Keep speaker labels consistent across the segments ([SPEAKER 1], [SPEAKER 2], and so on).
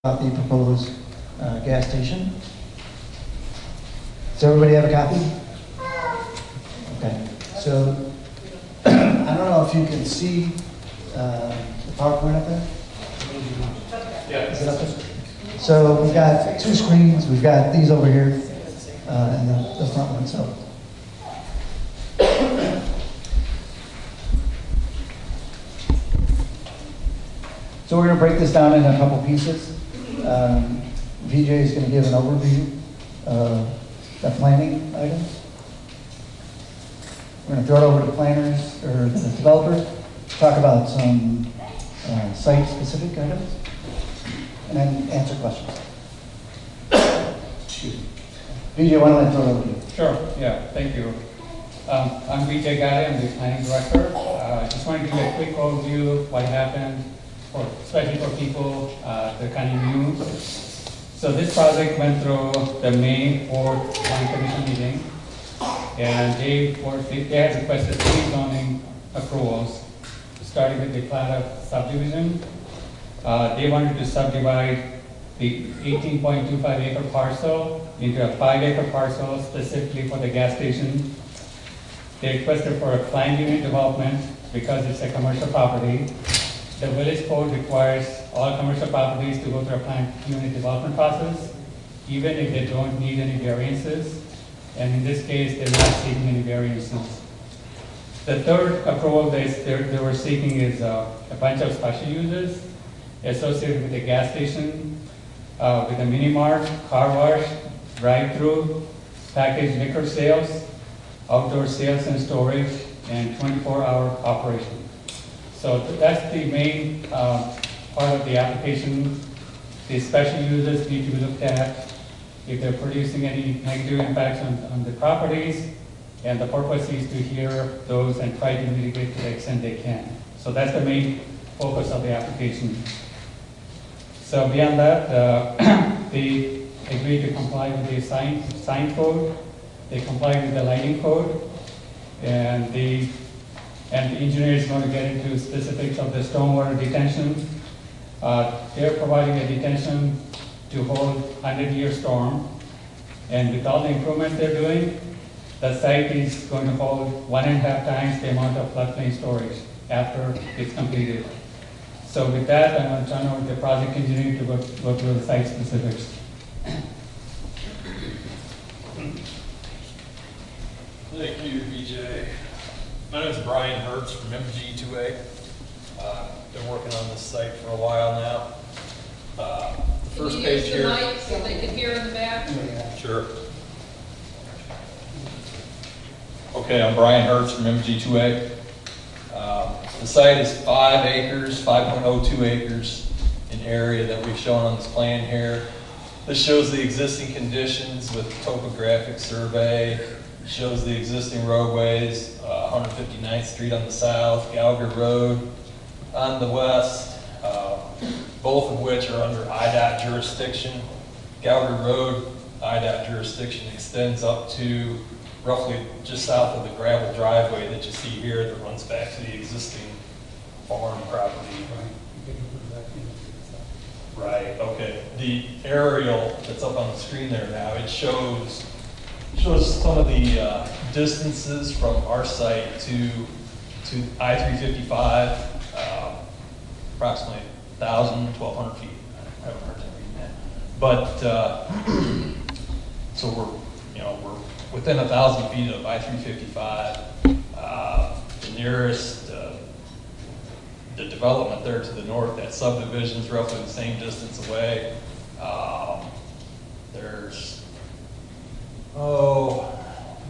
[SPEAKER 1] About the proposed gas station. Does everybody have a copy? Okay, so I don't know if you can see the PowerPoint up there.
[SPEAKER 2] Yeah.
[SPEAKER 1] Is it up there? So we've got two screens. We've got these over here and the front one. So we're going to break this down into a couple pieces. VJ is going to give an overview of the planning items. We're going to throw it over to planners or the developers, talk about some site-specific items, and then answer questions. Excuse me. VJ, why don't I throw it over to you?
[SPEAKER 2] Sure, yeah, thank you. I'm VJ Gale, I'm the planning director. I just want to give you a quick overview of what happened, especially for people that are kind of new. So this project went through the May 4th Planning Commission meeting, and they had requested 3 zoning approvals, starting with the plat of subdivision. They wanted to subdivide the 18.25 acre parcel into a 5 acre parcel specifically for the gas station. They requested for a planned unit development because it's a commercial property. The village code requires all commercial properties to go through a planned unit development process, even if they don't need any variances. And in this case, they're not seeking any variances. The third approval they were seeking is a bunch of special uses associated with the gas station, with a mini mart, car wash, drive-through, packaged liquor sales, outdoor sales and storage, and 24-hour operation. So that's the main part of the application. The special users need to be looked at if they're producing any negative impacts on the properties, and the purpose is to hear those and try to mitigate to the extent they can. So that's the main focus of the application. So beyond that, they agreed to comply with the sign code, they complied with the lighting code, and the engineer is going to get into specifics of the stormwater detention. They're providing a detention to hold 100-year storm. And with all the improvements they're doing, the site is going to hold 1.5 times the amount of floodplain storage after it's completed. So with that, I'm going to turn over to the project engineer to go through the site specifics.
[SPEAKER 3] Thank you, BJ. My name is Brian Hertz from MG2A. Been working on this site for a while now. The first page here.
[SPEAKER 4] Can you use the mic so they can hear in the back?
[SPEAKER 3] Sure. Okay, I'm Brian Hertz from MG2A. The site is 5 acres, 5.02 acres in area that we've shown on this plan here. This shows the existing conditions with topographic survey. Shows the existing roadways, 159th Street on the south, Gallagher Road on the west, both of which are under IDOT jurisdiction. Gallagher Road, IDOT jurisdiction extends up to roughly just south of the gravel driveway that you see here that runs back to the existing farm property. Right, okay. The aerial that's up on the screen there now, it shows some of the distances from our site to I-355, approximately 1,000, 1,200 feet. I haven't heard that reading that. But so we're within 1,000 feet of I-355. The nearest the development there to the north, that subdivision is roughly the same distance away.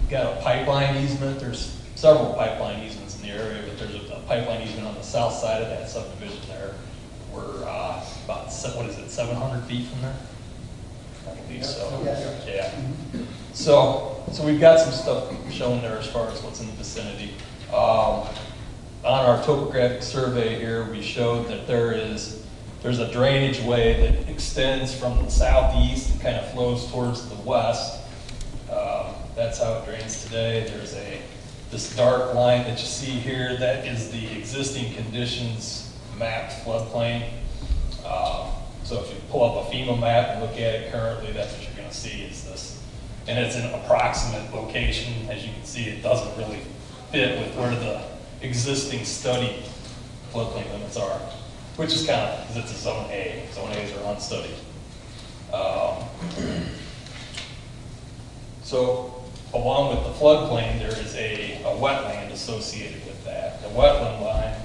[SPEAKER 3] We've got a pipeline easement. There's several pipeline easements in the area, but there's a pipeline easement on the south side of that subdivision there. We're about, 700 feet from there? I believe so. Yeah. So we've got some stuff shown there as far as what's in the vicinity. On our topographic survey here, we showed that there's a drainage way that extends from the southeast and kind of flows towards the west. That's how it drains today. There's this dark line that you see here, that is the existing conditions mapped floodplain. So if you pull up a FEMA map and look at it currently, that's what you're going to see is this. And it's an approximate location. As you can see, it doesn't really fit with where the existing study floodplain limits are, which is kind of, because it's a zone A. Zone A's are unstudied. So along with the floodplain, there is a wetland associated with that. The wetland line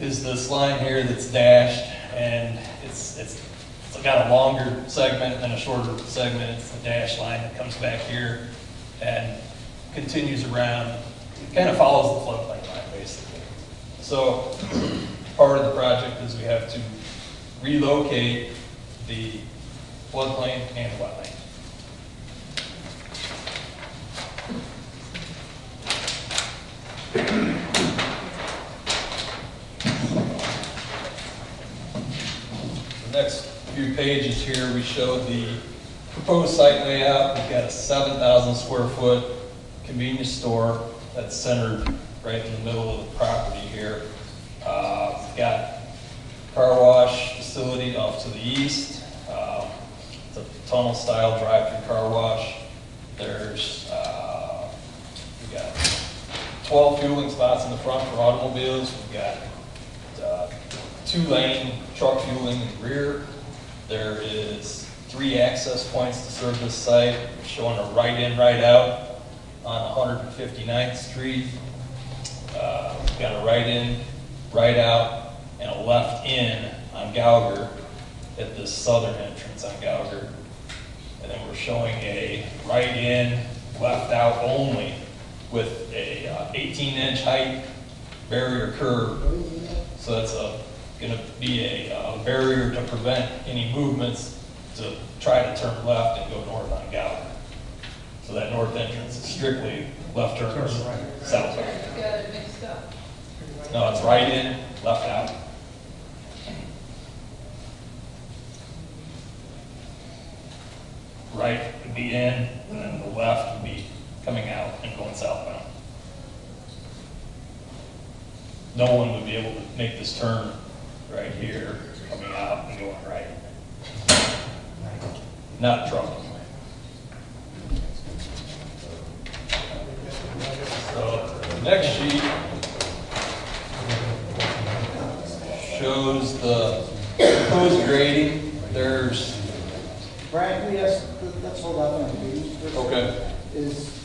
[SPEAKER 3] is this line here that's dashed, and it's got a longer segment and a shorter segment. It's the dashed line that comes back here and continues around. It kind of follows the floodplain line, basically. So part of the project is we have to relocate the floodplain and the wetland. The next few pages here, we show the proposed site layout. We've got a 7,000 square foot convenience store that's centered right in the middle of the property here. We've got car wash facility off to the east. It's a tunnel style drive-through car wash. There's, we've got 12 fueling spots in the front for automobiles. We've got 2-lane truck fueling in the rear. There is 3 access points to serve this site, showing a right in, right out on 159th Street. We've got a right in, right out, and a left in on Gauger at this southern entrance on Gauger. And then we're showing a right in, left out only with a 18-inch height barrier curb. So that's going to be a barrier to prevent any movements to try to turn left and go north on Gauger. So that north entrance is strictly left turn or south turn.
[SPEAKER 4] You got it mixed up.
[SPEAKER 3] No, it's right in, left out. Right would be in, and then the left would be coming out and going southbound. No one would be able to make this turn right here, coming out and going right. Not a truck. So the next sheet shows the proposed grading. There's
[SPEAKER 1] Brian, can we ask, let's hold up on the page first.
[SPEAKER 3] okay.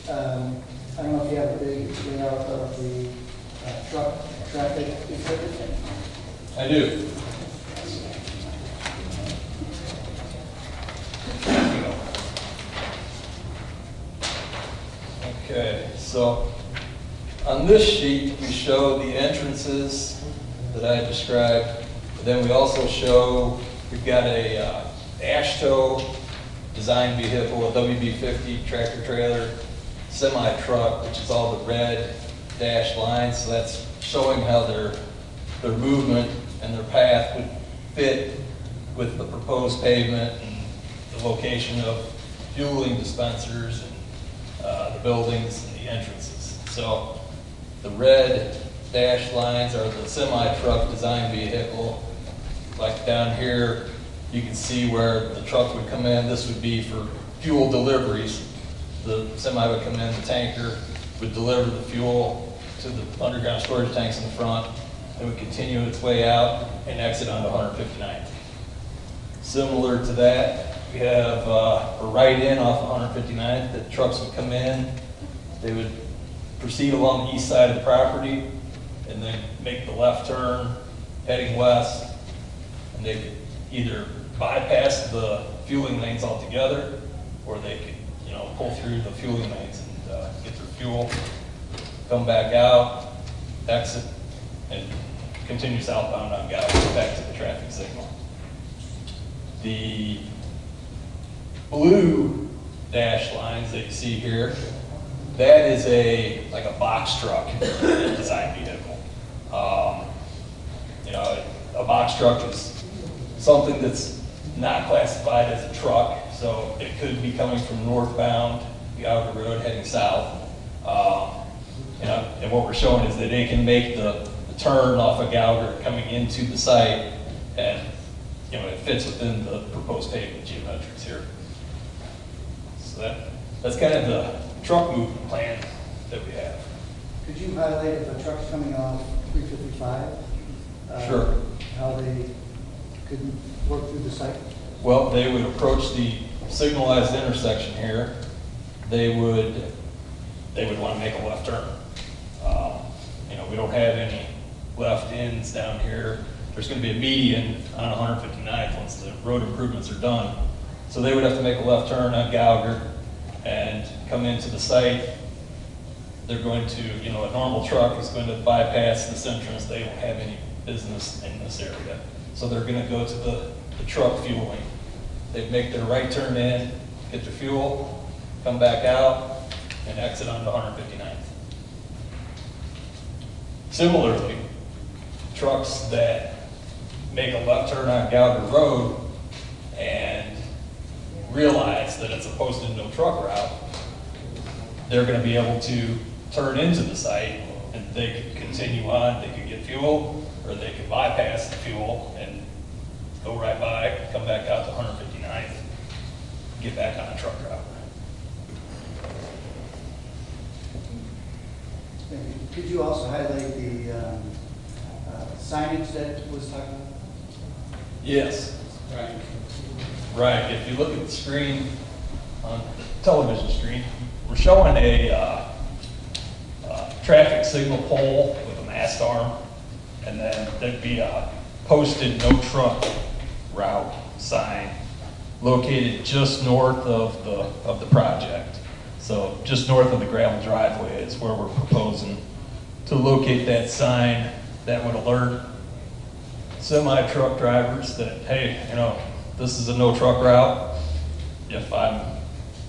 [SPEAKER 1] I don't know if you have a big layout of the truck traffic exhibit.
[SPEAKER 3] I do. Okay, so on this sheet, we show the entrances that I described. But then we also show, we've got a ash tow design vehicle, a WB-50 tractor trailer, semi-truck, which is all the red dashed lines. So that's showing how their movement and their path would fit with the proposed pavement and the location of fueling dispensers and the buildings and the entrances. So the red dashed lines are the semi-truck design vehicle. Like down here, you can see where the truck would come in. This would be for fuel deliveries. The semi would come in, the tanker would deliver the fuel to the underground storage tanks in the front. It would continue its way out and exit onto 159th. Similar to that, we have a right in off 159th that trucks would come in. They would proceed along the east side of the property and then make the left turn heading west. And they could either bypass the fueling lanes altogether, or they could, pull through the fueling lanes and get their fuel, come back out, exit, and continue southbound on Gauger back to the traffic signal. The blue dash lines that you see here, that is like a box truck design vehicle. A box truck is something that's not classified as a truck, so it could be coming from northbound Gauger Road heading south. And what we're showing is that they can make the turn off of Gauger coming into the site and it fits within the proposed pavement geometrics here. So that's kind of the truck movement plan that we have.
[SPEAKER 1] Could you highlight if a truck's coming off 355?
[SPEAKER 3] Sure.
[SPEAKER 1] How they could work through the site?
[SPEAKER 3] Well, they would approach the signalized intersection here. They would want to make a left turn. We don't have any left ins down here. There's going to be a median on 159th once the road improvements are done. So they would have to make a left turn on Gallagher and come into the site. They're going to, a normal truck is going to bypass this entrance. They don't have any business in this area. So they're going to go to the truck fueling. They make their right turn in, get their fuel, come back out, and exit onto 159th. Similarly, trucks that make a left turn on Gallagher Road and realize that it's a posted no truck route, they're going to be able to turn into the site and they can continue on. They can get fuel, or they can bypass the fuel and go right by, come back out to 159th, get back on the truck route.
[SPEAKER 1] Could you also highlight the signage that was talked about?
[SPEAKER 3] Yes.
[SPEAKER 2] Right.
[SPEAKER 3] Right. If you look at the screen, on the television screen, we're showing a traffic signal pole with a mast arm, and then there'd be a posted no truck route sign located just north of the project. So just north of the gravel driveway is where we're proposing to locate that sign that would alert semi-truck drivers that, hey, this is a no truck route. If I'm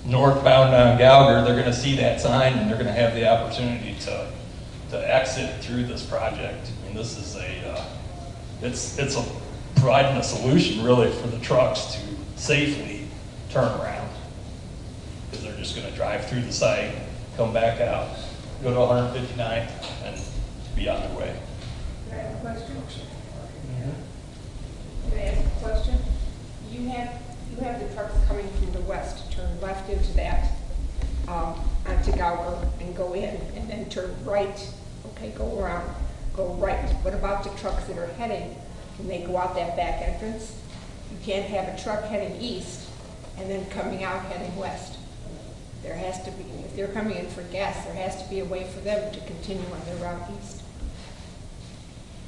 [SPEAKER 3] northbound on Gallagher, they're going to see that sign and they're going to have the opportunity to exit through this project. I mean, this is it's providing a solution really for the trucks to safely turn around, because they're just going to drive through the site, come back out, go to 159th, and be on their way.
[SPEAKER 5] Can I have a question? Can I ask a question? You have the trucks coming from the west, turn left into that, onto Gower and go in, and then turn right, okay, go around, go right. What about the trucks that are heading, when they go out that back entrance? You can't have a truck heading east and then coming out heading west. There has to be, if they're coming in for gas, there has to be a way for them to continue on their route east.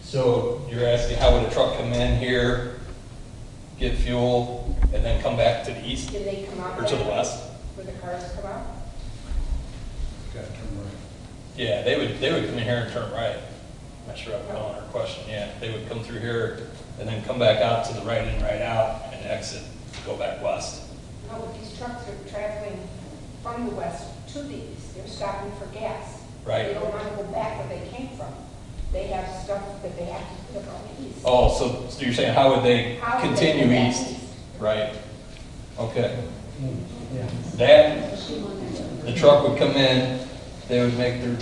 [SPEAKER 3] So you're asking how would a truck come in here, get fuel, and then come back to the east
[SPEAKER 5] Did they come out
[SPEAKER 3] or to the
[SPEAKER 5] that way,
[SPEAKER 3] west?
[SPEAKER 5] where the cars come out?
[SPEAKER 3] Yeah, they would come in here and turn right. I'm not sure I'm following her question. Yeah, they would come through here and then come back out to the right in, right out, and exit, go back west.
[SPEAKER 5] No, but these trucks are traveling from the west to the east. They're stopping for gas.
[SPEAKER 3] Right.
[SPEAKER 5] They don't want to go back where they came from. They have stuff that they have to put on the east.
[SPEAKER 3] Oh, so you're saying how would they
[SPEAKER 5] How would they
[SPEAKER 3] continue
[SPEAKER 5] go back
[SPEAKER 3] east? Right. Okay.
[SPEAKER 1] Yeah.
[SPEAKER 3] That, the truck would come in, they would make their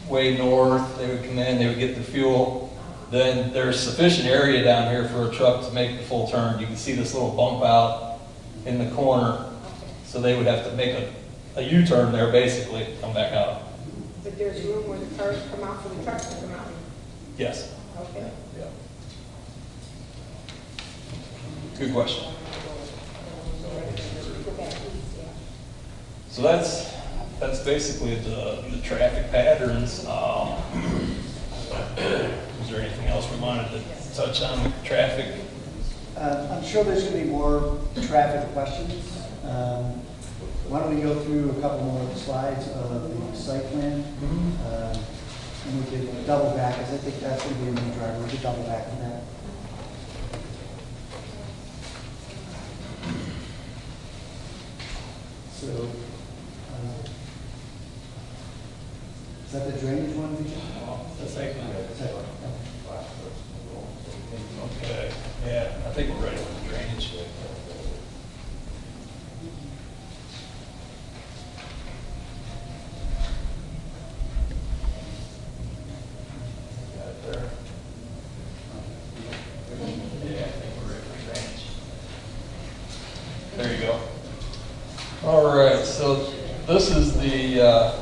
[SPEAKER 3] way north, they would come in, they would get their fuel. Then there's sufficient area down here for a truck to make the full turn. You can see this little bump out in the corner. So they would have to make a U-turn there basically, come back out.
[SPEAKER 5] But there's room where the cars come out for the trucks to come out.
[SPEAKER 3] Yes.
[SPEAKER 5] Okay.
[SPEAKER 3] Yeah. Good question.
[SPEAKER 5] Go back east, yeah.
[SPEAKER 3] So that's basically the traffic patterns. Is there anything else we wanted to touch on with traffic?
[SPEAKER 1] I'm sure there's going to be more traffic questions. Why don't we go through a couple more slides of the site plan? And we could double back, because I think that's going to be a main driver. We could double back on that. So, is that the drainage one, Vijay?
[SPEAKER 3] The site plan.
[SPEAKER 1] Site plan, okay.
[SPEAKER 3] Okay. Yeah, I think we're ready for the drainage. Got it there. Yeah, I think we're ready for drainage. All right, so this is the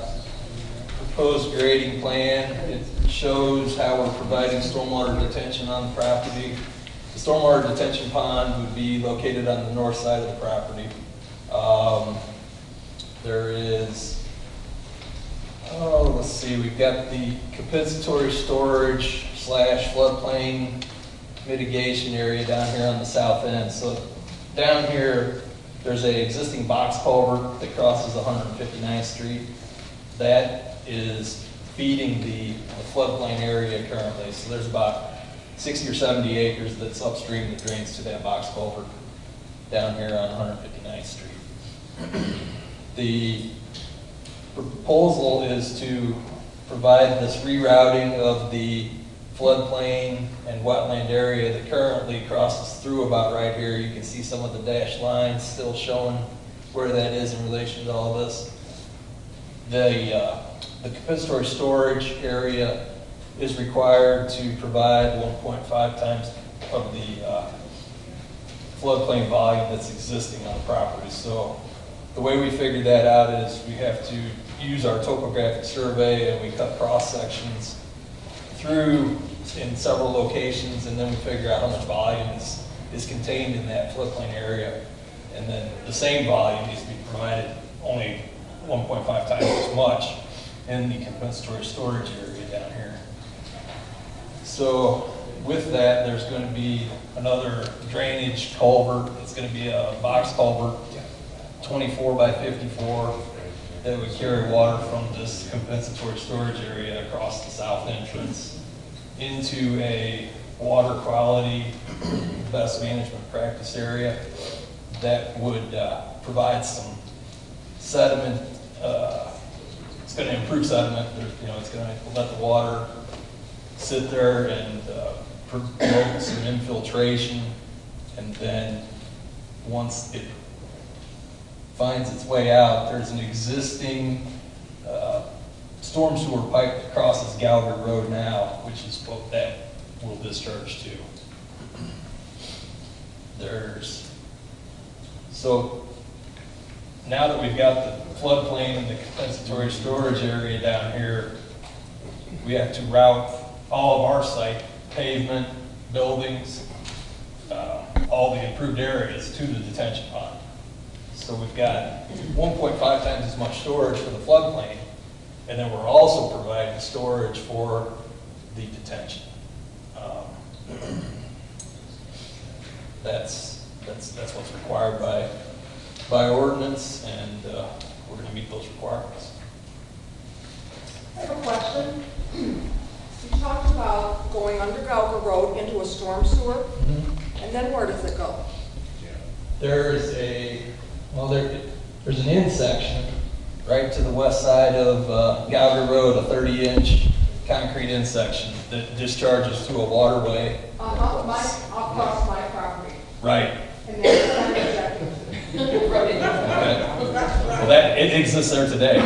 [SPEAKER 3] proposed grading plan. It shows how we're providing stormwater detention on the property. The stormwater detention pond would be located on the north side of the property. There is, let's see, we've got the compensatory storage / floodplain mitigation area down here on the south end. So down here, there's an existing box culvert that crosses 159th Street. That is feeding the floodplain area currently. So there's about 60 or 70 acres that's upstream that drains to that box culvert down here on 159th Street. The proposal is to provide this rerouting of the floodplain and wetland area that currently crosses through about right here. You can see some of the dashed lines still showing where that is in relation to all this. The compensatory storage area is required to provide 1.5 times of the floodplain volume that's existing on the property. So the way we figured that out is we have to use our topographic survey, and we cut cross sections through in several locations, and then we figure out how much volume is contained in that floodplain area. And then the same volume needs to be provided, only 1.5 times as much in the compensatory storage area down here. So with that, there's going to be another drainage culvert. It's going to be a box culvert, 24 by 54, that would carry water from this compensatory storage area across the south entrance into a water quality best management practice area that would provide some sediment. It's going to improve sediment. It's going to let the water sit there and promote some infiltration, and then once it finds its way out, there's an existing storm sewer pipe that crosses Gallagher Road now, which is what that will discharge to. So now that we've got the floodplain and the compensatory storage area down here, we have to route all of our site, pavement, buildings, all the improved areas to the detention pond. So we've got 1.5 times as much storage for the floodplain, and then we're also providing storage for the detention. That's what's required by ordinance, and we're going to meet those requirements.
[SPEAKER 5] I have a question. You talked about going under Gallagher Road into a storm sewer, and then where does it go?
[SPEAKER 3] There's an in section right to the west side of Gallagher Road, a 30-inch concrete in section that discharges to a waterway.
[SPEAKER 5] Across my property.
[SPEAKER 3] Right.
[SPEAKER 5] And that's
[SPEAKER 3] Okay. Well, it exists there today.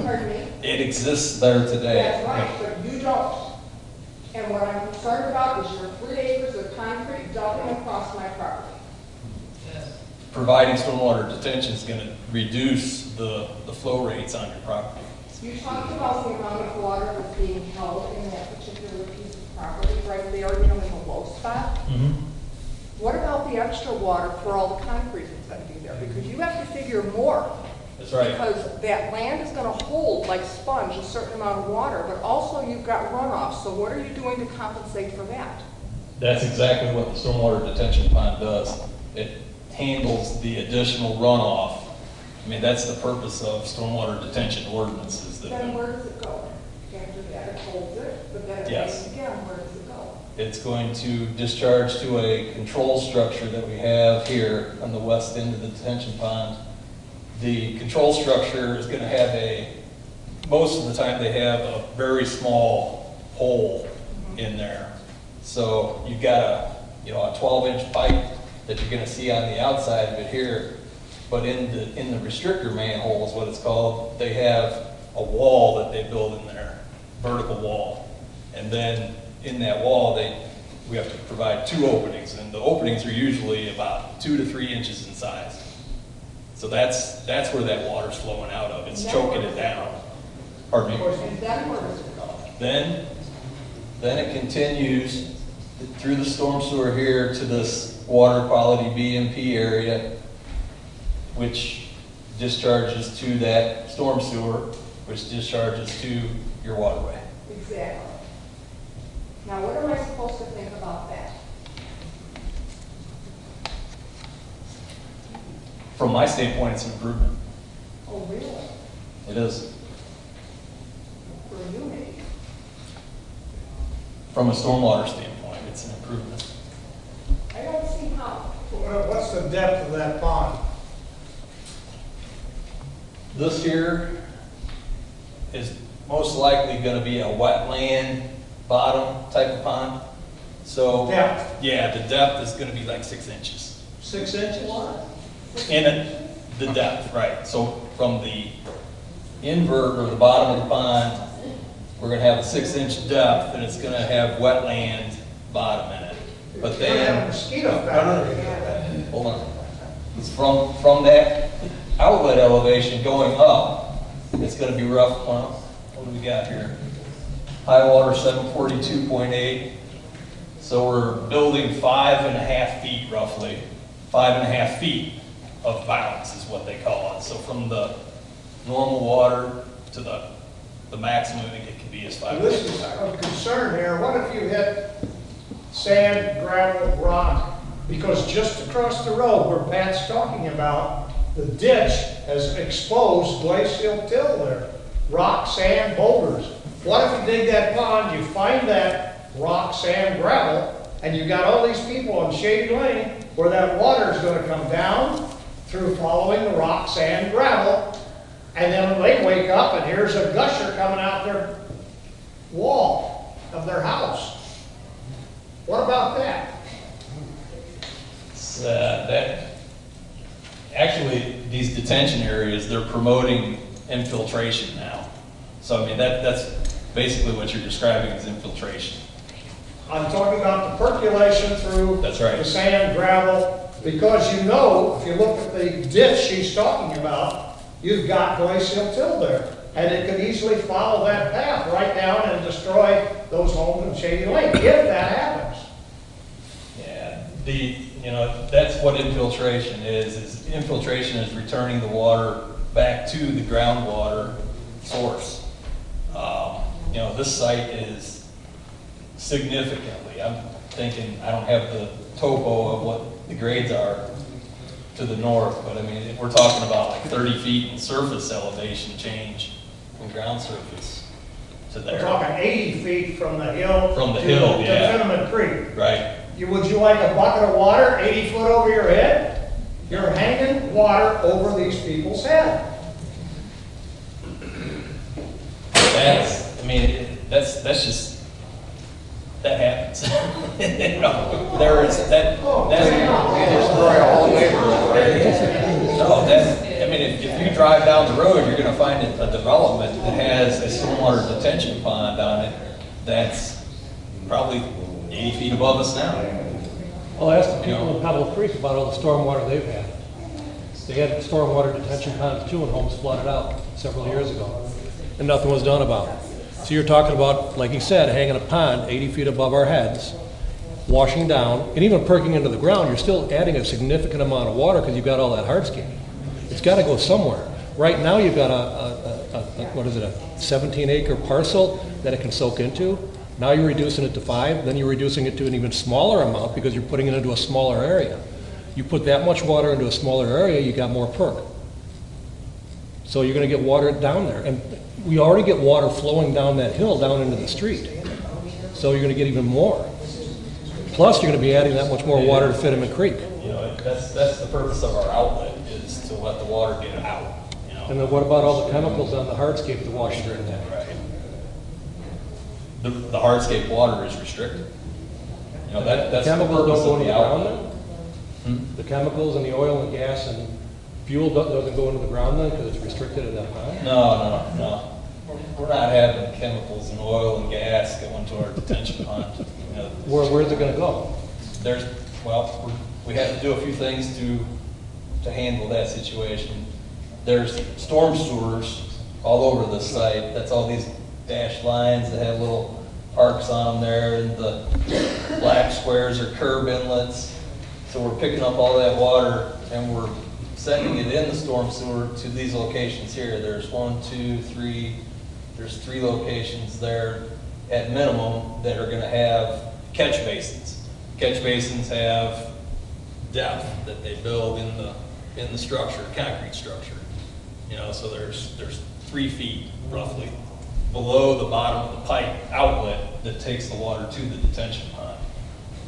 [SPEAKER 5] Pardon me?
[SPEAKER 3] It exists there today.
[SPEAKER 5] That's right, but you don't. And what I'm concerned about is your 3 acres of concrete dumping across my property.
[SPEAKER 3] Providing stormwater detention is going to reduce the flow rates on your property.
[SPEAKER 5] You talked about the amount of water that's being held in that particular piece of property right there, in the low spot. What about the extra water for all the concrete that's going to be there? Because you have to figure more.
[SPEAKER 3] That's right.
[SPEAKER 5] Because that land is going to hold, like sponge, a certain amount of water, but also you've got runoff. So what are you doing to compensate for that?
[SPEAKER 3] That's exactly what the stormwater detention pond does. It handles the additional runoff. I mean, that's the purpose of stormwater detention ordinances.
[SPEAKER 5] Then where does it go? After that, it holds it, but then it
[SPEAKER 3] Yes.
[SPEAKER 5] rains again, where does it go?
[SPEAKER 3] It's going to discharge to a control structure that we have here on the west end of the detention pond. The control structure is going to have most of the time they have a very small hole in there. So you've got a 12-inch pipe that you're going to see on the outside of it here, but in the restrictor manhole is what it's called. They have a wall that they build in there, vertical wall, and then in that wall we have to provide 2 openings, and the openings are usually about 2 to 3 inches in size. So that's where that water's flowing out of. It's choking it down. Pardon me?
[SPEAKER 5] And then where does it go?
[SPEAKER 3] Then it continues through the storm sewer here to this water quality BMP area, which discharges to that storm sewer, which discharges to your waterway.
[SPEAKER 5] Exactly. Now, what am I supposed to think about that?
[SPEAKER 3] From my standpoint, it's an improvement.
[SPEAKER 5] Oh, really?
[SPEAKER 3] It is.
[SPEAKER 5] For you, maybe?
[SPEAKER 3] From a stormwater standpoint, it's an improvement.
[SPEAKER 5] I don't see how.
[SPEAKER 6] What's the depth of that pond?
[SPEAKER 3] This here is most likely going to be a wetland bottom type of pond. So,
[SPEAKER 6] Depth?
[SPEAKER 3] yeah, the depth is going to be like 6 inches.
[SPEAKER 6] 6 inches?
[SPEAKER 3] In it, the depth, right. So from the invert or the bottom of the pond, we're going to have a 6-inch depth, and it's going to have wetland bottom in it. But
[SPEAKER 6] You're gonna have a
[SPEAKER 3] then,
[SPEAKER 6] mosquito factory.
[SPEAKER 3] hold on. It's from that outlet elevation going up, it's going to be rough. Well, what do we got here? High water 742.8. So we're building 5.5 feet roughly. 5.5 feet of bounds is what they call it. So from the normal water to the maximum it can be is 5.5
[SPEAKER 6] This is
[SPEAKER 3] feet.
[SPEAKER 6] of concern here. What if you hit sand, gravel, rock? Because just across the road where Pat's talking about, the ditch has exposed glacial till there. Rock, sand, boulders. What if you dig that pond, you find that rock, sand, gravel, and you got all these people on Shady Lane where that water is going to come down through following the rock, sand, gravel, and then when they wake up and here's a gusher coming out their wall of their house. What about that?
[SPEAKER 3] Actually, these detention areas, they're promoting infiltration now. So I mean, that's basically what you're describing is infiltration.
[SPEAKER 6] I'm talking about the percolation through
[SPEAKER 3] That's right.
[SPEAKER 6] the sand, gravel, because you know, if you look at the ditch she's talking about, you've got glacial till there. And it could easily follow that path right down and destroy those homes in Shady Lane, if that happens.
[SPEAKER 3] Yeah, that's what infiltration is infiltration is returning the water back to the groundwater source. This site is significantly, I'm thinking, I don't have the topo of what the grades are to the north, but I mean, we're talking about like 30 feet in surface elevation change from ground surface to
[SPEAKER 6] We're
[SPEAKER 3] there.
[SPEAKER 6] talking 80 feet from the hill.
[SPEAKER 3] From the
[SPEAKER 6] to-
[SPEAKER 3] hill,
[SPEAKER 6] to
[SPEAKER 3] yeah.
[SPEAKER 6] Cinnamon Creek.
[SPEAKER 3] Right.
[SPEAKER 6] Would you like a bucket of water 80 foot over your head? You're hanging water over these people's head.
[SPEAKER 3] That's just, that happens. There is, that. No, if you drive down the road, you're gonna find a development that has a stormwater detention pond on it that's probably 80 feet above us now.
[SPEAKER 7] Well, ask the people in Pebble Creek about all the stormwater they've had. They had stormwater detention ponds too, and homes flooded out several years ago, and nothing was done about it. So you're talking about, like you said, hanging a pond 80 feet above our heads, washing down, and even perking into the ground, you're still adding a significant amount of water because you've got all that hardscape. It's got to go somewhere. Right now, you've got a 17-acre parcel that it can soak into. Now you're reducing it to 5, then you're reducing it to an even smaller amount because you're putting it into a smaller area. You put that much water into a smaller area, you got more perk. So you're going to get water down there. And we already get water flowing down that hill, down into the street. So you're going to get even more. Plus, you're going to be adding that much more water to Fitterman Creek.
[SPEAKER 3] That's the purpose of our outlet, is to let the water get out.
[SPEAKER 7] And then what about all the chemicals on the hardscape to wash through that?
[SPEAKER 3] Right. The hardscape water is restricted. That's the
[SPEAKER 7] Chemicals
[SPEAKER 3] purpose
[SPEAKER 7] don't go
[SPEAKER 3] of
[SPEAKER 7] into
[SPEAKER 3] the
[SPEAKER 7] the ground
[SPEAKER 3] outlet.
[SPEAKER 7] then? The chemicals and the oil and gas and fuel doesn't go into the ground then because it's restricted at that time?
[SPEAKER 3] No. We're not having chemicals and oil and gas go into our detention pond.
[SPEAKER 7] Where's it going to go?
[SPEAKER 3] We have to do a few things to to handle that situation. There's storm sewers all over the site. That's all these dashed lines that have little arcs on them there, and the black squares are curb inlets. So we're picking up all that water and we're sending it in the storm sewer to these locations here. There's 1, 2, 3, there's 3 locations there at minimum that are gonna have catch basins. Catch basins have depth that they build in the structure, concrete structure. You know, so there's 3 feet roughly below the bottom of the pipe outlet that takes the water to the detention pond.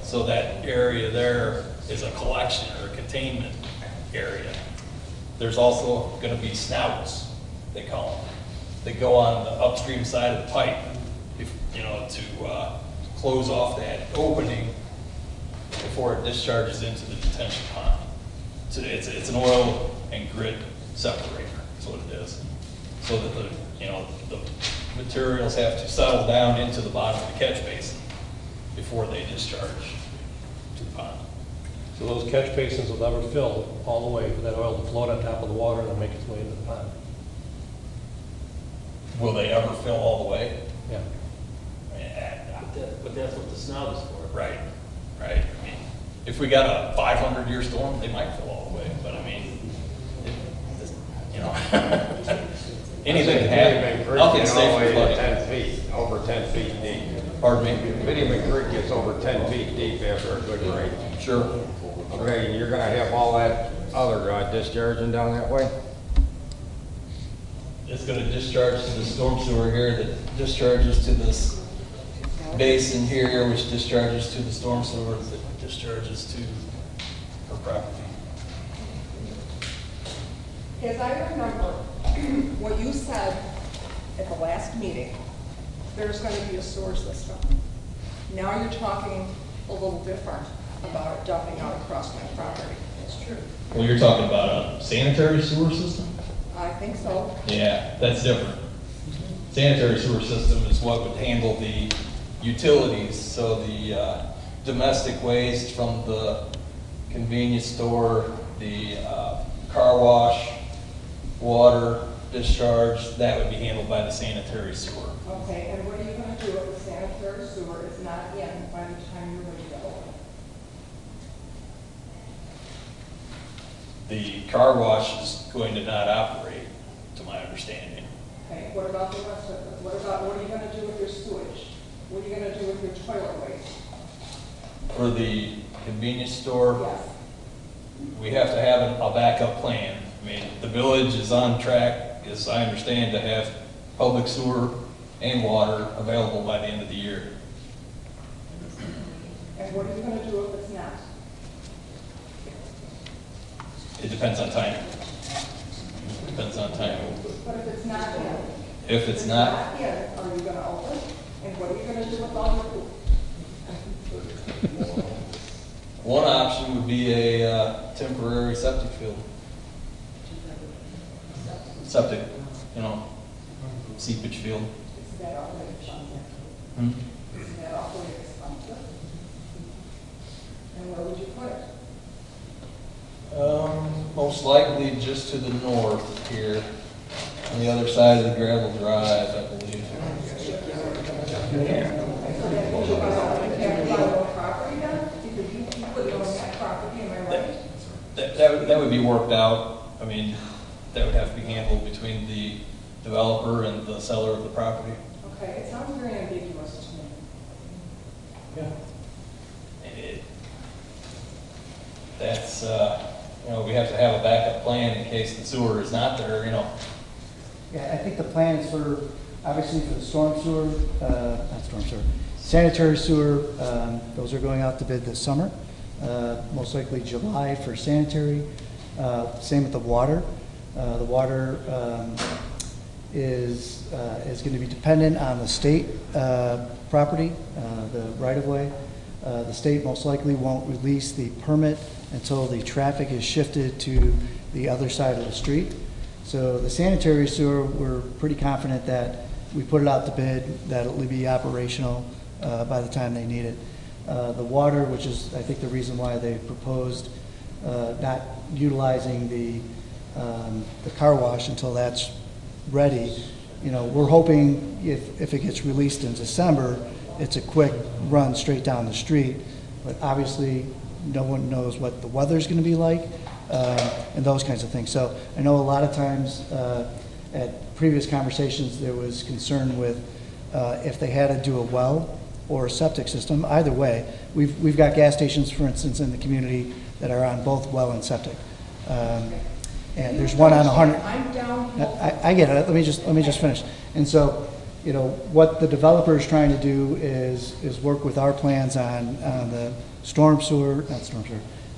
[SPEAKER 3] So that area there is a collection or a containment area. There's also going to be snouts, they call them. They go on the upstream side of the pipe, you know, to close off that opening before it discharges into the detention pond. So it's an oil and grit separator, is what it is. So that the materials have to settle down into the bottom of the catch basin before they discharge to the pond.
[SPEAKER 7] So those catch basins will never fill all the way for that oil to float on top of the water and then make its way into the pond.
[SPEAKER 3] Will they ever fill all the way?
[SPEAKER 7] Yeah.
[SPEAKER 8] But that's what the snout is for.
[SPEAKER 3] Right. I mean, if we got a 500-year storm, they might fill all the way, but I mean, you know, anything can happen. Nothing's safe from flooding.
[SPEAKER 9] 10 feet, over 10 feet deep.
[SPEAKER 3] Pardon me?
[SPEAKER 9] Vinnie Creek gets over 10 feet deep after a good rain.
[SPEAKER 3] Sure.
[SPEAKER 9] Okay, and you're gonna have all that other discharging down that way?
[SPEAKER 3] It's gonna discharge to the storm sewer here that discharges to this basin here, which discharges to the storm sewer that discharges to her property.
[SPEAKER 5] As I remember, what you said at the last meeting, there's going to be a sewer system. Now you're talking a little different about it dumping out across my property. It's true.
[SPEAKER 3] Well, you're talking about a sanitary sewer system?
[SPEAKER 5] I think so.
[SPEAKER 3] Yeah, that's different. Sanitary sewer system is what would handle the utilities, so the domestic waste from the convenience store, the car wash, water discharge, that would be handled by the sanitary sewer.
[SPEAKER 5] Okay, and what are you going to do if the sanitary sewer is not in by the time you're ready to open?
[SPEAKER 3] The car wash is going to not operate, to my understanding.
[SPEAKER 5] Okay, what about the rest of it? What are you going to do with your sewage? What are you going to do with your toilet waste?
[SPEAKER 3] For the convenience store,
[SPEAKER 5] Yes.
[SPEAKER 3] we have to have a backup plan. I mean, the village is on track, as I understand, to have public sewer and water available by the end of the year.
[SPEAKER 5] And what are you going to do if it's not?
[SPEAKER 3] It depends on timing. Depends on timing.
[SPEAKER 5] But if it's not in?
[SPEAKER 3] If it's not,
[SPEAKER 5] in, are you going to open? And what are you going to do with all your food?
[SPEAKER 3] one option would be a temporary septic field. Septic, seepage field.
[SPEAKER 5] Is that awfully expensive?
[SPEAKER 3] Hmm?
[SPEAKER 5] Is that awfully expensive? And where would you put it?
[SPEAKER 3] Most likely just to the north here, on the other side of the gravel drive, I believe.
[SPEAKER 5] So that means you're going to have to buy more property then? Because you put it on that property, am I right?
[SPEAKER 3] That would be worked out. I mean, that would have to be handled between the developer and the seller of the property.
[SPEAKER 5] Okay, it sounds very ambiguous to me.
[SPEAKER 3] Yeah. And that's, we have to have a backup plan in case the sewer is not there,
[SPEAKER 1] Yeah, I think the plan is obviously for the storm sewer, not storm sewer, sanitary sewer, those are going out to bid this summer. Most likely July for sanitary. Same with the water. The water is going to be dependent on the state property, the right-of-way. The state most likely won't release the permit until the traffic is shifted to the other side of the street. So the sanitary sewer, we're pretty confident that we put it out to bid, that it'll be operational by the time they need it. The water, which is I think the reason why they proposed not utilizing the car wash until that's ready. You know, we're hoping if it gets released in December, it's a quick run straight down the street. But obviously, no one knows what the weather's going to be like and those kinds of things. So I know a lot of times at previous conversations there was concern with if they had to do a well or a septic system. Either way, we've got gas stations, for instance, in the community that are on both well and septic. And there's one on 100.
[SPEAKER 5] I'm downhill.
[SPEAKER 1] I get it. Let me just finish. And so, you know, what the developer is trying to do is work with our plans on the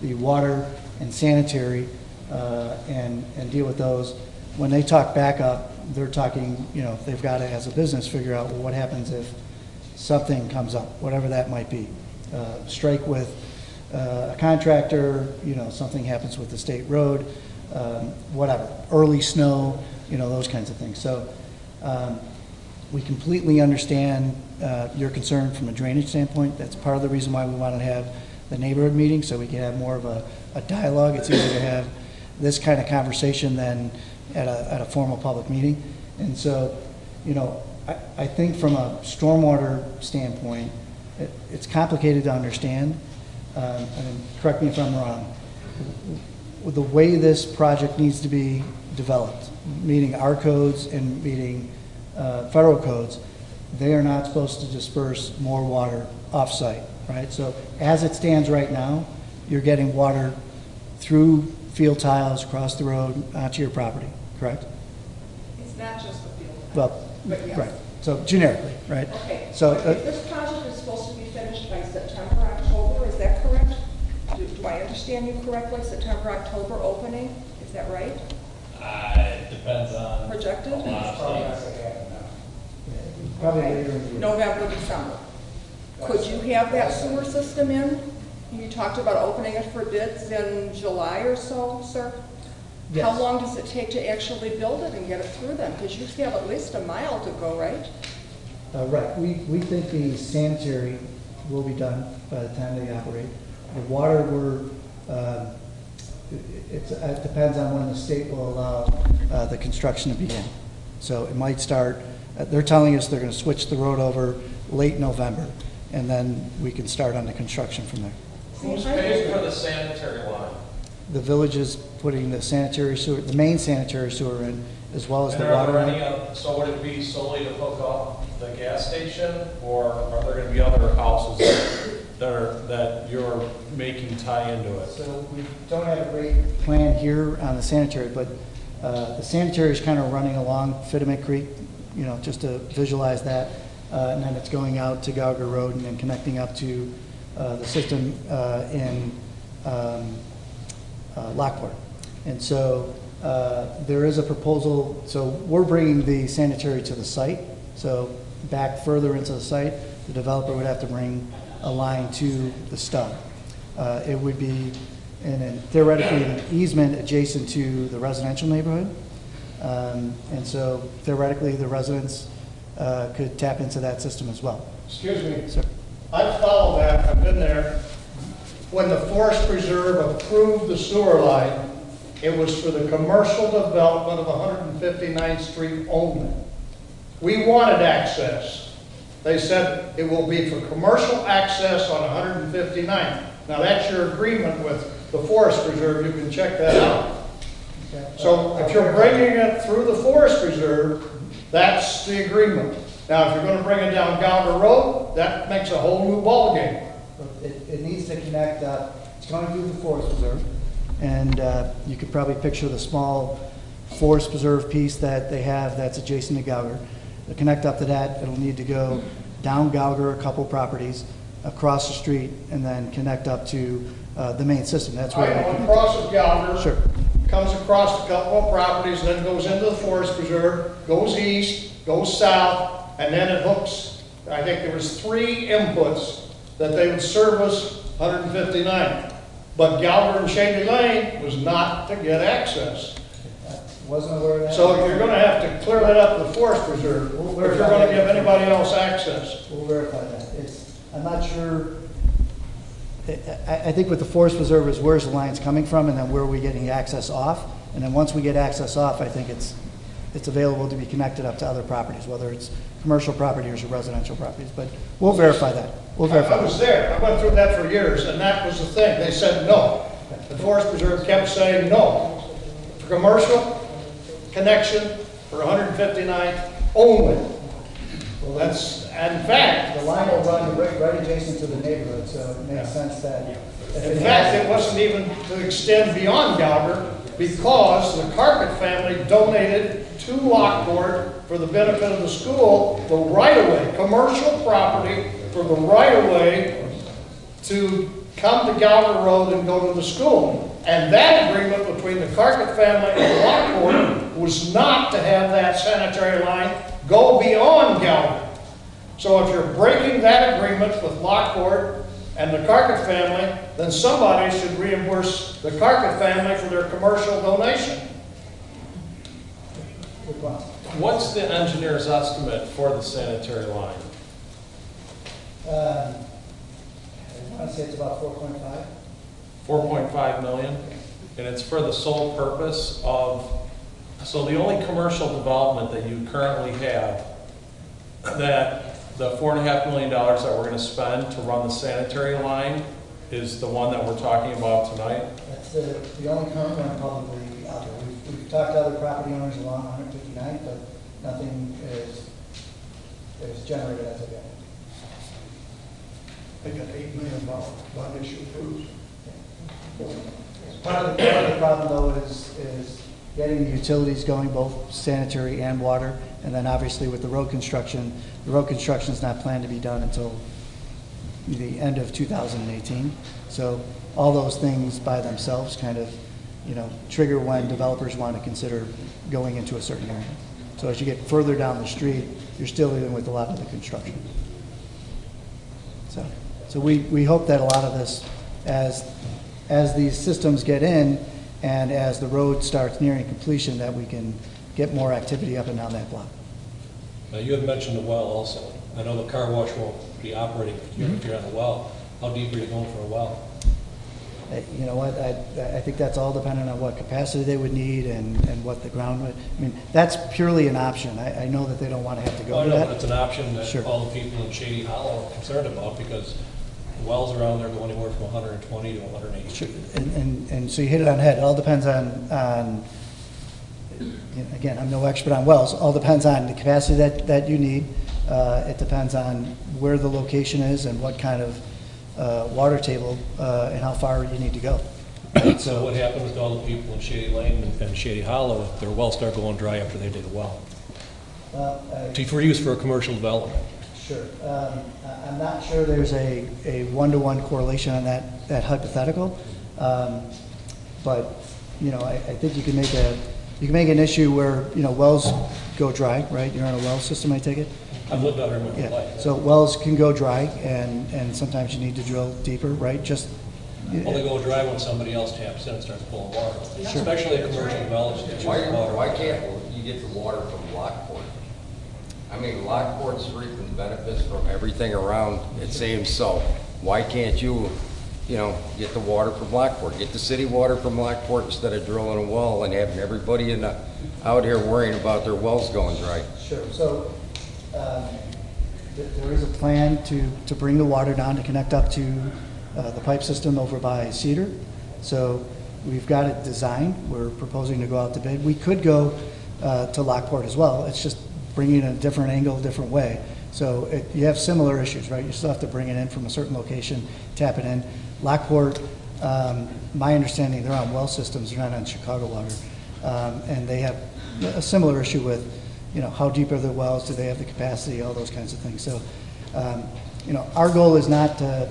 [SPEAKER 1] the water and sanitary, and deal with those. When they talk backup, they're talking, you know, they've got to, as a business, figure out, well, what happens if something comes up, whatever that might be. Strike with a contractor, you know, something happens with the state road, whatever, early snow, you know, those kinds of things. So we completely understand your concern from a drainage standpoint. That's part of the reason why we want to have the neighborhood meeting, so we can have more of a dialogue. It's easier to have this kind of conversation than at a formal public meeting. And so, you know, I think from a stormwater standpoint, it's complicated to understand. And correct me if I'm wrong. The way this project needs to be developed, meeting our codes and meeting federal codes, they are not supposed to disperse more water off-site, right? So as it stands right now, you're getting water through field tiles across the road onto your property, correct?
[SPEAKER 5] It's not just the field.
[SPEAKER 1] Well,
[SPEAKER 5] But yes.
[SPEAKER 1] right. So generically, right?
[SPEAKER 5] Okay,
[SPEAKER 1] So
[SPEAKER 5] so if this project is supposed to be finished by September, October, is that correct? Do I understand you correctly, September, October opening, is that right?
[SPEAKER 3] It depends on.
[SPEAKER 5] Projected?
[SPEAKER 3] a lot of things.
[SPEAKER 1] probably later in the year.
[SPEAKER 5] November, December. Could you have that sewer system in? You talked about opening it for bids in July or so, sir?
[SPEAKER 1] Yes.
[SPEAKER 5] How long does it take to actually build it and get it through them? Because you have at least a mile to go, right?
[SPEAKER 1] Right. We think the sanitary will be done by the time they operate. The water, it depends on when the state will allow the construction to begin. So it might start, they're telling us they're going to switch the road over late November, and then we can start on the construction from there.
[SPEAKER 6] Who's paying for the sanitary line?
[SPEAKER 1] The village is putting the sanitary sewer, the main sanitary sewer in, as well as
[SPEAKER 6] And
[SPEAKER 1] the
[SPEAKER 6] are
[SPEAKER 1] water
[SPEAKER 6] there
[SPEAKER 1] line.
[SPEAKER 6] so would it be solely to hook up the gas station, or are there gonna be other houses that you're making tie into it?
[SPEAKER 1] So we don't have a great plan here on the sanitary, but the sanitary is kind of running along Fittimet Creek, you know, just to visualize that. And then it's going out to Gauger Road and then connecting up to the system in Lockport. And so there is a proposal, so we're bringing the sanitary to the site. So back further into the site, the developer would have to bring a line to the stub. It would be theoretically an easement adjacent to the residential neighborhood. And so theoretically, the residents could tap into that system as well.
[SPEAKER 6] Excuse me,
[SPEAKER 1] Sir.
[SPEAKER 6] I've followed that, I've been there. When the Forest Preserve approved the sewer line, it was for the commercial development of 159th Street only. We wanted access. They said it will be for commercial access on 159th. Now that's your agreement with the Forest Preserve, you can check that out. So if you're bringing it through the Forest Preserve, that's the agreement. Now, if you're going to bring it down Gounder Road, that makes a whole new ballgame.
[SPEAKER 1] It needs to connect, it's going through the Forest Preserve, and you could probably picture the small Forest Preserve piece that they have that's adjacent to Gauger. To connect up to that, it'll need to go down Gauger a couple properties, across the street, and then connect up to the main system. That's where
[SPEAKER 6] Right,
[SPEAKER 1] it
[SPEAKER 6] on
[SPEAKER 1] connects.
[SPEAKER 6] across of Gounder,
[SPEAKER 1] Sure.
[SPEAKER 6] comes across a couple of properties, then goes into the Forest Preserve, goes east, goes south, and then it hooks. I think there was 3 inputs that they would service 159. But Gounder and Shady Lane was not to get access.
[SPEAKER 1] Wasn't aware of that.
[SPEAKER 6] So you're gonna have to clear that up with the Forest Preserve if you're gonna give anybody else access.
[SPEAKER 1] We'll verify that. I'm not sure I think with the forest preserve is where's the lines coming from, and then where are we getting access off? And then once we get access off, I think it's available to be connected up to other properties, whether it's commercial properties or residential properties. But we'll verify that. We'll verify.
[SPEAKER 6] I was there. I went through that for years, and that was the thing. They said no. The Forest Preserve kept saying no. For commercial connection for 159 only. Well, that's, in fact,
[SPEAKER 1] The line will run right adjacent to the neighborhood, so it makes sense that.
[SPEAKER 6] in fact, it wasn't even to extend beyond Gallagher because the Carpet family donated to Lockport for the benefit of the school, the right-of-way, commercial property for the right-of-way to come to Gallagher Road and go to the school. And that agreement between the Carpet family and Lockport was not to have that sanitary line go beyond Gallagher. So if you're breaking that agreement with Lockport and the Carpet family, then somebody should reimburse the Carpet family for their commercial donation.
[SPEAKER 7] What's the engineer's estimate for the sanitary line?
[SPEAKER 1] I want to say it's about 4.5.
[SPEAKER 7] 4.5 million? And it's for the sole purpose of, so the only commercial development that you currently have, that the $4.5 million that we're going to spend to run the sanitary line is the one that we're talking about tonight?
[SPEAKER 1] That's the only current one probably out there. We've talked to other property owners along 159th, but nothing is generated as of yet.
[SPEAKER 6] They got $8 million bond issue approved.
[SPEAKER 1] Part of the problem though is getting the utilities going, both sanitary and water, and then obviously with the road construction is not planned to be done until the end of 2018. So all those things by themselves kind of, trigger when developers want to consider going into a certain area. So as you get further down the street, you're still dealing with a lot of the construction. So we hope that a lot of this, as these systems get in and as the road starts nearing completion, that we can get more activity up and down that block.
[SPEAKER 7] Now, you had mentioned the well also. I know the car wash won't be operating if you're on the well. How deep are you going for a well?
[SPEAKER 1] You know what, I think that's all dependent on what capacity they would need and what the ground would, I mean, that's purely an option. I know that they don't want to have to go
[SPEAKER 7] I
[SPEAKER 1] to
[SPEAKER 7] know,
[SPEAKER 1] that.
[SPEAKER 7] but it's an option that
[SPEAKER 1] Sure.
[SPEAKER 7] all the people in Shady Hollow are concerned about because the wells around there go anywhere from 120 to 180.
[SPEAKER 1] Sure. And so you hit it on the head. It all depends on again, I'm no expert on wells. All depends on the capacity that you need. It depends on where the location is and what kind of water table and how far you need to go. Right?
[SPEAKER 7] So what happens to all the people in Shady Lane and Shady Hollow if their wells start going dry after they dig a well? For use for a commercial development.
[SPEAKER 1] Sure. I'm not sure there's a one-to-one correlation on that hypothetical, but I think you can make an issue where wells go dry, right? You're on a well system, I take it.
[SPEAKER 7] I've lived out here my whole
[SPEAKER 1] Yeah.
[SPEAKER 7] life.
[SPEAKER 1] So wells can go dry, and sometimes you need to drill deeper, right?
[SPEAKER 7] Well, they go dry when somebody else taps in and starts pulling water. Especially a commercial development. that uses water.
[SPEAKER 9] Why can't you get the water from Lockport? I mean, Lockport's reaping benefits from everything around, it seems, so why can't you get the water from Lockport? Get the city water from Lockport instead of drilling a well and having everybody out here worrying about their wells going dry.
[SPEAKER 1] Sure. So there is a plan to bring the water down to connect up to the pipe system over by Cedar. So we've got it designed. We're proposing to go out to bid. We could go to Lockport as well. It's just bringing it in a different angle, different way. So you have similar issues, right? You still have to bring it in from a certain location, tap it in. Lockport, my understanding, they're on well systems, they're not on Chicago water. And they have a similar issue with, how deep are the wells, do they have the capacity, all those kinds of things. So, our goal is not to,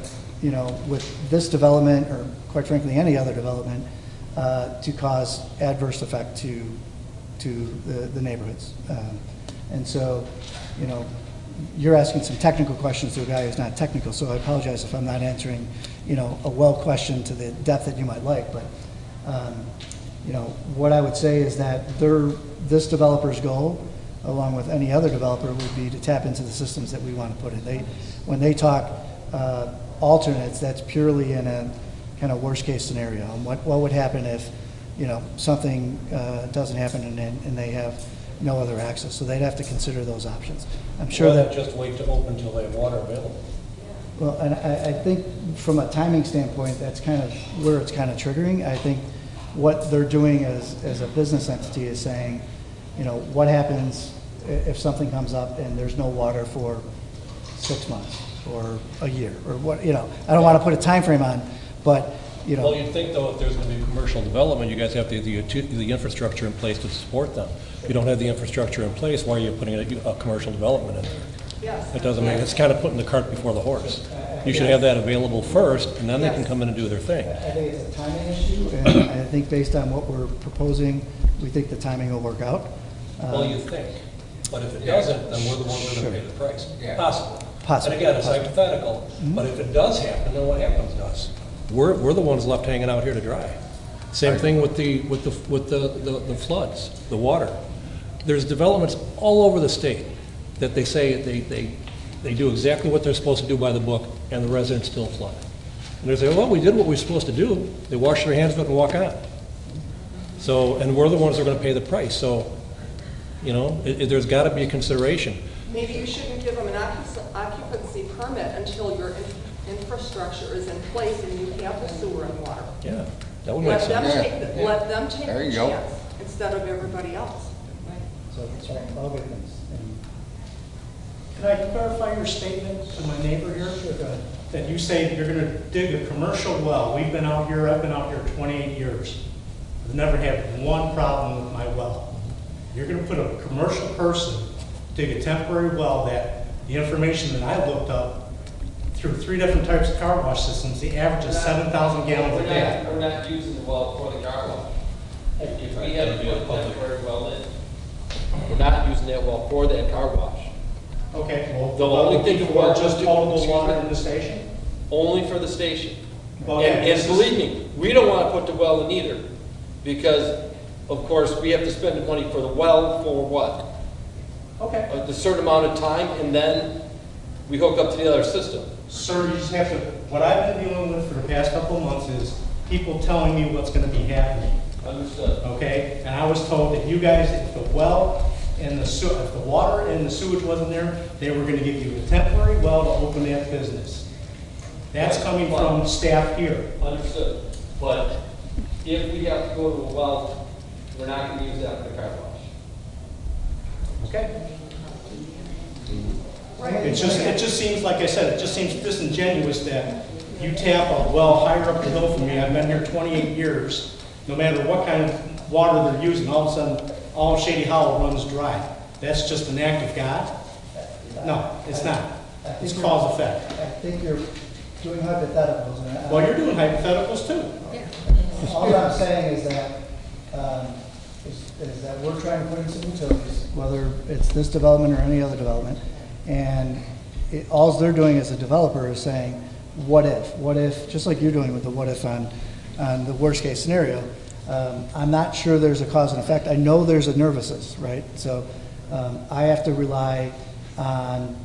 [SPEAKER 1] with this development, or quite frankly, any other development, to cause adverse effect to the neighborhoods. And so, you're asking some technical questions to a guy who's not technical, so I apologize if I'm not answering, a well question to the depth that you might like, but, what I would say is that this developer's goal, along with any other developer, would be to tap into the systems that we want to put in. When they talk alternates, that's purely in a kind of worst-case scenario. And what would happen if, you know, something doesn't happen and they have no other access? So they'd have to consider those options. I'm sure
[SPEAKER 7] Rather
[SPEAKER 1] that...
[SPEAKER 7] than just wait to open until they have water available.
[SPEAKER 1] Well, and I think from a timing standpoint, that's kind of where it's kind of triggering. I think what they're doing as a business entity is saying, you know, what happens if something comes up and there's no water for 6 months or a year or what, you know, I don't want to put a time frame on, but, you know.
[SPEAKER 7] Well, you'd think though, if there's going to be commercial development, you guys have to have the infrastructure in place to support them. If you don't have the infrastructure in place, why are you putting a commercial development in there?
[SPEAKER 5] Yes.
[SPEAKER 7] It doesn't make, it's kind of putting the cart before the horse. You should have that available first, and then they can come in and do their thing.
[SPEAKER 1] I think it's a timing issue, and I think based on what we're proposing, we think the timing will work out.
[SPEAKER 7] Well, you think, but if it doesn't, then we're the ones who are going to pay the price.
[SPEAKER 9] Yeah.
[SPEAKER 7] Possibly.
[SPEAKER 1] Possibly.
[SPEAKER 7] And again, it's hypothetical, but if it does happen, then what happens to us? We're the ones left hanging out here to dry. Same thing with the floods, the water. There's developments all over the state that they say they do exactly what they're supposed to do by the book, and the residents still flood. And they say, well, we did what we were supposed to do. They wash their hands of it and walk on. So, and we're the ones that are going to pay the price. So, you know, there's got to be a consideration.
[SPEAKER 8] Maybe you shouldn't give them an occupancy permit until your infrastructure is in place and you have the sewer and water.
[SPEAKER 7] Yeah, that would make
[SPEAKER 8] Let them
[SPEAKER 7] sense.
[SPEAKER 8] take, let them take
[SPEAKER 9] There
[SPEAKER 8] the
[SPEAKER 9] you go.
[SPEAKER 8] chance instead of everybody else.
[SPEAKER 1] So it's all good things. And
[SPEAKER 6] Can I clarify your statement to my neighbor here? That you say that you're going to dig a commercial well. We've been out here, I've been out here 28 years. I've never had one problem with my well. You're going to put a commercial person dig a temporary well that the information that I looked up through 3 different types of car wash systems, the average is 7,000 gallons a day.
[SPEAKER 10] We're not using the well for the car wash. If we have to put a temporary well in, we're not using that well for that car wash.
[SPEAKER 6] Okay, well,
[SPEAKER 10] The only thing
[SPEAKER 6] people
[SPEAKER 10] the water
[SPEAKER 6] are just
[SPEAKER 10] do-
[SPEAKER 6] potable
[SPEAKER 10] excuse
[SPEAKER 6] water
[SPEAKER 10] me?
[SPEAKER 6] in the station?
[SPEAKER 10] Only for the station.
[SPEAKER 6] Well, yeah,
[SPEAKER 10] And
[SPEAKER 6] this is-
[SPEAKER 10] believe me, we don't want to put the well in either, because, of course, we have to spend the money for the well for what?
[SPEAKER 6] Okay.
[SPEAKER 10] A certain amount of time, and then we hook up to the other system.
[SPEAKER 6] Sir, you just have to, what I've been dealing with for the past couple of months is people telling me what's going to be happening.
[SPEAKER 10] Understood.
[SPEAKER 6] Okay, and I was told that you guys, if the well and if the water and the sewage wasn't there, they were gonna give you a temporary well to open that business. That's coming from staff here.
[SPEAKER 10] Understood. But if we have to go to a well, we're not going to use that for the car wash.
[SPEAKER 6] Okay? It just seems, like I said, it just seems disingenuous that you tap a well higher up the hill from me. I've been here 28 years. No matter what kind of water they're using, all of a sudden, all of Shady Hollow runs dry. That's just an act of God? No, it's not. It's cause effect.
[SPEAKER 1] I think you're doing hypotheticals. And
[SPEAKER 6] Well, you're doing hypotheticals too.
[SPEAKER 1] all I'm saying is that, is that we're trying to put in some utilities, whether it's this development or any other development, and all they're doing as a developer is saying, what if, just like you're doing with the what if on the worst case scenario. I'm not sure there's a cause and effect. I know there's a nervousness, right? So I have to rely on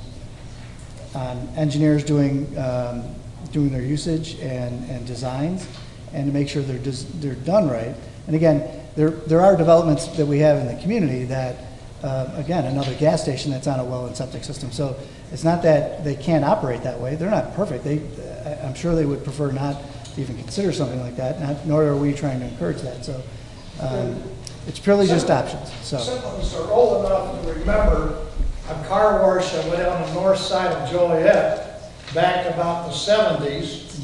[SPEAKER 1] engineers doing their usage and designs, and to make sure they're done right. And again, there are developments that we have in the community that, again, another gas station that's on a well and septic system. So it's not that they can't operate that way. They're not perfect. I'm sure they would prefer not to even consider something like that, nor are we trying to encourage that. So it's purely just options. So
[SPEAKER 6] Some of us are old enough to remember a car wash that went on the north side of Joliet back about the 70s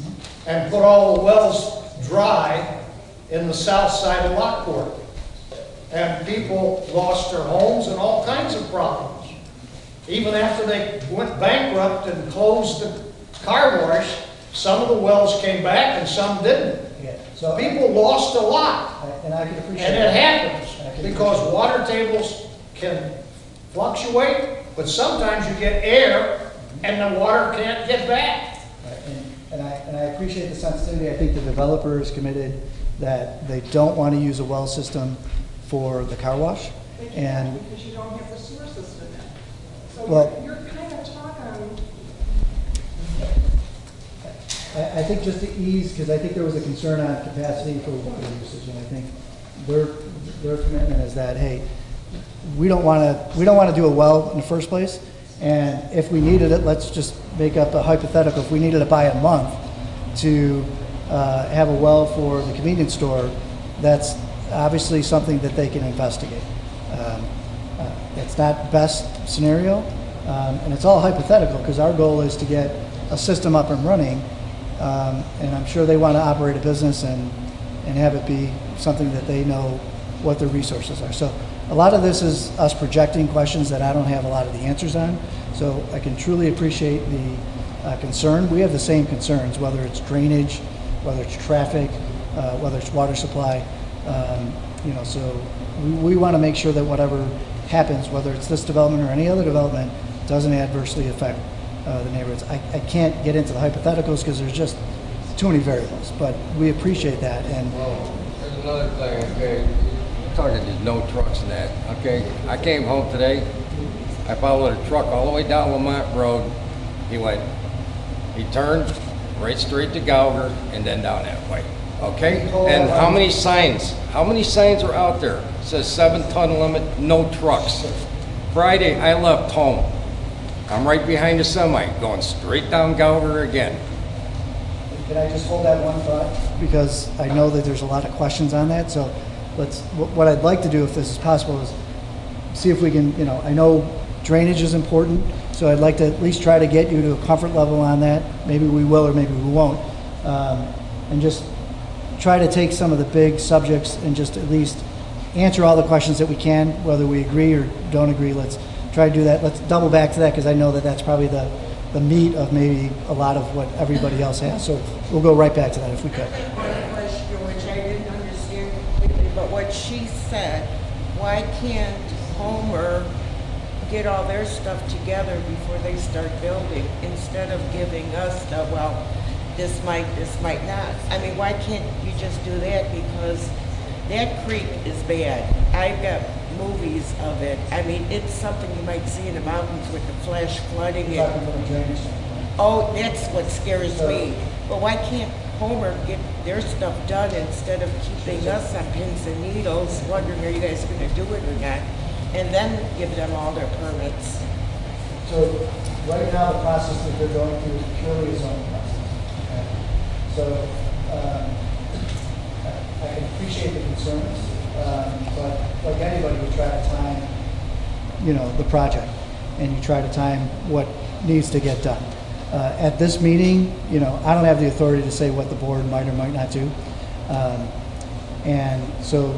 [SPEAKER 6] and put all the wells dry in the south side of Lockport. And people lost their homes and all kinds of problems. Even after they went bankrupt and closed the car wash, some of the wells came back and some didn't.
[SPEAKER 1] yeah. So
[SPEAKER 6] People lost a lot.
[SPEAKER 1] and I can appreciate
[SPEAKER 6] And it
[SPEAKER 1] that.
[SPEAKER 6] happens because water tables can fluctuate, but sometimes you get air and the water can't get back.
[SPEAKER 1] Right, and I appreciate the sensitivity. I think the developer is committed that they don't want to use a well system for the car wash.
[SPEAKER 8] They can't
[SPEAKER 1] And
[SPEAKER 8] because you don't have the sewer system in. So
[SPEAKER 1] Well-
[SPEAKER 8] you're kind of talking,
[SPEAKER 1] I think just to ease, because I think there was a concern on capacity for water usage, and I think their commitment is that, hey, we don't want to do a well in the first place, and if we needed it, let's just make up a hypothetical. If we needed it by a month to have a well for the convenience store, that's obviously something that they can investigate. It's not best scenario, and it's all hypothetical because our goal is to get a system up and running, and I'm sure they want to operate a business and have it be something that they know what their resources are. So a lot of this is us projecting questions that I don't have a lot of the answers on. So I can truly appreciate the concern. We have the same concerns, whether it's drainage, whether it's traffic, whether it's water supply. So we want to make sure that whatever happens, whether it's this development or any other development, doesn't adversely affect the neighborhoods. I can't get into the hypotheticals because there's just too many variables, but we appreciate that. And
[SPEAKER 9] There's another thing, okay, you're talking there's no trucks in that, okay? I came home today, I followed a truck all the way down Lamont Road. He turned right straight to Gauger and then down that way, okay? And how many signs are out there? It says 7-ton limit, no trucks. Friday, I left home. I'm right behind the semi, going straight down Gauger again.
[SPEAKER 1] can I just hold that one thought? Because I know that there's a lot of questions on that. So what I'd like to do, if this is possible, is see if we can, I know drainage is important, so I'd like to at least try to get you to a comfort level on that. Maybe we will or maybe we won't. And just try to take some of the big subjects and just at least answer all the questions that we can, whether we agree or don't agree. Let's try to do that. Let's double back to that because I know that that's probably the meat of maybe a lot of what everybody else has. So we'll go right back to that if we could.
[SPEAKER 11] One question which I didn't understand completely, but what she said, why can't Homer get all their stuff together before they start building instead of giving us the, well, this might not. I mean, why can't you just do that? Because that creek is bad. I've got movies of it. I mean, it's something you might see in the mountains with the flash flooding. Oh, that's what scares me. But why can't Homer get their stuff done instead of keeping us on pins and needles, wondering are you guys going to do it or not, and then give them all their permits?
[SPEAKER 1] So right now, the process that they're going through is purely a zoning process. Okay? So I can appreciate the concerns, but like anybody, you try to time, the project, and you try to time what needs to get done. At this meeting, I don't have the authority to say what the board might or might not do, and so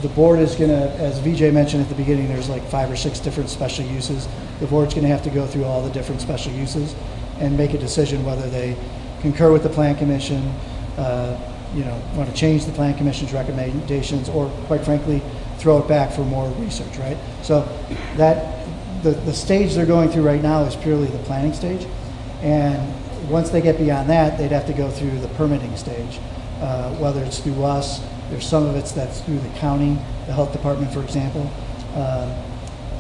[SPEAKER 1] the board is going to, as VJ mentioned at the beginning, there's like 5 or 6 different special uses. The board's going to have to go through all the different special uses and make a decision whether they concur with the plan commission, want to change the plan commission's recommendations, or quite frankly, throw it back for more research, right? So that the stage they're going through right now is purely the planning stage. And once they get beyond that, they'd have to go through the permitting stage, whether it's through us. There's some of it's that's through the county, the health department, for example.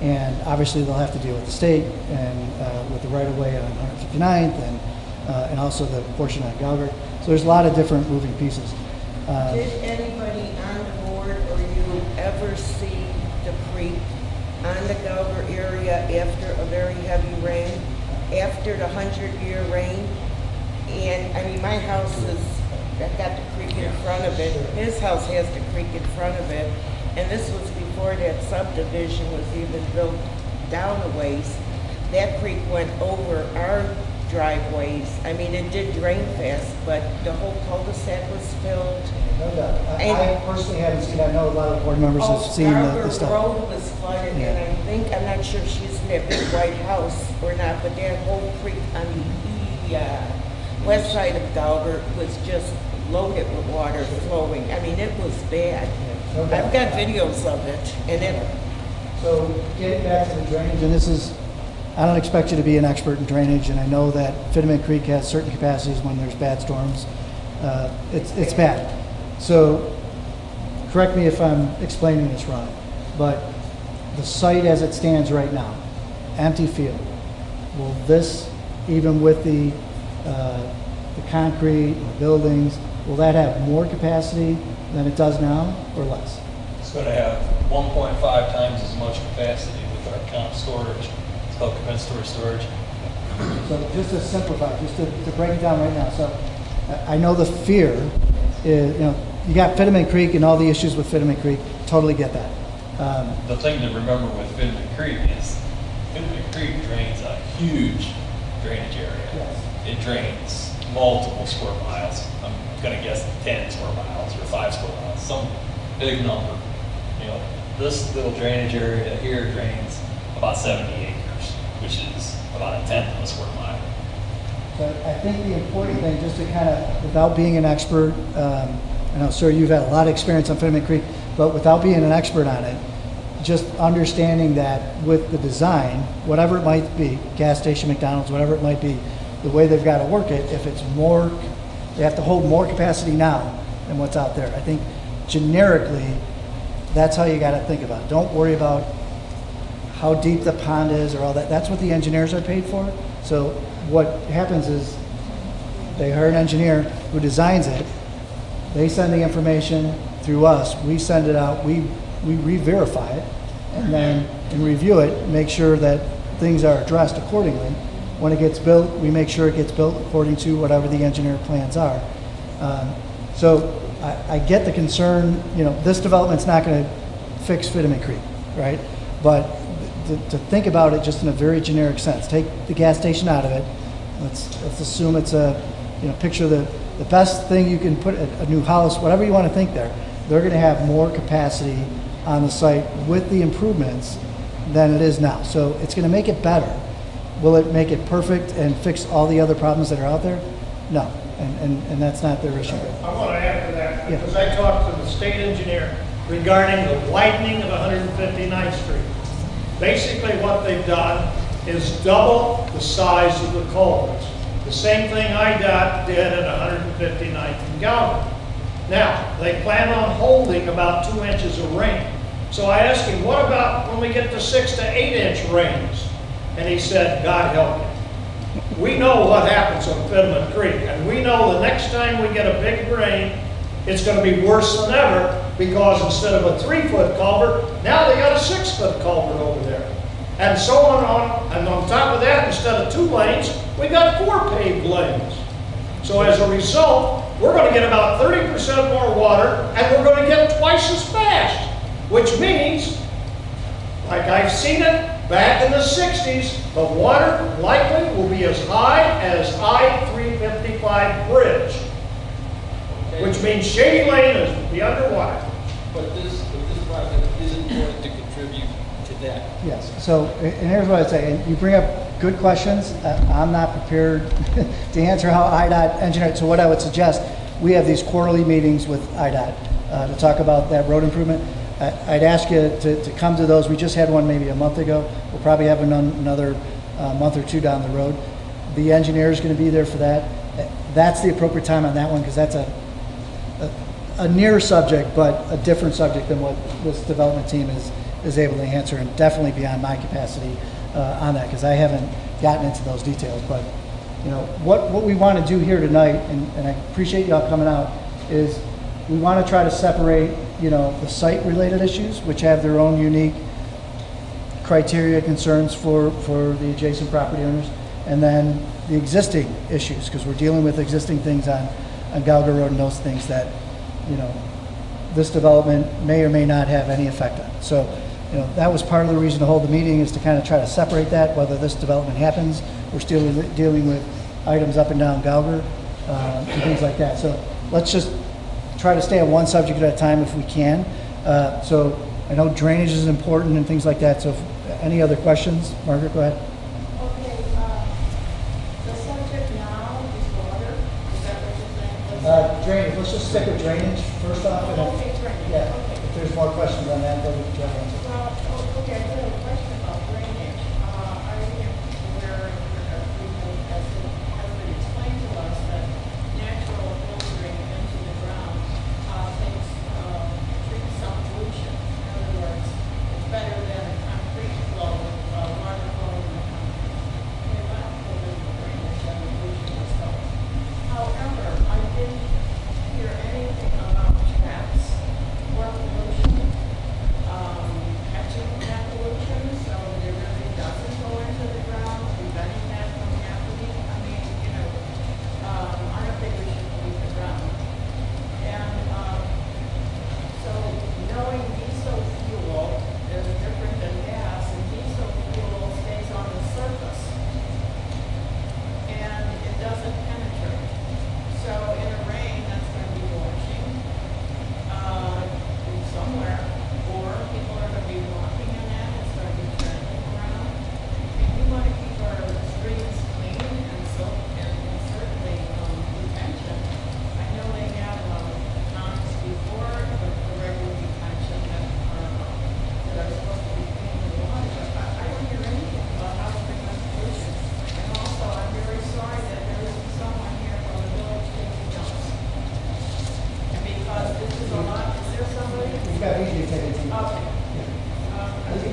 [SPEAKER 1] And obviously they'll have to deal with the state and with the right-of-way on 159th and also the portion on Galgard. So there's a lot of different moving pieces.
[SPEAKER 11] Did anybody on the board or you ever see the creek on the Galgard area after a very heavy rain, after the 100-year rain? And I mean, my house got the creek in front of it. His house has the creek in front of it. And this was before that subdivision was even built down a ways. That creek went over our driveways. I mean, it did drain fast, but the whole cul-de-sac was filled.
[SPEAKER 1] No doubt. I personally haven't seen it. I know a lot of board members have seen the stuff.
[SPEAKER 11] The road was flooded, and I'm not sure if she's in that big white house or not, but that whole creek on the west side of Galgard was just loaded with water flowing. I mean, it was bad. I've got videos of it,
[SPEAKER 1] So getting back to the drainage, and I don't expect you to be an expert in drainage, and I know that Fitterman Creek has certain capacities when there's bad storms. It's bad. So correct me if I'm explaining this wrong, but the site as it stands right now, empty field, will this, even with the the concrete, the buildings, will that have more capacity than it does now or less?
[SPEAKER 3] It's going to have 1.5 times as much capacity with our comp storage. It's called compensatory storage.
[SPEAKER 1] So just to simplify, just to break it down right now, so I know the fear is, you got Fitteman Creek and all the issues with Fitteman Creek, totally get that.
[SPEAKER 3] The thing to remember with Fitteman Creek is Fitteman Creek drains a huge drainage area.
[SPEAKER 1] Yes.
[SPEAKER 3] It drains multiple square miles. I'm going to guess 10 square miles or 5 square miles, some big number. This little drainage area here drains about 70 acres, which is about a tenth of a square mile.
[SPEAKER 1] But I think the important thing, just to kind of, without being an expert, I know, sir, you've had a lot of experience on Fitteman Creek, but without being an expert on it, just understanding that with the design, whatever it might be, gas station, McDonald's, whatever it might be, the way they've got to work it, if it's more, they have to hold more capacity now than what's out there. I think generically, that's how you got to think about it. Don't worry about how deep the pond is or all that. That's what the engineers are paid for. So what happens is they hire an engineer who designs it. They send the information through us. We send it out. We re-verify it and then review it, make sure that things are addressed accordingly. When it gets built, we make sure it gets built according to whatever the engineer plans are. So I get the concern. This development's not going to fix Fitteman Creek, right? But to think about it just in a very generic sense, take the gas station out of it. Let's assume it's picture the best thing you can put, a new house, whatever you want to think there. They're going to have more capacity on the site with the improvements than it is now. So it's going to make it better. Will it make it perfect and fix all the other problems that are out there? No, and that's not their issue.
[SPEAKER 6] I want to add to that,
[SPEAKER 1] Yeah.
[SPEAKER 6] because I talked to the state engineer regarding the widening of 159th Street. Basically what they've done is double the size of the culverts. The same thing IDOT did at 159th and Galvin. Now, they plan on holding about 2 inches of rain. So I asked him, what about when we get to 6 to 8 inch rains? And he said, God help you. We know what happens on Fitteman Creek, and we know the next time we get a big rain, it's going to be worse than ever, because instead of a 3-foot culvert, now they got a 6-foot culvert over there. And so on, and on top of that, instead of 2 lanes, we got 4 paved lanes. So as a result, we're going to get about 30% more water, and we're going to get twice as fast, which means, like I've seen it back in the 60s, the water likely will be as high as I-355 bridge, which means Shady Lane is be underwater.
[SPEAKER 10] But this project isn't going to contribute to that.
[SPEAKER 1] Yes. So, and here's what I'd say. And you bring up good questions. I'm not prepared to answer how IDOT engineered. So what I would suggest, we have these quarterly meetings with IDOT to talk about that road improvement. I'd ask you to come to those. We just had one maybe a month ago. We'll probably have another month or two down the road. The engineer is going to be there for that. That's the appropriate time on that one, because that's a near subject, but a different subject than what this development team is able to answer, and definitely beyond my capacity on that, because I haven't gotten into those details. But what we want to do here tonight, and I appreciate y'all coming out, is we want to try to separate the site-related issues, which have their own unique criteria, concerns for the adjacent property owners, and then the existing issues, because we're dealing with existing things on Gallagher Road and those things that this development may or may not have any effect on. So that was part of the reason to hold the meeting, is to kind of try to separate that, whether this development happens. We're still dealing with items up and down Gallagher and things like that. So let's just try to stay on one subject at a time if we can. So I know drainage is important and things like that. So any other questions? Margaret, go ahead.
[SPEAKER 11] Okay, the subject now is water, is that what you're saying?
[SPEAKER 1] Drainage, let's just stick with drainage first off. And
[SPEAKER 11] Okay, drainage,
[SPEAKER 1] yeah,
[SPEAKER 11] okay.
[SPEAKER 1] if there's more questions on that, then we can try to answer.
[SPEAKER 11] Well, okay, I do have a question about drainage. Are you aware, has been explained to us that natural filtering into the ground takes treats some pollution? In other words, it's better than a concrete flow with water flowing in the concrete. If I don't believe the drainage and the pollution is so. How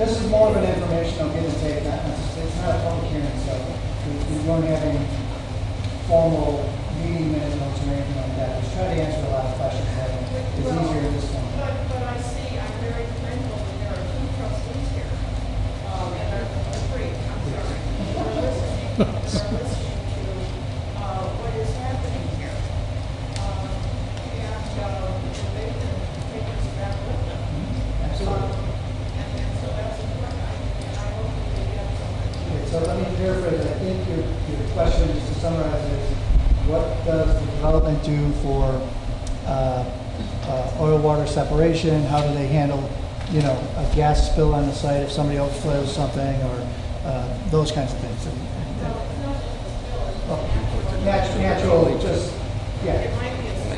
[SPEAKER 1] this is more of an informational give and take, it's not a public hearing, so we don't have any formal meeting minute notes or anything like that. Just try to answer a lot of questions, but it's easier this one.
[SPEAKER 5] But I see, I'm very thankful that there are two trustees here. And they're three, I'm sorry. They're listening to what is happening here. And they can take us back with them.
[SPEAKER 1] Absolutely.
[SPEAKER 5] And so that's important, and I hope that we get something.
[SPEAKER 1] Okay, so let me paraphrase. I think your question, just to summarize, is what does the development do for oil water separation? How do they handle, you know, a gas spill on the site if somebody overflows something, or those kinds of things? Natural, just, yeah.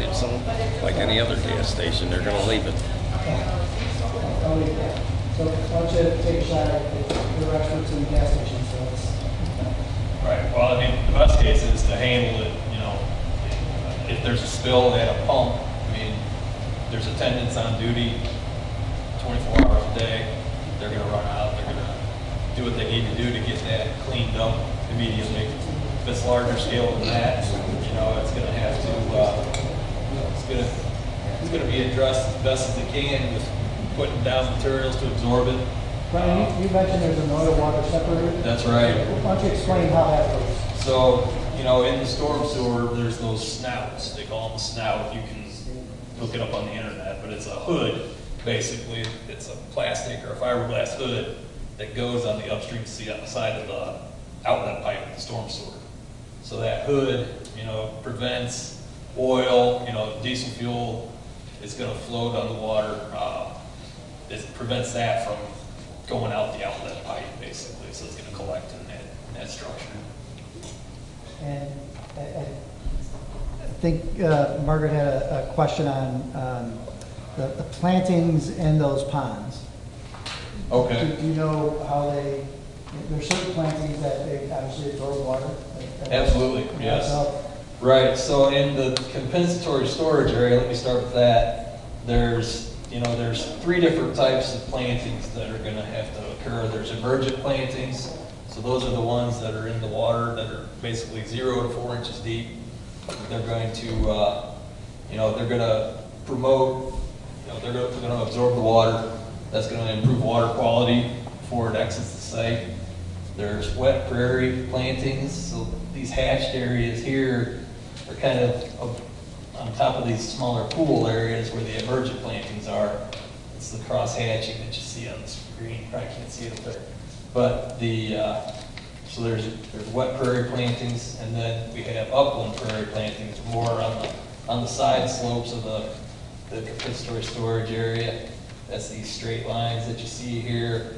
[SPEAKER 9] It's like any other gas station, they're gonna leave it.
[SPEAKER 1] I'll leave that. So why don't you take a shot at it? You're experts in gas stations, so it's.
[SPEAKER 3] Right, well, I mean, the best case is to handle it, you know, if there's a spill at a pump, I mean, there's attendants on duty 24 hours a day. They're gonna run out, they're gonna do what they need to do to get that cleaned up immediately. If it's larger scale than that, you know, it's gonna have to, it's gonna be addressed as best as it can with putting down materials to absorb it.
[SPEAKER 1] Brian, you mentioned there's an oil water separator.
[SPEAKER 3] That's right.
[SPEAKER 1] Why don't you explain how that works?
[SPEAKER 3] So, you know, in the storm sewer, there's those snouts. They call them a snout. You can look it up on the internet, but it's a hood, basically. It's a plastic or a fiberglass hood that goes on the upstream side of the outlet pipe of the storm sewer. So that hood, you know, prevents oil, you know, diesel fuel is going to float on the water. It prevents that from going out the outlet pipe, basically. So it's going to collect in that structure.
[SPEAKER 1] And I think Margaret had a question on the plantings in those ponds.
[SPEAKER 3] Okay.
[SPEAKER 1] Do you know how there's certain plantings that they obviously absorb water?
[SPEAKER 3] Absolutely, yes. Right, so in the compensatory storage area, let me start with that. There's three different types of plantings that are going to have to occur. There's emergent plantings, so those are the ones that are in the water that are basically 0 to 4 inches deep. They're going to, they're going to promote, they're going to absorb the water. That's going to improve water quality before it exits the site. There's wet prairie plantings, so these hatched areas here are kind of on top of these smaller pool areas where the emergent plantings are. It's the cross hatching that you see on the screen. You probably can't see it up there. But so there's wet prairie plantings, and then we have upland prairie plantings, more on the side slopes of the compensatory storage area. That's these straight lines that you see here.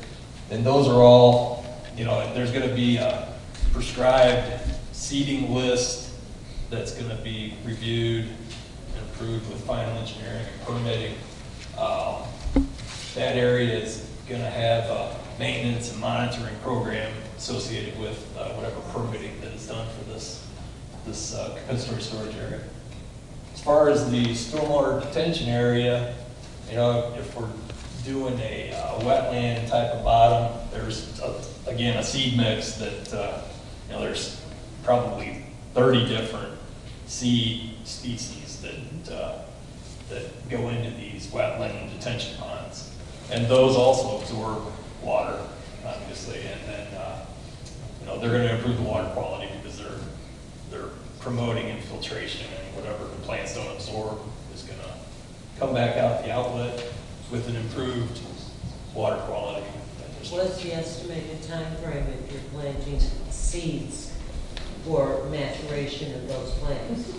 [SPEAKER 3] And those are all, there's going to be a prescribed seeding list that's going to be reviewed and approved with final engineering and permitting. That area is going to have a maintenance and monitoring program associated with whatever permitting that is done for this compensatory storage area. As far as the stormwater detention area, if we're doing a wetland type of bottom, there's again a seed mix that there's probably 30 different seed species that go into these wetland detention ponds, and those also absorb water, obviously, and then they're going to improve the water quality because they're promoting infiltration, and whatever the plants don't absorb is going to come back out the outlet with an improved water quality.
[SPEAKER 12] What's the estimated time frame if you're planting seeds for maturation of those plants?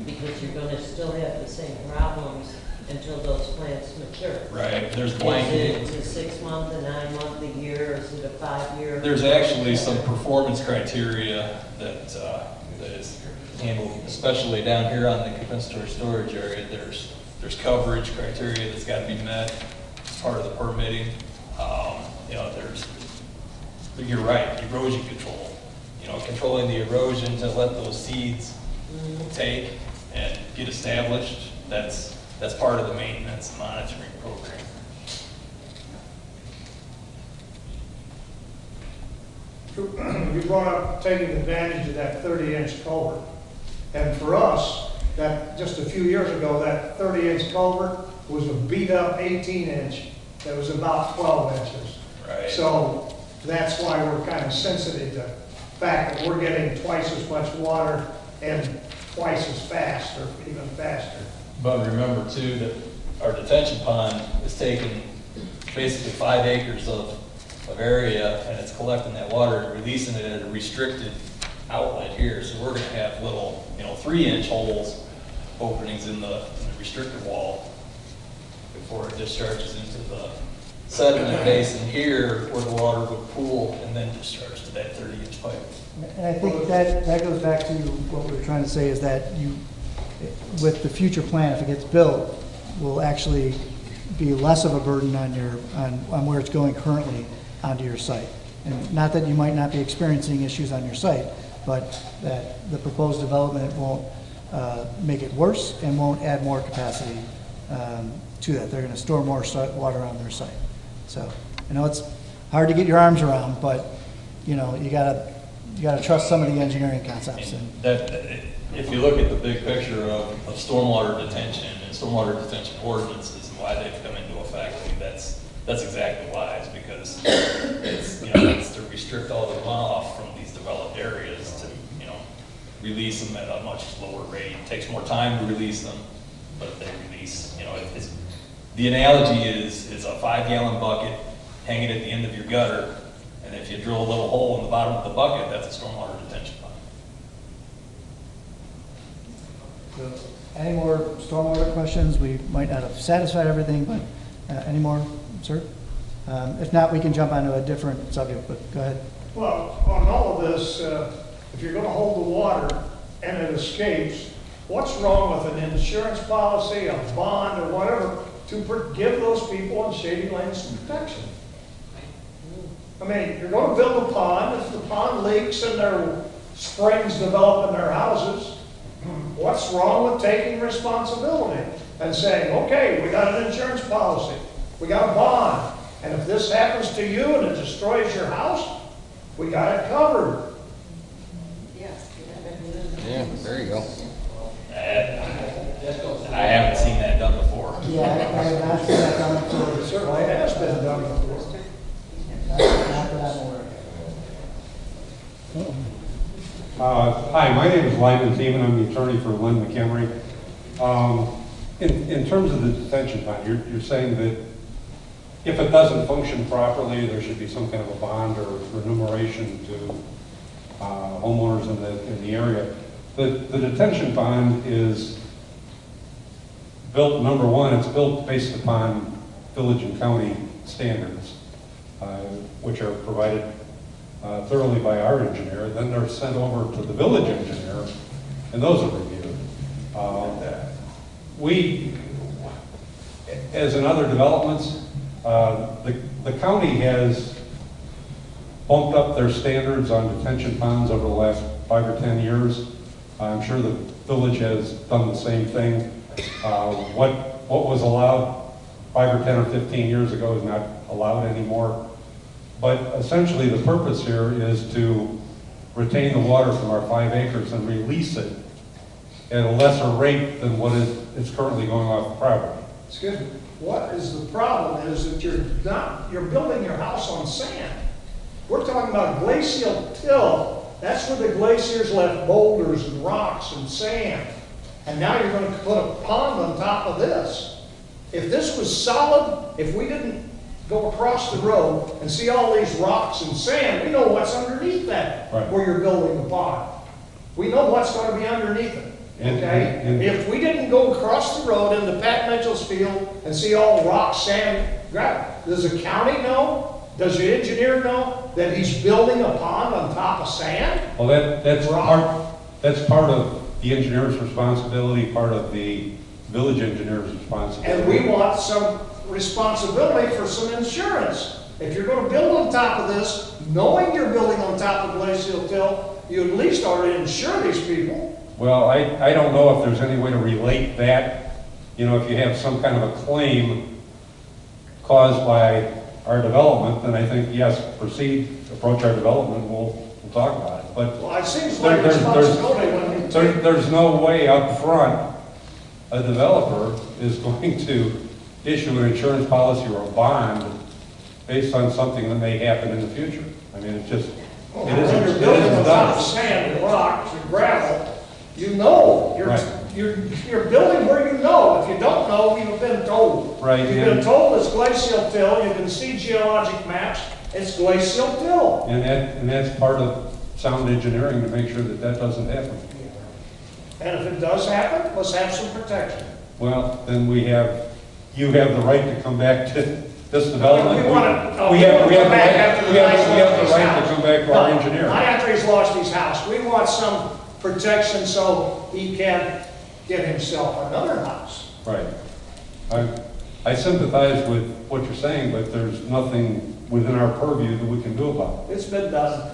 [SPEAKER 12] Because you're going to still have the same problems until those plants mature.
[SPEAKER 3] Right. There's blanket.
[SPEAKER 12] Is it a 6 month, a 9 month, a year, or is it a 5 year?
[SPEAKER 3] There's actually some performance criteria that is handled, especially down here on the compensatory storage area. There's coverage criteria that's got to be met as part of the permitting. You're right, erosion control. Controlling the erosion to let those seeds take and get established. That's part of the maintenance and monitoring program.
[SPEAKER 6] you brought up taking advantage of that 30-inch culvert. And for us, that, just a few years ago, that 30-inch culvert was a beat-up 18-inch that was about 12 inches.
[SPEAKER 3] Right.
[SPEAKER 6] So that's why we're kind of sensitive to the fact that we're getting twice as much water and twice as fast, or even faster.
[SPEAKER 3] But remember too, that our detention pond is taking basically 5 acres of area, and it's collecting that water and releasing it at a restricted outlet here. So we're gonna have little, 3-inch holes, openings in the restrictor wall before it discharges into the sediment basin here, where the water would pool and then discharge to that 30-inch pipe.
[SPEAKER 1] And I think that goes back to what we were trying to say, is that you, with the future plan, if it gets built, will actually be less of a burden on your, on where it's going currently onto your site. And not that you might not be experiencing issues on your site, but that the proposed development won't make it worse and won't add more capacity to that. They're going to store more water on their site. So I know it's hard to get your arms around, but you gotta trust some of the engineering concepts. And
[SPEAKER 3] That, if you look at the big picture of stormwater detention and stormwater detention ordinances and why they've come into effect, I mean, that's exactly why. It's because it's to restrict all the runoff from these developed areas to release them at a much lower rate. It takes more time to release them, but they release. The analogy is a 5-gallon bucket, hang it at the end of your gutter, and if you drill a little hole in the bottom of the bucket, that's a stormwater detention pond.
[SPEAKER 1] so, any more stormwater questions? We might not have satisfied everything, but any more, sir? If not, we can jump onto a different subject, but go ahead.
[SPEAKER 6] Well, on all of this, if you're going to hold the water and it escapes, what's wrong with an insurance policy, a bond, or whatever, to give those people in Shady Lane some protection? I mean, you're going to build a pond. If the pond leaks and their springs develop in their houses, what's wrong with taking responsibility and saying, okay, we got an insurance policy, we got a bond, and if this happens to you and it destroys your house, we got it covered.
[SPEAKER 9] Yeah, there you go.
[SPEAKER 3] I haven't seen that done before.
[SPEAKER 1] Yeah, I have not seen that done before.
[SPEAKER 6] It certainly has been done before.
[SPEAKER 1] Not that I'm aware of.
[SPEAKER 13] Hi, my name is Lyman Thiemann. I'm the attorney for Glen McHenry. In terms of the detention pond, you're saying that if it doesn't function properly, there should be some kind of a bond or remuneration to homeowners in the area. The detention pond is built, number one, it's built based upon village and county standards, which are provided thoroughly by our engineer. Then they're sent over to the village engineer, and those are reviewed. We, as in other developments, the county has bumped up their standards on detention ponds over the last 5 or 10 years. I'm sure the village has done the same thing. What was allowed 5 or 10 or 15 years ago is not allowed anymore. But essentially the purpose here is to retain the water from our 5 acres and release it at a lesser rate than what is currently going off the property.
[SPEAKER 6] Excuse me. What is the problem is that you're building your house on sand. We're talking about glacial till. That's where the glaciers left boulders and rocks and sand. And now you're going to put a pond on top of this. If this was solid, if we didn't go across the road and see all these rocks and sand, we know what's underneath that, right, where you're building the pond. We know what's going to be underneath it. Okay? If we didn't go across the road into Pat Mitchell's field and see all rocks, sand, gravel, does the county know? Does the engineer know that he's building a pond on top of sand?
[SPEAKER 13] Well, that's part of the engineer's responsibility, part of the village engineer's responsibility.
[SPEAKER 6] And we want some responsibility for some insurance. If you're going to build on top of this, knowing you're building on top of glacial till, you at least ought to insure these people.
[SPEAKER 13] Well, I don't know if there's any way to relate that. If you have some kind of a claim caused by our development, then I think, yes, proceed, approach our development, we'll talk about it. But
[SPEAKER 6] Well, it seems like responsibility when you take.
[SPEAKER 13] there's no way up front a developer is going to issue an insurance policy or a bond based on something that may happen in the future. I mean, it isn't,
[SPEAKER 6] When
[SPEAKER 13] it
[SPEAKER 6] you're
[SPEAKER 13] isn't
[SPEAKER 6] building without
[SPEAKER 13] done.
[SPEAKER 6] sand and rocks and gravel, you know.
[SPEAKER 13] Right.
[SPEAKER 6] You're building where you know. If you don't know, you've been told.
[SPEAKER 13] Right,
[SPEAKER 6] You've been
[SPEAKER 13] and-
[SPEAKER 6] told it's glacial till, you can see geologic maps, it's glacial till.
[SPEAKER 13] And that's part of sound engineering to make sure that that doesn't happen.
[SPEAKER 6] And if it does happen, let's have some protection.
[SPEAKER 13] Well, then you have the right to come back to this development.
[SPEAKER 6] We wanna come
[SPEAKER 13] We have
[SPEAKER 6] back after the guy's
[SPEAKER 13] we have
[SPEAKER 6] lost
[SPEAKER 13] the
[SPEAKER 6] his
[SPEAKER 13] right
[SPEAKER 6] house.
[SPEAKER 13] to come back to our
[SPEAKER 6] No,
[SPEAKER 13] engineer.
[SPEAKER 6] not after he's lost his house. We want some protection so he can get himself another house.
[SPEAKER 13] Right. I sympathize with what you're saying, but there's nothing within our purview that we can do about it.
[SPEAKER 6] It's been done.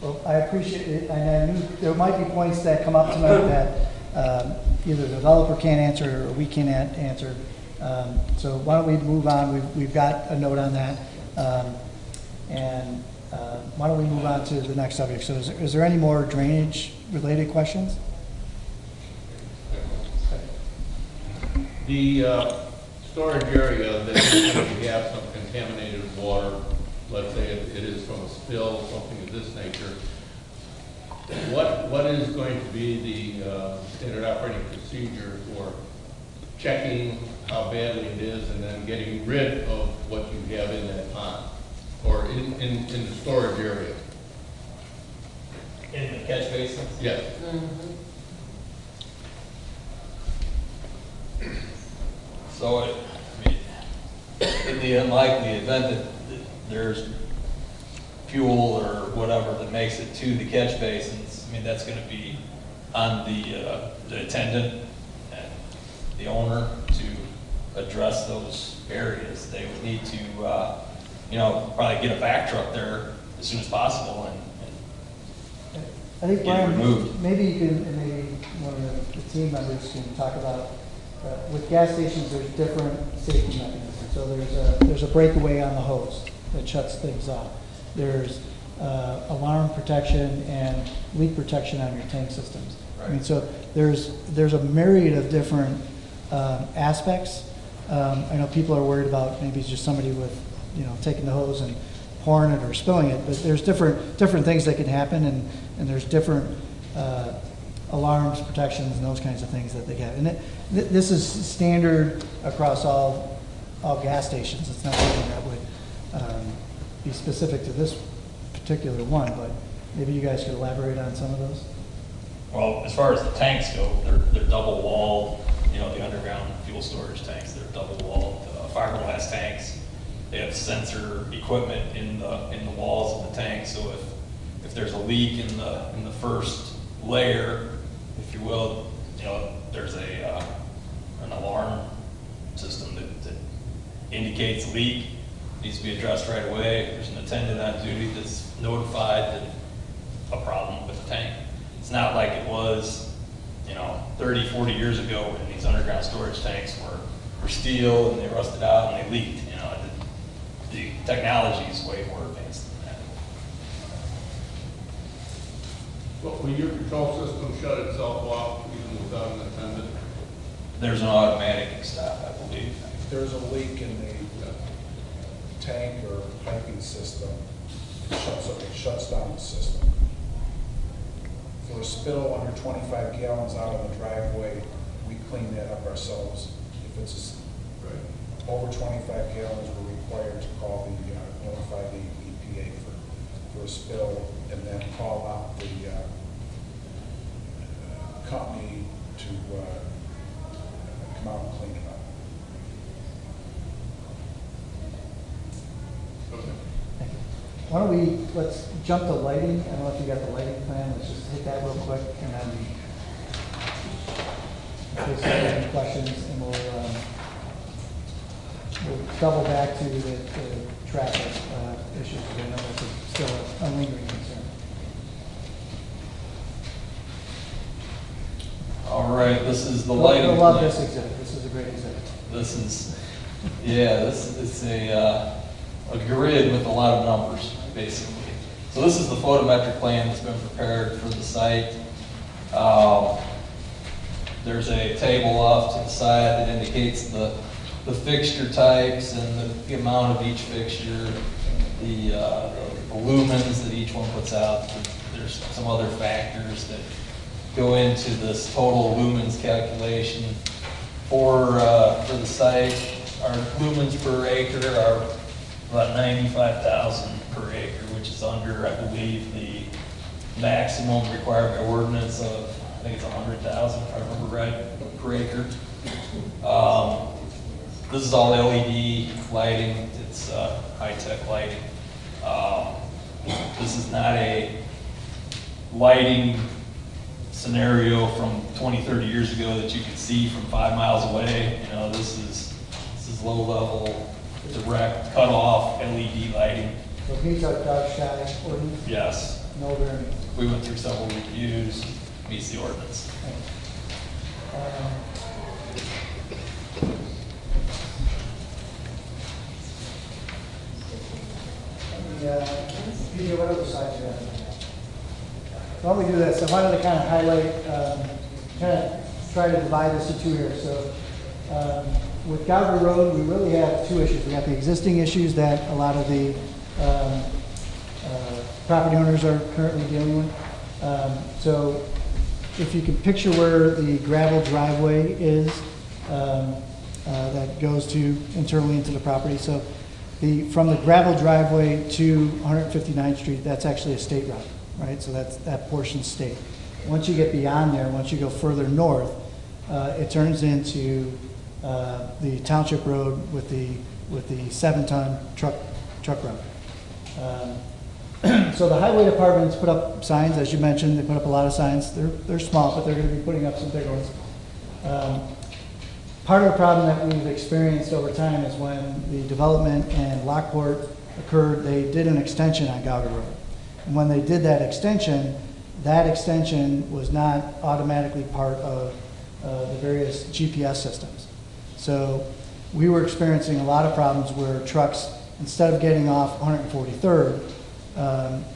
[SPEAKER 1] Well, I appreciate it, and I knew there might be points that come up tonight that either the developer can't answer or we can't answer. So why don't we move on? We've got a note on that. And why don't we move on to the next subject? So is there any more drainage-related questions?
[SPEAKER 14] The storage area that you have some contaminated water, let's say it is from a spill, something of this nature, what is going to be the standard operating procedure for checking how badly it is and then getting rid of what you have in that pond or in the storage area?
[SPEAKER 10] In the catch basins?
[SPEAKER 14] Yes.
[SPEAKER 3] So, in the unlikely event that there's fuel or whatever that makes it to the catch basins, I mean, that's gonna be on the attendant and the owner to address those areas. They would need to, probably get a vac truck there as soon as possible and
[SPEAKER 1] I think,
[SPEAKER 3] get it
[SPEAKER 1] Brian,
[SPEAKER 3] removed.
[SPEAKER 1] maybe you can, and maybe one of the team members can talk about, with gas stations, there's different safety mechanisms. So there's a breakaway on the hose that shuts things off. There's alarm protection and leak protection on your tank systems. I mean, so there's a myriad of different aspects. I know people are worried about maybe it's just somebody with, taking the hose and pouring it or spilling it, but there's different things that can happen, and there's different alarms, protections, and those kinds of things that they get. And this is standard across all gas stations. It's not something that would be specific to this particular one, but maybe you guys could elaborate on some of those.
[SPEAKER 3] Well, as far as the tanks go, they're double walled, the underground fuel storage tanks, they're double walled fiberglass tanks. They have sensor equipment in the walls of the tank, so if there's a leak in the first layer, if you will, there's an alarm system that indicates leak, needs to be addressed right away. There's an attendant on duty that's notified that a problem with the tank. It's not like it was, 30, 40 years ago when these underground storage tanks were steel and they rusted out and they leaked. The technology is way more advanced than that.
[SPEAKER 14] Well, will your control system shut itself off even without an attendant?
[SPEAKER 3] There's an automatic stop, I believe.
[SPEAKER 15] If there's a leak in the tank or piping system, it shuts down the system. For a spill under 25 gallons out of the driveway, we clean that up ourselves. If it's over 25 gallons, we're required to call notify the EPA for a spill, and then call out the company to come out and clean it up.
[SPEAKER 1] Why don't let's jump to lighting. I don't know if you got the lighting plan. Let's just hit that real quick, and then in case you have any questions, and we'll double back to the traffic issues, because I know that's still a lingering concern.
[SPEAKER 3] All right, this is the lighting.
[SPEAKER 1] You'll love
[SPEAKER 3] plan.
[SPEAKER 1] this exhibit. This is a great exhibit.
[SPEAKER 3] This is, yeah, this is a grid with a lot of numbers, basically. So this is the photometric plan that's been prepared for the site. There's a table off to the side that indicates the fixture types and the amount of each fixture, the lumens that each one puts out. There's some other factors that go into this total lumens calculation for the site. Our lumens per acre are about 95,000 per acre, which is under, I believe, the maximum required by ordinance of, I think it's 100,000 if I remember right, per acre. This is all LED lighting. It's high-tech lighting. This is not a lighting scenario from 20, 30 years ago that you could see from 5 miles away. You know, this is low-level, direct, cut-off LED lighting.
[SPEAKER 1] So it meets our dark sky ordinance?
[SPEAKER 3] Yes.
[SPEAKER 1] No variance.
[SPEAKER 3] We went through several reviews, meets the ordinance.
[SPEAKER 1] PJ, what other sides you have? Why don't we do this? I wanted to kind of highlight, kind of try to divide this into two here. So with Gauger Road, we really have two issues. We have the existing issues that a lot of the property owners are currently dealing with. So if you can picture where the gravel driveway is that goes to internally into the property. So from the gravel driveway to 159th Street, that's actually a state route, right? So that portion's state. Once you get beyond there, once you go further north, it turns into the township road with the 7-ton truck route. So the highway department's put up signs, as you mentioned. They put up a lot of signs. They're small, but they're going to be putting up some big ones. Part of the problem that we've experienced over time is when the development in Lockport occurred, they did an extension on Gauger Road. And when they did that extension was not automatically part of the various GPS systems. So we were experiencing a lot of problems where trucks, instead of getting off 143rd,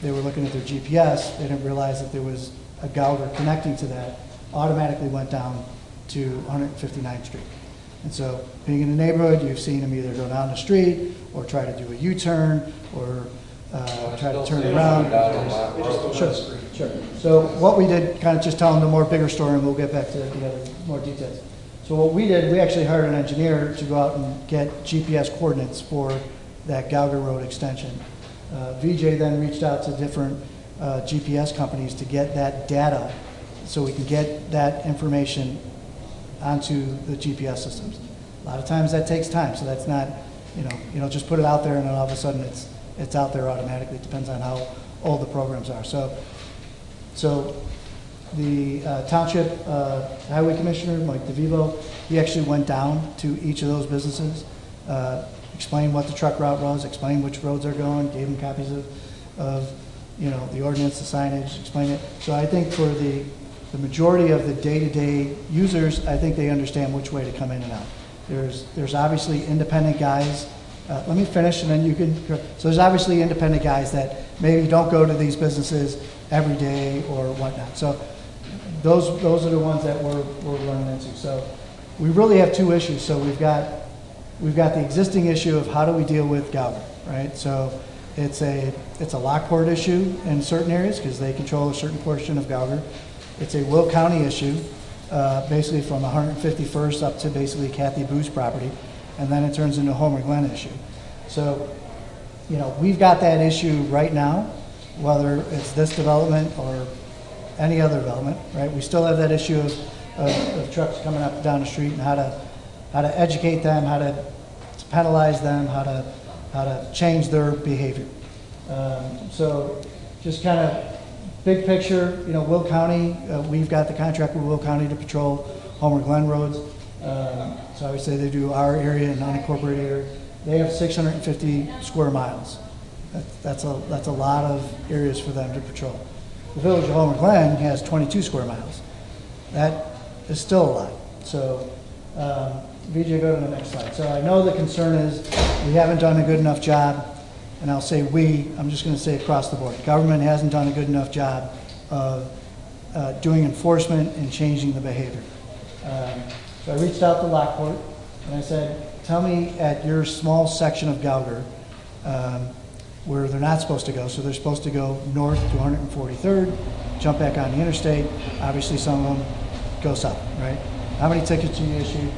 [SPEAKER 1] they were looking at their GPS. They didn't realize that there was a Gauger connecting to that, automatically went down to 159th Street. And so being in the neighborhood, you've seen them either go down the street or try to do a U-turn or try to turn around. Sure. So what we did, kind of just tell them the more bigger story, and we'll get back to the other more details. So what we did, we actually hired an engineer to go out and get GPS coordinates for that Gauger Road extension. VJ then reached out to different GPS companies to get that data so we can get that information onto the GPS systems. A lot of times that takes time, so that's not, you know, just put it out there and then all of a sudden it's out there automatically. It depends on how old the programs are. So the township highway commissioner, Mike DeVivo, he actually went down to each of those businesses, explained what the truck route was, explained which roads are going, gave them copies of the ordinance, the signage, explained it. So I think for the majority of the day-to-day users, I think they understand which way to come in and out. There's obviously independent guys. Let me finish and then you can. So there's obviously independent guys that maybe don't go to these businesses every day or whatnot. So those are the ones that we're running into. So we really have two issues. So we've got the existing issue of how do we deal with Gauger, right? So it's a Lockport issue in certain areas because they control a certain portion of Gauger. It's a Will County issue, basically from 151st up to basically Kathy Boo's property, and then it turns into a Homer Glen issue. So, we've got that issue right now, whether it's this development or any other development, right? We still have that issue of trucks coming up and down the street and how to educate them, how to penalize them, how to change their behavior. So, just kind of big picture, Will County, we've got the contract with Will County to patrol Homer Glen roads. So obviously they do our area and unincorporated area. They have 650 square miles. That's a lot of areas for them to patrol. The village of Homer Glen has 22 square miles. That is still a lot. So VJ, go to the next slide. So I know the concern is we haven't done a good enough job and I'll say we, I'm just gonna say across the board, government hasn't done a good enough job of doing enforcement and changing the behavior. So I reached out to Lockport, and I said, tell me at your small section of Gauger, where they're not supposed to go. So they're supposed to go north to 143rd, jump back on the interstate. Obviously, some of them go south, right? How many tickets do you issue?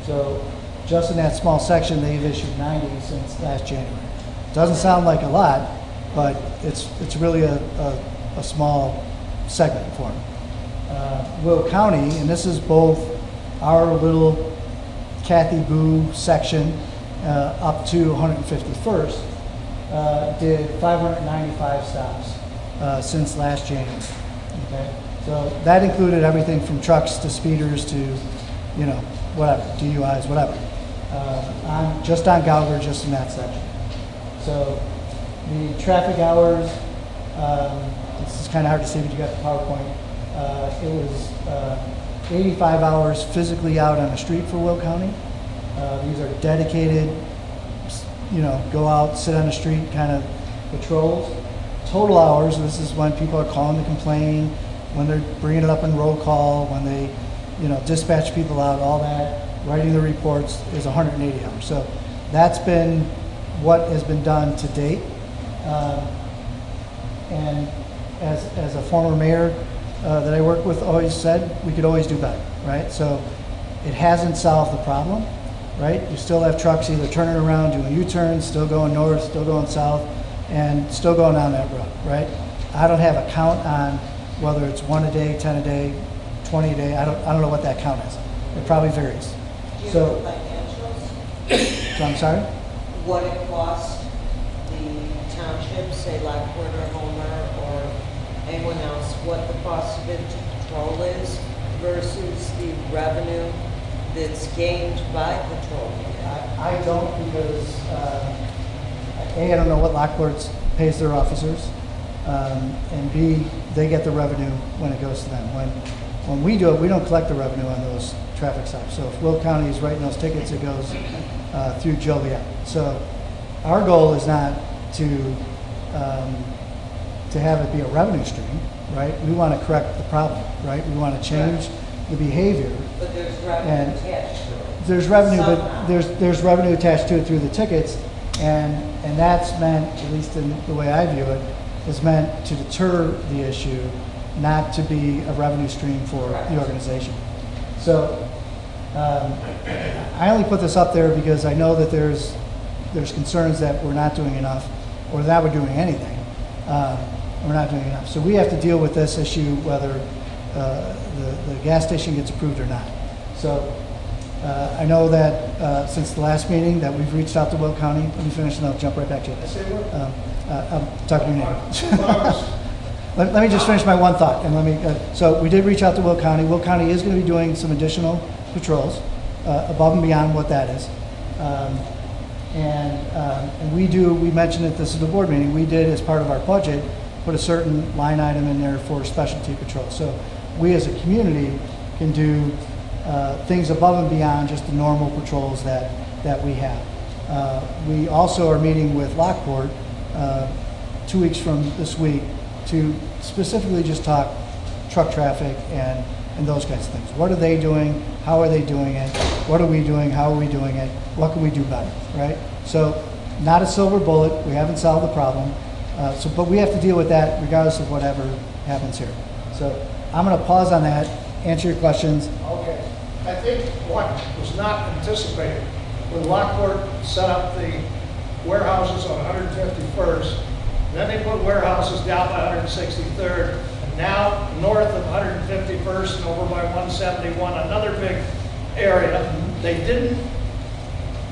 [SPEAKER 1] So just in that small section, they've issued 90 since last January. Doesn't sound like a lot, but it's really a small segment for them. Will County, and this is both our little Kathy Boo section up to 151st, did 595 stops since last January. Okay, so that included everything from trucks to speeders to, you know, whatever, DUIs, whatever. Just on Gauger, just in that section. So the traffic hours, this is kind of hard to see, but you got the PowerPoint. It was 85 hours physically out on the street for Will County. These are dedicated, you know, go out, sit on the street kind of patrols. Total hours, this is when people are calling to complain, when they're bringing it up in roll call, when they, you know, dispatch people out, all that, writing the reports is 180 hours. So that's been what has been done to date. And as a former mayor that I worked with always said, we could always do better, right? So it hasn't solved the problem, right? You still have trucks either turning around, doing U-turns, still going north, still going south, and still going down that road, right? I don't have a count on whether it's 1 a day, 10 a day, 20 a day. I don't know what that count is. It probably varies.
[SPEAKER 12] Do you
[SPEAKER 1] So,
[SPEAKER 12] know financials?
[SPEAKER 1] so I'm sorry?
[SPEAKER 12] What it cost the township, say Lockport or Homer or anyone else, what the cost of it to patrol is versus the revenue that's gained by patrolling it?
[SPEAKER 1] I don't because, A, I don't know what Lockport pays their officers, and B, they get the revenue when it goes to them. When we do it, we don't collect the revenue on those traffic stops. So if Will County is writing those tickets, it goes through Joliet. So our goal is not to have it be a revenue stream, right? We want to correct the problem, right? We want to change the behavior.
[SPEAKER 12] But there's revenue attached to it.
[SPEAKER 1] There's revenue,
[SPEAKER 12] Somehow.
[SPEAKER 1] but there's revenue attached to it through the tickets, and that's meant, at least in the way I view it, is meant to deter the issue, not to be a revenue stream for the organization. So I only put this up there because I know that there's concerns that we're not doing enough, or that we're doing anything. We're not doing enough. So we have to deal with this issue whether the gas station gets approved or not. So I know that since the last meeting that we've reached out to Will County. Let me finish and I'll jump right back to you. I'm talking to your neighbor. Let me just finish my one thought, and let me. So we did reach out to Will County. Will County is going to be doing some additional patrols above and beyond what that is, and we mentioned at this is the board meeting. We did, as part of our budget, put a certain line item in there for specialty patrols. So we as a community can do things above and beyond just the normal patrols that we have. We also are meeting with Lockport 2 weeks from this week to specifically just talk truck traffic and those kinds of things. What are they doing? How are they doing it? What are we doing? How are we doing it? What can we do better, right? So not a silver bullet. We haven't solved the problem. But we have to deal with that regardless of whatever happens here. So I'm going to pause on that, answer your questions.
[SPEAKER 6] Okay. I think what was not anticipated, when Lockport set up the warehouses on 151st, then they put warehouses down by 163rd, and now north of 151st and over by 171, another big area. They didn't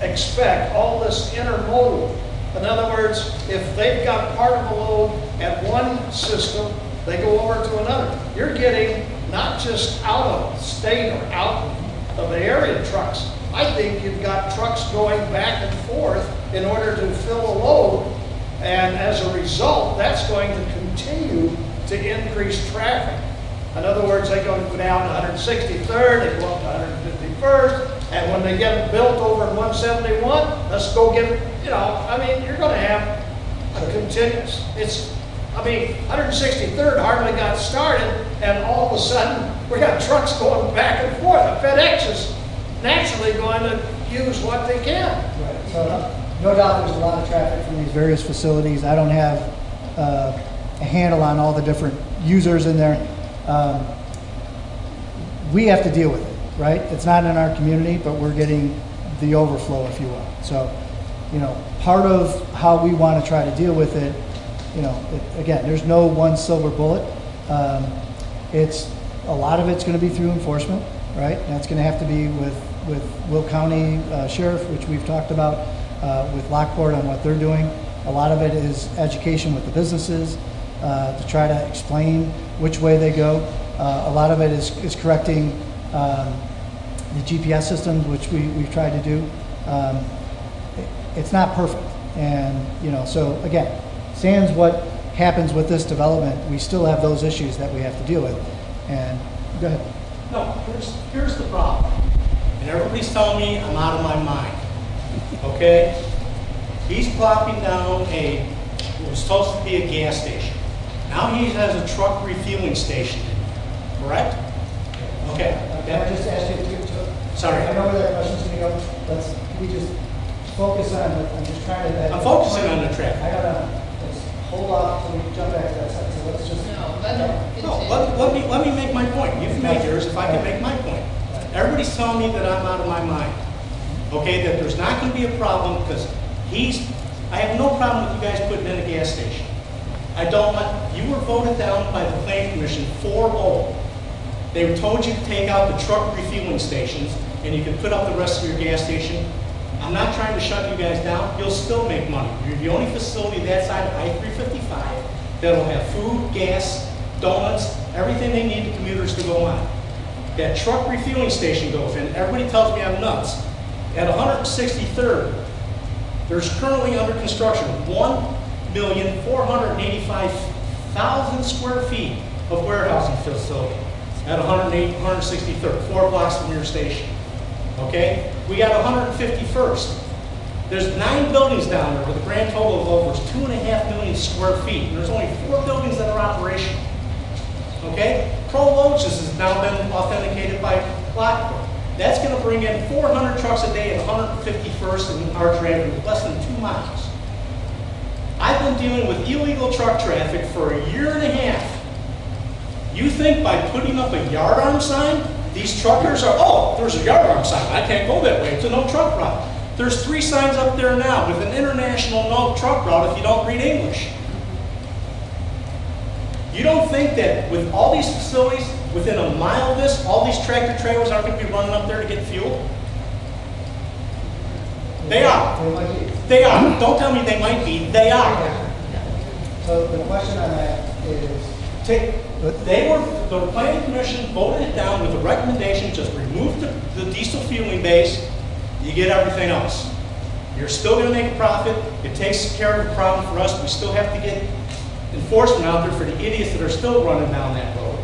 [SPEAKER 6] expect all this intermodal. In other words, if they've got part of a load at one system, they go over to another. You're getting not just out of state or out of the area trucks. I think you've got trucks going back and forth in order to fill a load. And as a result, that's going to continue to increase traffic. In other words, they go down to 163rd, they go up to 151st, and when they get built over at 171, let's go get, I mean, you're going to have continues. It's, I mean, 163rd hardly got started, and all of a sudden, we got trucks going back and forth. FedEx is naturally going to use what they can.
[SPEAKER 1] Right. So no doubt there's a lot of traffic from these various facilities. I don't have a handle on all the different users in there. We have to deal with it, right? It's not in our community, but we're getting the overflow, if you will. So, you know, part of how we want to try to deal with it, you know, again, there's no one silver bullet. It's a lot of it's going to be through enforcement, right? That's going to have to be with Will County Sheriff, which we've talked about, with Lockport on what they're doing. A lot of it is education with the businesses to try to explain which way they go. A lot of it is correcting the GPS systems, which we've tried to do. It's not perfect, and you know, so again, sans what happens with this development, we still have those issues that we have to deal with. And go ahead.
[SPEAKER 16] No, here's the problem, and everybody's telling me I'm out of my mind. Okay, he's plopping down what was supposed to be a gas station. Now he has a truck refueling station. Correct? Okay.
[SPEAKER 1] Can I just ask you to,
[SPEAKER 16] sorry.
[SPEAKER 1] I know where that question's going to go. Can we just focus on, I'm just trying to.
[SPEAKER 16] I'm focusing on the traffic.
[SPEAKER 1] I gotta, let's hold off till we jump back to that side. So let's just.
[SPEAKER 16] Let me make my point. You can make yours if I can make my point. Everybody's telling me that I'm out of my mind. Okay, that there's not going to be a problem because I have no problem with you guys putting in a gas station. I don't want, you were voted down by the Planning Commission 4-0. They told you to take out the truck refueling stations and you can put up the rest of your gas station. I'm not trying to shut you guys down. You'll still make money. You're the only facility that side of I-355 that'll have food, gas, donuts, everything they need the commuters to go on. That truck refueling station goes in. Everybody tells me I'm nuts. At 163rd, there's currently under construction 1,485,000 square feet of warehousing facility at 163rd, 4 blocks from your station. Okay? We got 151st. There's 9 buildings down there with a grand total of over 2.5 million square feet. And there's only 4 buildings that are operational. Okay? Pro Loaches has now been authenticated by Lockport. That's going to bring in 400 trucks a day at 151st and Arch Avenue with less than 2 miles. I've been dealing with illegal truck traffic for a year and a half. You think by putting up a yard arm sign, these truckers are, oh, there's a yard arm sign. I can't go that way. It's a no truck route. There's 3 signs up there now with an international no truck route if you don't read English. You don't think that with all these facilities, within a mile of this, all these tractor trailers aren't going to be running up there to get fuel? They are. They are. Don't tell me they might be. They are.
[SPEAKER 1] So the question on that is,
[SPEAKER 16] the Planning Commission voted it down with a recommendation, just remove the diesel fueling base, you get everything else. You're still going to make a profit. It takes care of the problem for us. We still have to get enforcement out there for the idiots that are still running down that road.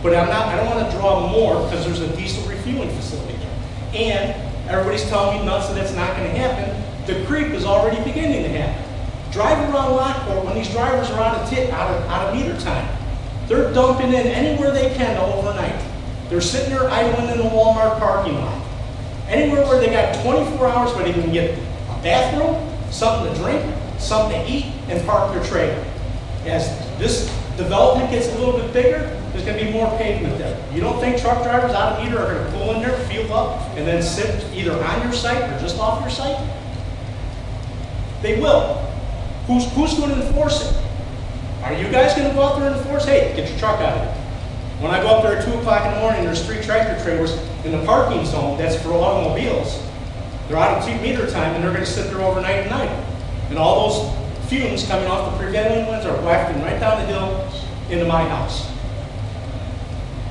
[SPEAKER 16] But I don't want to draw more because there's a diesel refueling facility there. And everybody's telling me nuts that it's not going to happen. The creep is already beginning to happen. Drive around Lockport when these drivers are out of meter time. They're dumping in anywhere they can to overnight. They're sitting there idling in the Walmart parking lot. Anywhere where they got 24 hours where they can get a bathroom, something to drink, something to eat, and park their trailer. As this development gets a little bit bigger, there's going to be more pavement there. You don't think truck drivers out of meter are going to pull in there, fuel up, and then sit either on your site or just off your site? They will. Who's going to enforce it? Are you guys going to go out there and enforce? Hey, get your truck out of here. When I go up there at 2 o'clock in the morning, there's 3 tractor trailers in the parking zone that's for automobiles. They're out of meter time, and they're going to sit there overnight and night. And all those fumes coming off the prevailing winds are wafting right down the hill into my house.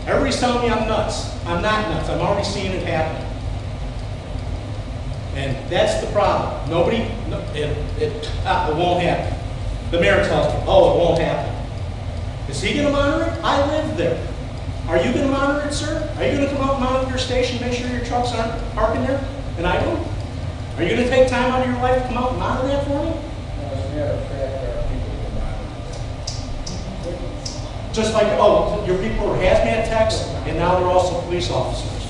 [SPEAKER 16] Everybody's telling me I'm nuts. I'm not nuts. I'm already seeing it happen. And that's the problem. It won't happen. The mayor tells me, oh, it won't happen. Is he going to monitor it? I live there. Are you going to monitor it, sir? Are you going to come out and monitor your station, make sure your trucks aren't parking there? And I don't? Are you going to take time out of your life to come out and monitor that for me?
[SPEAKER 1] as a matter of fact, our
[SPEAKER 16] Just like, oh, your people are hazmat techs, and now they're also police officers.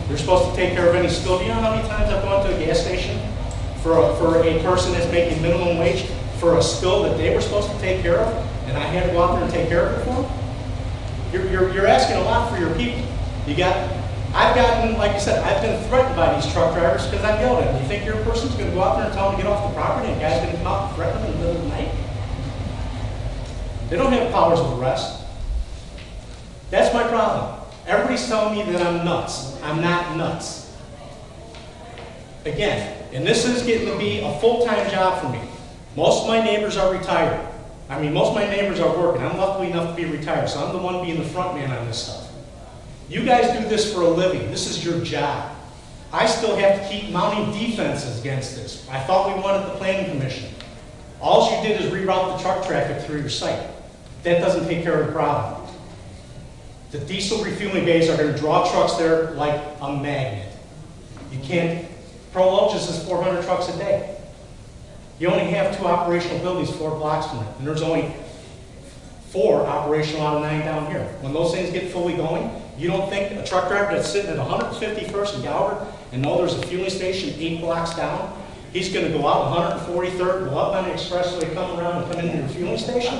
[SPEAKER 16] They're supposed to take care of any spill. Do you know how many times I've gone to a gas station for a person that's making minimum wage for a spill that they were supposed to take care of, and I had to go out there and take care of it for them? You're asking a lot for your people. I've gotten, like you said, I've been threatened by these truck drivers because I've yelled at them. You think your person's going to go out there and tell them to get off the property and the guy's going to come out and threaten them in the middle of the night? They don't have powers of arrest. That's my problem. Everybody's telling me that I'm nuts. I'm not nuts. Again, and this is getting to be a full-time job for me. Most of my neighbors are retired. I mean, most of my neighbors are working. I'm lucky enough to be retired, so I'm the one being the front man on this stuff. You guys do this for a living. This is your job. I still have to keep mounting defenses against this. I thought we wanted the planning commission. All you did is reroute the truck traffic through your site. That doesn't take care of the problem. The diesel refueling bays are going to draw trucks there like a magnet. You can't, Pro Loaches is 400 trucks a day. You only have 2 operational buildings 4 blocks from it, and there's only 4 operational out of 9 down here. When those things get fully going, you don't think a truck driver that's sitting at 151st and Galvard and know there's a fueling station 8 blocks down, he's going to go out 143rd, go up on the expressway, come around and come into your fueling station?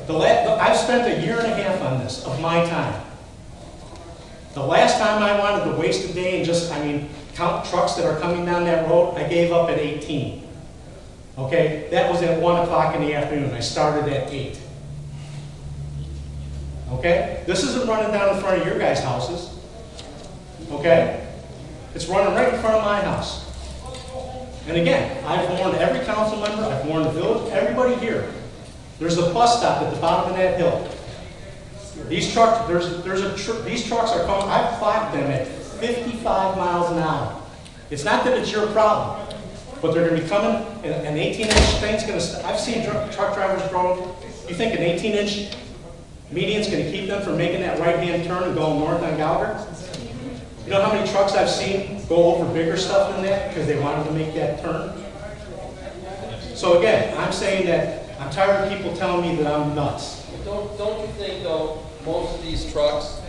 [SPEAKER 16] I've spent a year and a half on this of my time. The last time I wanted to waste a day and count trucks that are coming down that road, I gave up at 18. Okay, that was at 1 o'clock in the afternoon. I started at 8. Okay, this isn't running down in front of your guys' houses. Okay, it's running right in front of my house. And again, I've warned every council member, I've warned the village, everybody here. There's a bus stop at the bottom of that hill. These trucks, these trucks are coming. I've clocked them at 55 miles an hour. It's not that it's your problem, but they're going to be coming. An 18-inch thing's going to. I've seen truck drivers grow. You think an 18-inch median's going to keep them from making that right-hand turn and going north on Galvard? You know how many trucks I've seen go over bigger stuff than that because they wanted to make that turn? So again, I'm saying that I'm tired of people telling me that I'm nuts.
[SPEAKER 10] Don't you think, though, most of these trucks,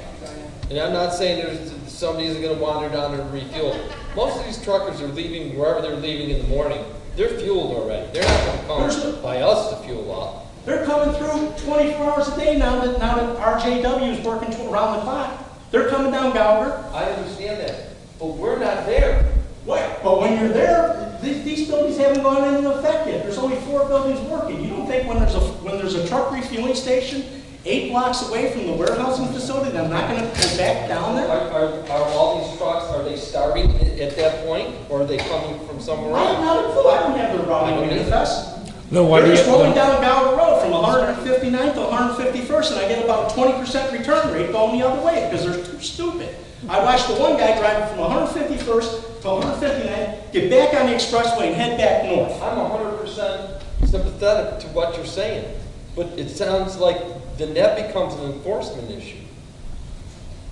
[SPEAKER 10] and I'm not saying there's somebody's going to wander down there and refuel. Most of these truckers are leaving wherever they're leaving in the morning. They're fueled already. They're not going to come by us to fuel up.
[SPEAKER 16] They're coming through 24 hours a day now that RJW is working around the clock. They're coming down Galvard.
[SPEAKER 10] I understand that, but we're not there.
[SPEAKER 16] What? But when you're there, these buildings haven't gone into effect yet. There's only 4 buildings working. You don't think when there's a truck refueling station 8 blocks away from the warehousing facility that I'm not going to go back down there?
[SPEAKER 10] Are all these trucks, are they starting at that point, or are they coming from somewhere
[SPEAKER 16] I have
[SPEAKER 10] else?
[SPEAKER 16] not a clue. I don't have their routing manifest.
[SPEAKER 7] No, why
[SPEAKER 16] They're
[SPEAKER 7] do
[SPEAKER 16] just
[SPEAKER 7] you,
[SPEAKER 16] rolling down Galvard Road from 159th to 151st, and I get about a 20% return rate going the other way because they're too stupid. I watched the one guy driving from 151st to 159th, get back on the expressway and head back north.
[SPEAKER 10] I'm 100% sympathetic to what you're saying, but it sounds like then that becomes an enforcement issue,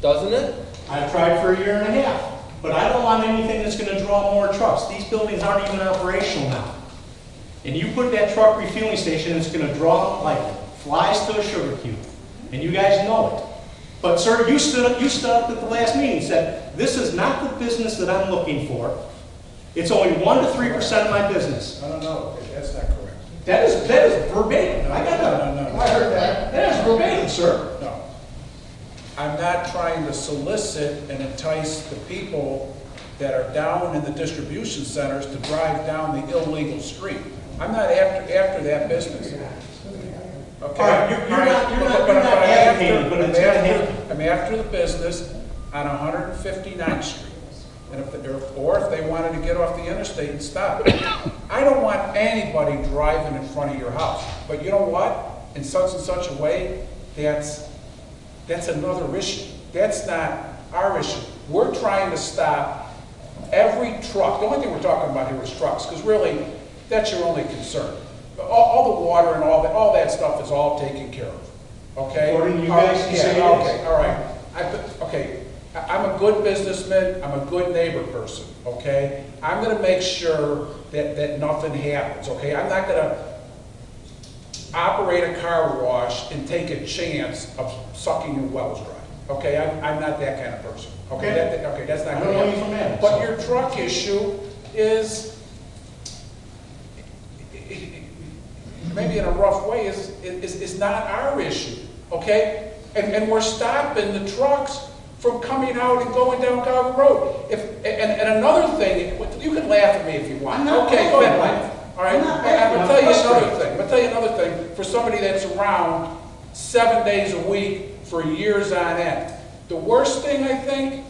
[SPEAKER 10] doesn't it?
[SPEAKER 16] I've tried for a year and a half, but I don't want anything that's going to draw more trucks. These buildings aren't even operational now. And you put that truck refueling station, it's going to draw like flies to a sugar cube. And you guys know it. But sir, you stood up at the last meeting and said, this is not the business that I'm looking for. It's only 1 to 3% of my business.
[SPEAKER 15] I don't know, that's not correct.
[SPEAKER 16] That is verbatim. I got that.
[SPEAKER 15] No.
[SPEAKER 16] I heard that. That is verbatim, sir.
[SPEAKER 15] No. I'm not trying to solicit and entice the people that are down in the distribution centers to drive down the illegal street. I'm not after that business. Okay?
[SPEAKER 16] All right, you're not advocating, but it's going to happen.
[SPEAKER 15] I'm after the business on 159th Street. And if they wanted to get off the interstate and stop. I don't want anybody driving in front of your house. But you know what? In such and such a way, that's another issue. That's not our issue. We're trying to stop every truck. The only thing we're talking about here is trucks, because really, that's your only concern. All the water and all that stuff is all taken care of. Okay?
[SPEAKER 16] According to you guys, you say it is.
[SPEAKER 15] Okay, all right. I'm a good businessman. I'm a good neighbor person. Okay? I'm going to make sure that nothing happens. Okay? I'm not going to operate a car wash and take a chance of sucking your wells dry. Okay, I'm not that kind of person. Okay, okay, that's not
[SPEAKER 6] I
[SPEAKER 15] gonna
[SPEAKER 6] don't know
[SPEAKER 15] happen.
[SPEAKER 6] you from Adam,
[SPEAKER 15] But
[SPEAKER 6] so.
[SPEAKER 15] your truck issue is, maybe in a rough way, is not our issue, okay? And we're stopping the trucks from coming out and going down Calvert Road. And another thing, you can laugh at me if you want.
[SPEAKER 6] I'm not
[SPEAKER 15] Okay, go ahead, Mike. All right,
[SPEAKER 6] I'm not
[SPEAKER 15] I'm gonna
[SPEAKER 6] laughing,
[SPEAKER 15] tell you
[SPEAKER 6] I'm
[SPEAKER 15] another
[SPEAKER 6] frustrated.
[SPEAKER 15] thing. I'm gonna tell you another thing for somebody that's around 7 days a week for years on end. The worst thing, I think,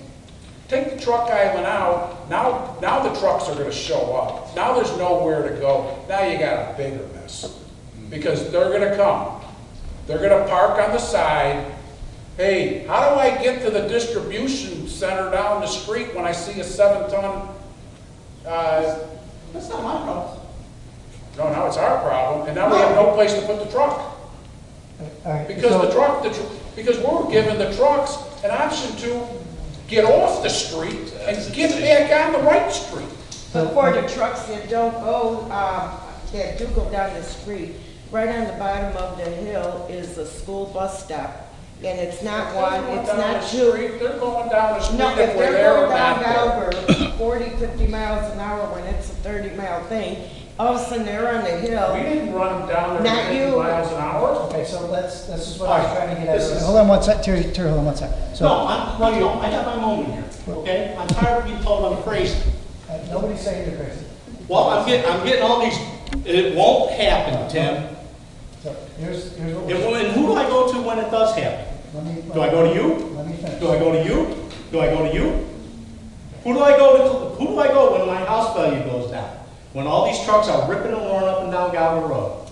[SPEAKER 15] take the truck island out, now the trucks are gonna show up. Now there's nowhere to go. Now you got a bigger mess. Because they're gonna come. They're gonna park on the side. Hey, how do I get to the distribution center down the street when I see a 7-ton,
[SPEAKER 6] That's not my problem.
[SPEAKER 15] no, now it's our problem, and now we have no place to put the truck.
[SPEAKER 1] All right,
[SPEAKER 15] Because
[SPEAKER 1] so-
[SPEAKER 15] because we're giving the trucks an option to get off the street and get back on the right street.
[SPEAKER 11] But for the trucks that don't go, that do go down the street, right on the bottom of the hill is a school bus stop. And it's not one, it's not two.
[SPEAKER 15] They're going down the street
[SPEAKER 11] No,
[SPEAKER 15] if
[SPEAKER 11] if
[SPEAKER 15] we're
[SPEAKER 11] they're
[SPEAKER 15] there or
[SPEAKER 11] going down
[SPEAKER 15] not there.
[SPEAKER 11] Galver, 40, 50 miles an hour when it's a 30-mile thing, all of a sudden they're on the hill.
[SPEAKER 15] We didn't run them down there
[SPEAKER 11] Not
[SPEAKER 15] at 50
[SPEAKER 11] you.
[SPEAKER 15] miles an hour.
[SPEAKER 1] Okay, so this is what I was
[SPEAKER 6] All right,
[SPEAKER 1] trying to get
[SPEAKER 6] this
[SPEAKER 1] at.
[SPEAKER 6] is-
[SPEAKER 1] Hold on one sec, Terry, hold on one sec. So,
[SPEAKER 6] No, I got my moment here, okay? I'm tired of being told I'm crazy.
[SPEAKER 1] nobody's saying you're crazy.
[SPEAKER 6] Well, I'm getting all these, it won't happen, Tim.
[SPEAKER 1] So, here's what
[SPEAKER 6] And who do I go to when it does happen? Do I go to you?
[SPEAKER 1] Let me finish.
[SPEAKER 6] Do I go to you? Do I go to you? Who do I go to? Who do I go when my house value goes down? When all these trucks are ripping and roaring up and down Galvin Road,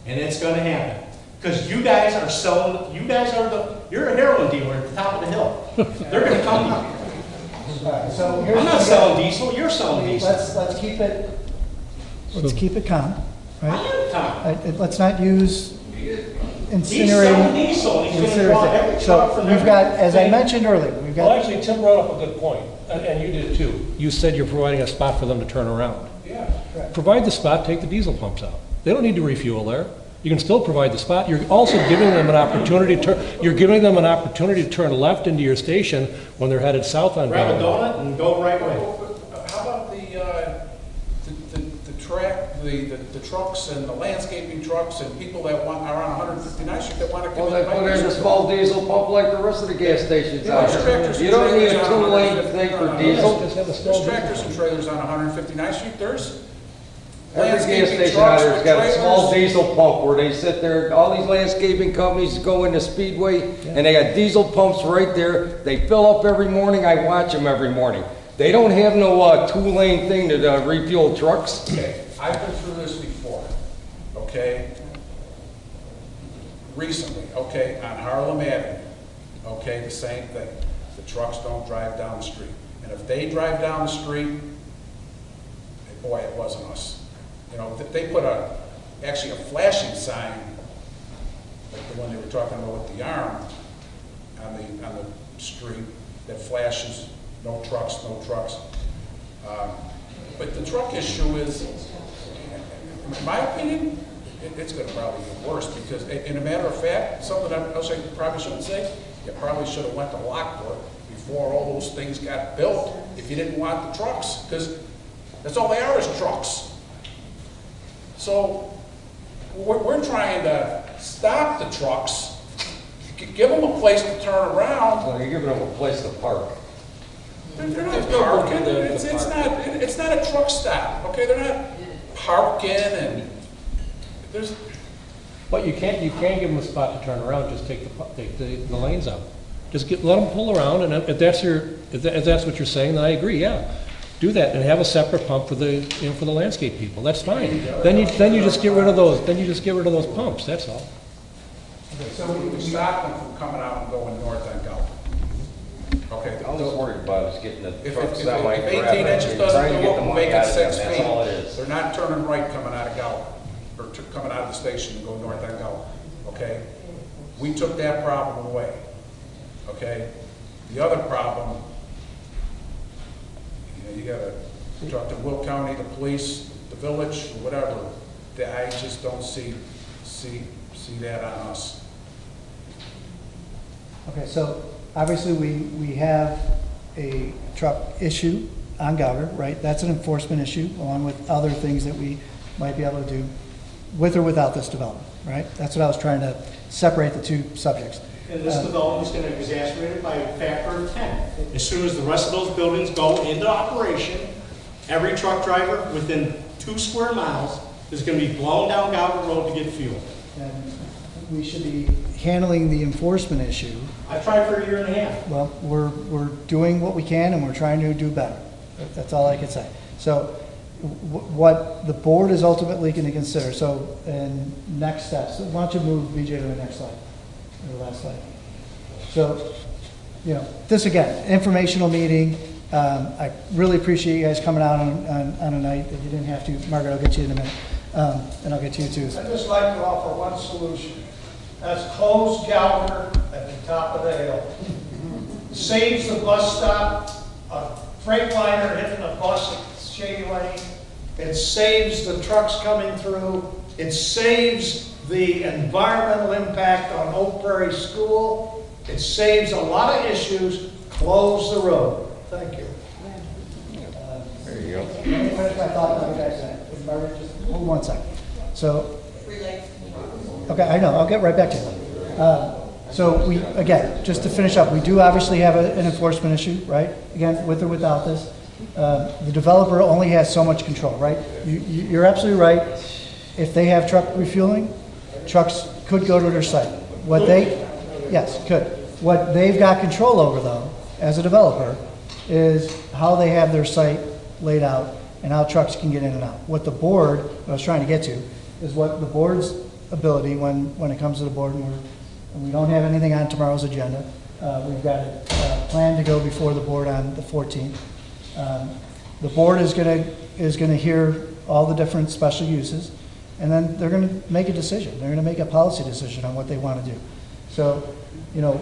[SPEAKER 6] and it's going to happen because you guys are selling. You guys are you're a heroin dealer at the top of the hill. They're going to come to you.
[SPEAKER 1] All right, so here's
[SPEAKER 6] I'm not selling diesel. You're selling diesel.
[SPEAKER 1] Let's keep it calm, right?
[SPEAKER 6] I am calm.
[SPEAKER 1] Let's not use
[SPEAKER 6] He's selling
[SPEAKER 1] incinerating.
[SPEAKER 6] diesel. He's going to draw every truck
[SPEAKER 1] So
[SPEAKER 6] from
[SPEAKER 1] we've got,
[SPEAKER 6] every
[SPEAKER 1] as I
[SPEAKER 6] thing.
[SPEAKER 1] mentioned earlier, we've
[SPEAKER 7] Well,
[SPEAKER 1] got,
[SPEAKER 7] actually, Tim brought up a good point, and you did too. You said you're providing a spot for them to turn around.
[SPEAKER 15] Yeah.
[SPEAKER 7] Provide the spot, take the diesel pumps out. They don't need to refuel there. You can still provide the spot. You're also giving them an opportunity to turn left into your station when they're headed south on
[SPEAKER 6] Grab a
[SPEAKER 7] Galvin.
[SPEAKER 6] donut and go right way.
[SPEAKER 15] How about the trucks and the landscaping trucks and people that are on 159th Street that want to come
[SPEAKER 9] Well,
[SPEAKER 15] in?
[SPEAKER 9] they put in a small diesel pump like the rest of the gas stations
[SPEAKER 15] Yeah,
[SPEAKER 9] out
[SPEAKER 15] there's tractors
[SPEAKER 9] there.
[SPEAKER 15] and
[SPEAKER 9] You don't need a
[SPEAKER 15] trailers on
[SPEAKER 9] two-lane
[SPEAKER 15] 159th.
[SPEAKER 9] thing for diesel.
[SPEAKER 7] Just have a small
[SPEAKER 15] There's
[SPEAKER 7] diesel
[SPEAKER 15] tractors
[SPEAKER 7] pump.
[SPEAKER 15] and trailers on 159th Street. There's
[SPEAKER 9] Every gas
[SPEAKER 15] landscaping
[SPEAKER 9] station
[SPEAKER 15] trucks
[SPEAKER 9] out there's
[SPEAKER 15] with
[SPEAKER 9] got a small
[SPEAKER 15] trailers.
[SPEAKER 9] diesel pump where they sit there, all these landscaping companies go into Speedway, and they got diesel pumps right there. They fill up every morning, I watch them every morning. They don't have no two-lane thing to refuel trucks.
[SPEAKER 15] Okay, I've been through this before, okay? Recently, okay, on Harlem Avenue, okay, the same thing. The trucks don't drive down the street. And if they drive down the street, boy, it wasn't us. You know, they put actually a flashing sign, like the one they were talking about with the arm, on the street that flashes, no trucks, no trucks. But the truck issue is, in my opinion, it's going to probably get worse because, in a matter of fact, something else I probably shouldn't say, you probably should have went to Lockport before all those things got built if you didn't want the trucks, because that's all they are is trucks. So we're trying to stop the trucks, give them a place to turn around.
[SPEAKER 9] Well, you're giving them a place to park.
[SPEAKER 15] They're not parking. It's not a truck stop. Okay, they're not parking and there's.
[SPEAKER 7] But you can't give them a spot to turn around, just take the lanes out. Just let them pull around, and if that's what you're saying, then I agree, yeah. Do that and have a separate pump for the landscape people. That's fine. Then you just get rid of those pumps. That's all.
[SPEAKER 15] So we stop them from coming out and going north on Gulf. Okay.
[SPEAKER 9] All I was worried about is getting the
[SPEAKER 15] If
[SPEAKER 9] trucks
[SPEAKER 15] 18
[SPEAKER 9] that like
[SPEAKER 15] inches doesn't
[SPEAKER 9] trying to
[SPEAKER 15] go
[SPEAKER 9] get
[SPEAKER 15] up,
[SPEAKER 9] the
[SPEAKER 15] we'll
[SPEAKER 9] money
[SPEAKER 15] make
[SPEAKER 9] out
[SPEAKER 15] it
[SPEAKER 9] of them,
[SPEAKER 15] 6
[SPEAKER 9] that's
[SPEAKER 15] feet.
[SPEAKER 9] all it is.
[SPEAKER 15] They're not turning right coming out of Gallup, or coming out of the station and going north on Gallup, okay? We took that problem away, okay? The other problem, you gotta talk to Will County, the police, the village, or whatever, that I just don't see see that on us.
[SPEAKER 1] Okay, so obviously we have a truck issue on Gauger, right? That's an enforcement issue, along with other things that we might be able to do with or without this development, right? That's what I was trying to separate the two subjects.
[SPEAKER 16] And this development is going to exacerbate it by a factor of 10. As soon as the rest of those buildings go into operation, every truck driver within 2 square miles is going to be blown down Gauger Road to get fuel.
[SPEAKER 1] And we should be handling the enforcement issue.
[SPEAKER 16] I've tried for a year and a half.
[SPEAKER 1] Well, we're doing what we can and we're trying to do better. That's all I can say. So what the board is ultimately going to consider, so in next steps, why don't you move BJ to the next slide, or the last slide. So, you know, this again, informational meeting. I really appreciate you guys coming out on a night that you didn't have to. Margaret, I'll get you in a minute. And I'll get to you too.
[SPEAKER 6] I'd just like to offer one solution. That's close Gallagher at the top of the hill. Saves the bus stop, a Freightliner hitting a bus at Shady Lane. It saves the trucks coming through. It saves the environmental impact on Oak Prairie School. It saves a lot of issues. Close the road. Thank you.
[SPEAKER 9] There you go.
[SPEAKER 1] Let me finish my thought and I'll get back to that. Margaret, just hold 1 second. So, okay, I know, I'll get right back to it. So we, again, just to finish up, we do obviously have an enforcement issue, right? Again, with or without this. The developer only has so much control, right? You're absolutely right. If they have truck refueling, trucks could go to their site. What they, yes, could. What they've got control over though, as a developer, is how they have their site laid out and how trucks can get in and out. What the board, what I was trying to get to, is what the board's ability when it comes to the board, and we don't have anything on tomorrow's agenda. We've got a plan to go before the board on the 14th. The board is going to hear all the different special uses, and then they're going to make a decision. They're going to make a policy decision on what they want to do. So, you know,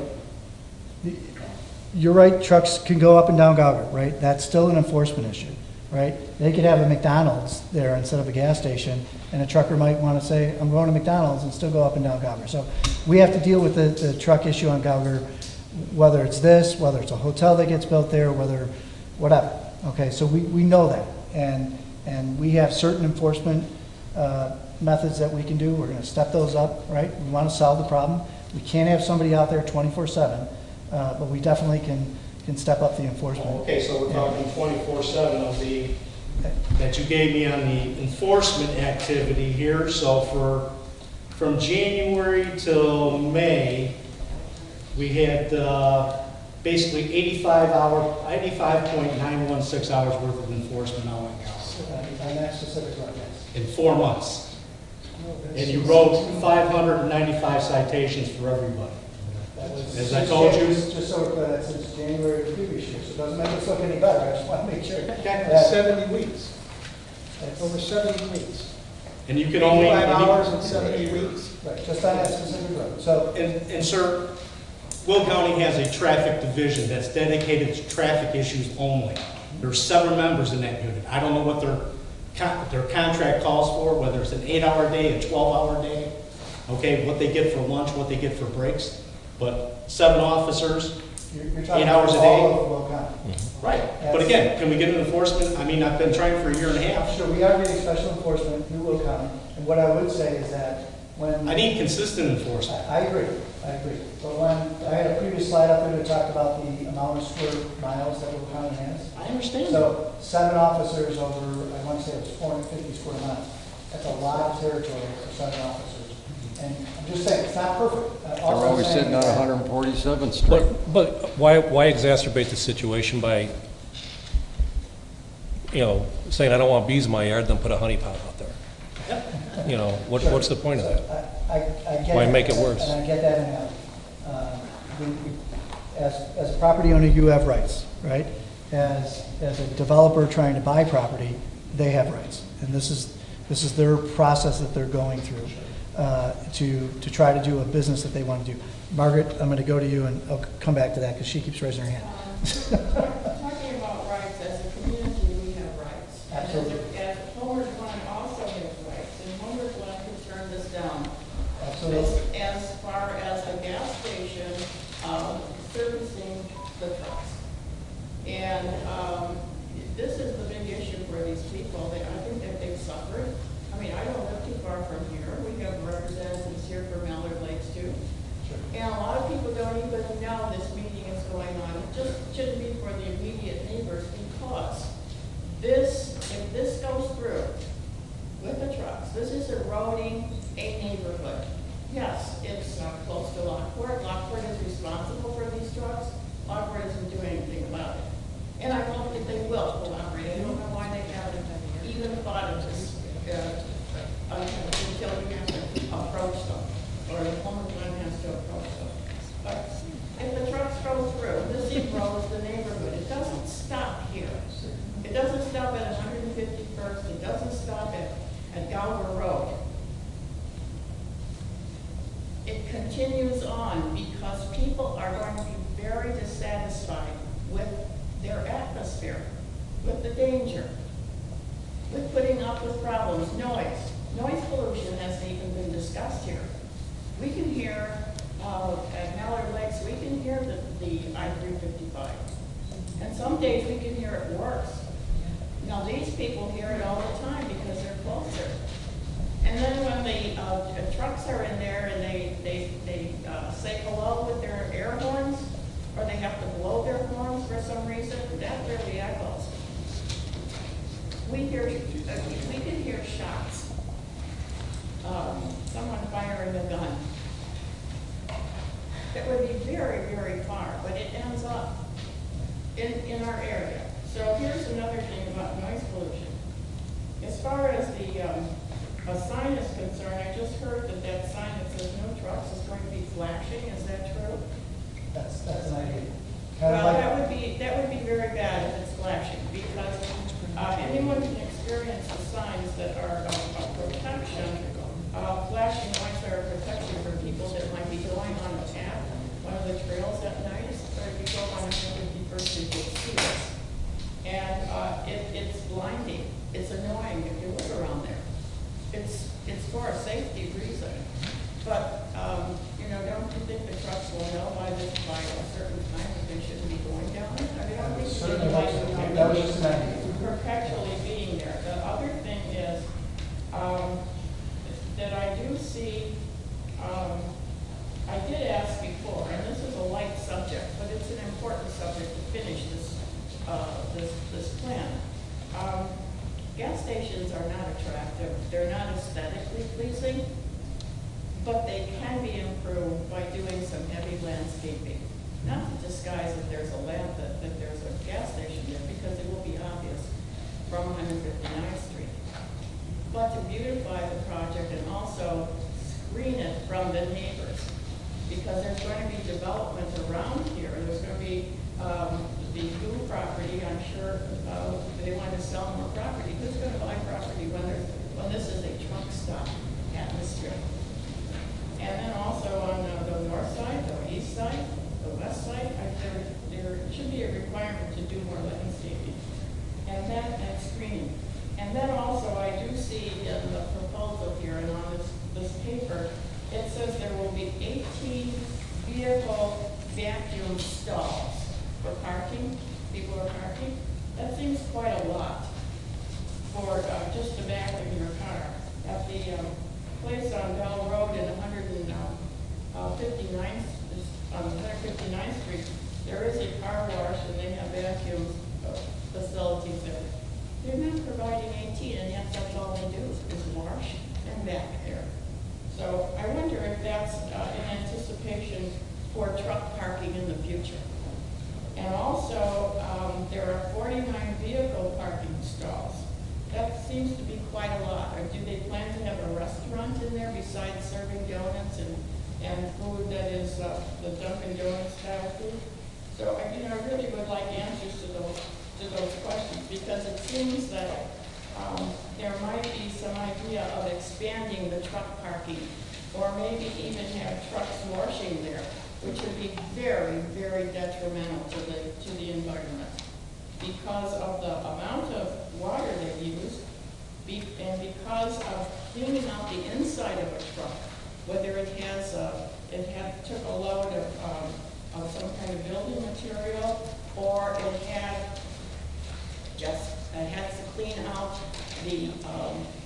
[SPEAKER 1] you're right, trucks can go up and down Gauger, right? That's still an enforcement issue, right? They could have a McDonald's there instead of a gas station, and a trucker might want to say, I'm going to McDonald's, and still go up and down Gauger. So we have to deal with the truck issue on Gauger, whether it's this, whether it's a hotel that gets built there, whether, whatever. Okay, so we know that, and we have certain enforcement methods that we can do. We're going to step those up, right? We want to solve the problem. We can't have somebody out there 24/7, but we definitely can step up the enforcement.
[SPEAKER 16] Okay, so we're talking 24/7 of the, that you gave me on the enforcement activity here. So from January till May, we had basically 85.916 hours worth of enforcement now in Cal.
[SPEAKER 1] On that specific one, yes.
[SPEAKER 16] In 4 months. And you wrote 595 citations for everybody. As I told you.
[SPEAKER 1] Just so that's since January of the previous year, so it doesn't make us look any better. I just want to make sure.
[SPEAKER 6] That's 70 weeks. That's over 70 weeks.
[SPEAKER 16] And you can only.
[SPEAKER 6] 5 hours and 70 weeks.
[SPEAKER 1] Right, just on that specific road. So,
[SPEAKER 16] and sir, Will County has a traffic division that's dedicated to traffic issues only. There's 7 members in that unit. I don't know what their contract calls for, whether it's an 8-hour day, a 12-hour day, okay, what they get for lunch, what they get for breaks. But 7 officers,
[SPEAKER 1] you're talking
[SPEAKER 16] 8 hours a
[SPEAKER 1] all
[SPEAKER 16] day.
[SPEAKER 1] of Will County.
[SPEAKER 16] Right. But again, can we get an enforcement? I mean, I've been trying for a year and a half.
[SPEAKER 1] Sure, we are getting special enforcement through Will County. And what I would say is that when...
[SPEAKER 16] I need consistent enforcement.
[SPEAKER 1] I agree. But when I had a previous slide up there that talked about the amount of square miles that Will County has.
[SPEAKER 16] I understand.
[SPEAKER 1] So 7 officers over, I want to say it was 450 square miles. That's a lot of territory for 7 officers. And I'm just saying, it's not perfect.
[SPEAKER 9] They're always sitting on 147th Street.
[SPEAKER 7] But why exacerbate the situation by, you know, saying I don't want bees in my yard, then put a honey pot out there? You know, what's the point of that?
[SPEAKER 1] I get
[SPEAKER 7] Why
[SPEAKER 1] that,
[SPEAKER 7] make it worse?
[SPEAKER 1] And I get that in as a property owner, you have rights, right? As a developer trying to buy property, they have rights. And this is their process that they're going through to try to do a business that they want to do. Margaret, I'm going to go to you, and I'll come back to that because she keeps raising her hand.
[SPEAKER 11] Talking about rights, as a community, we have rights.
[SPEAKER 1] Absolutely.
[SPEAKER 11] As Homer Glen also has rights, and Homer Glen could turn this down.
[SPEAKER 1] Absolutely.
[SPEAKER 11] this goes through with the trucks, this is eroding a neighborhood. Yes, it's close to Lockport. Lockport is responsible for these trucks. Lockport isn't doing anything about it. And I don't think they will cooperate. I don't know why they haven't even thought of this until you have to approach them, or the woman has to approach them. But if the trucks go through, this erodes the neighborhood. It doesn't stop here. It doesn't stop at 151st. It doesn't stop at Gower Road. It continues on because people are going to be very dissatisfied with their atmosphere, with the danger, with putting up with problems, noise. Noise pollution hasn't even been discussed here. We can hear, at Mallard Lakes, we can hear the I-355. And some days we can hear it worse. Now these people hear it all the time because they're closer. And then when the trucks are in there and they say hello with their air horns, or they have to blow their horns for some reason, that really echoes. We can hear shots. Someone firing a gun. It would be very, very far, but it ends up in our area. So here's another thing about noise pollution. As far as a sign is concerned, I just heard that sign that says no trucks is going to be flashing. Is that true?
[SPEAKER 1] That's an idea.
[SPEAKER 11] Well, that would be very bad if it's flashing, because anyone can experience the signs that are of protection. Flashing lights are a protection for people that might be going on a path, one of the trails at night, or if you go on 151st, you will see this. And it's blinding. It's annoying if you look around there. It's for a safety reason. But, don't you think the trucks will know by a certain time that they shouldn't be going down there? I mean, I don't think
[SPEAKER 1] that was just an idea.
[SPEAKER 11] Perpetually being there. The other thing is that I do see, I did ask before, and this is a light subject, but it's an important subject to finish this plan. Gas stations are not attractive. They're not aesthetically pleasing, but they can be improved by doing some heavy landscaping. Not to disguise that there's a that there's a gas station there, because it will be obvious from 159th Street. But to beautify the project and also screen it from the neighbors, because there's going to be development around here. There's going to be the new property. I'm sure they want to sell more property. Who's going to buy property when this is a truck stop atmosphere? And then also on the north side, the east side, the west side, there should be a requirement to do more landscaping. And screening. And then also I do see in the proposal here and on this paper, it says there will be 18 vehicle vacuum stalls for parking. People are parking. That seems quite a lot for just the back of your car. At the place on Bell Road in 159th Street, there is a car wash and they have vacuum facilities there. They're not providing 18, and yet that's all they do is wash and back there. So I wonder if that's in anticipation for truck parking in the future. And also, there are 49 vehicle parking stalls. That seems to be quite a lot. Or do they plan to have a restaurant in there besides serving donuts and food that is the Dunkin' Donuts style food? So I really would like answers to those questions, because it seems that there might be some idea of expanding the truck parking, or maybe even have trucks washing there, which would be very, very detrimental to the environment because of the amount of water they use, and because of cleaning out the inside of a truck, whether it took a load of some kind of building material, or it had to clean out the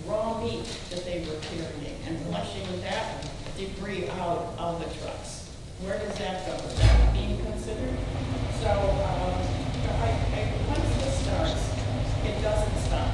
[SPEAKER 11] raw meat that they were carrying and flushing that debris out of the trucks. Where does that go? Is that being considered? So once this starts, it doesn't stop.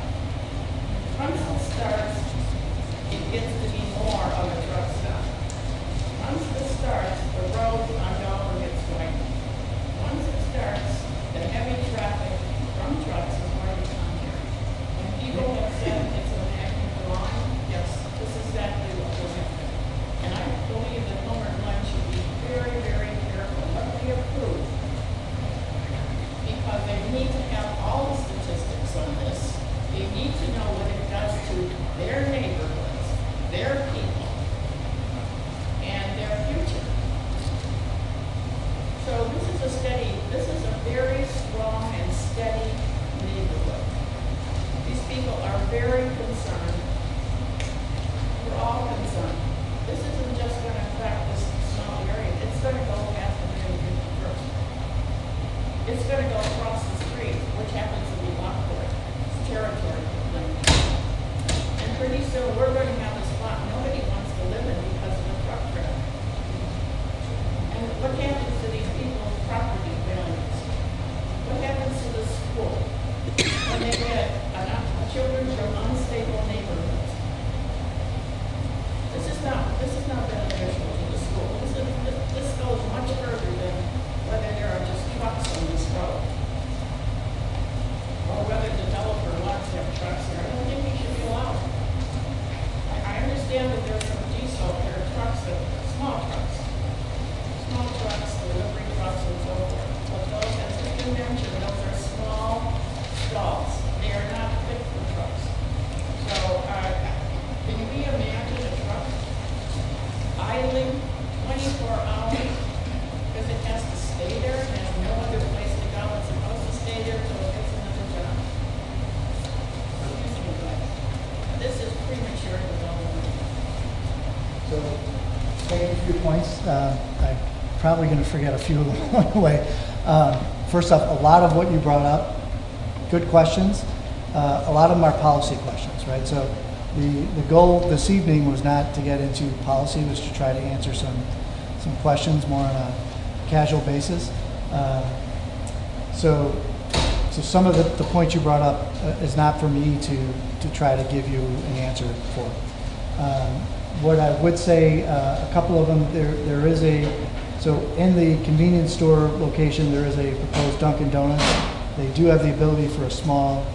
[SPEAKER 11] need to know what it does to their neighborhoods, their people, and their future. So this is a very strong and steady neighborhood. These people are very concerned. We're all concerned. This isn't just going to affect this small area. It's going to go past the very first. It's going to go across the street, which happens to be Lockport. It's territory. And pretty soon, we're going to have a spot nobody wants to live in because of the truck traffic. And what happens to these people's property values? What happens to the school when they get children from unstable neighborhoods? This is not beneficial to the school. This goes much further than whether there are just trucks on this road, or whether the developer wants to have trucks there. I don't think he should be allowed. I understand that there are some diesel, there are trucks that are small trucks, delivery trucks, and so forth. But those, as you mentioned, those are small stalls. They are not fit for trucks. So, can we imagine a truck idling 24 hours because it has to stay there and has no other place to go? It's supposed to stay there until it gets another job. Using advice. This is premature development.
[SPEAKER 1] So, thank you for your points. I'm probably going to forget a few of them along the way. First off, a lot of what you brought up, good questions. A lot of them are policy questions, right? So the goal this evening was not to get into policy, was to try to answer some questions more on a casual basis. So some of the points you brought up is not for me to try to give you an answer for. What I would say, a couple of them, there is so in the convenience store location, there is a proposed Dunkin' Donuts. They do have the ability for a small,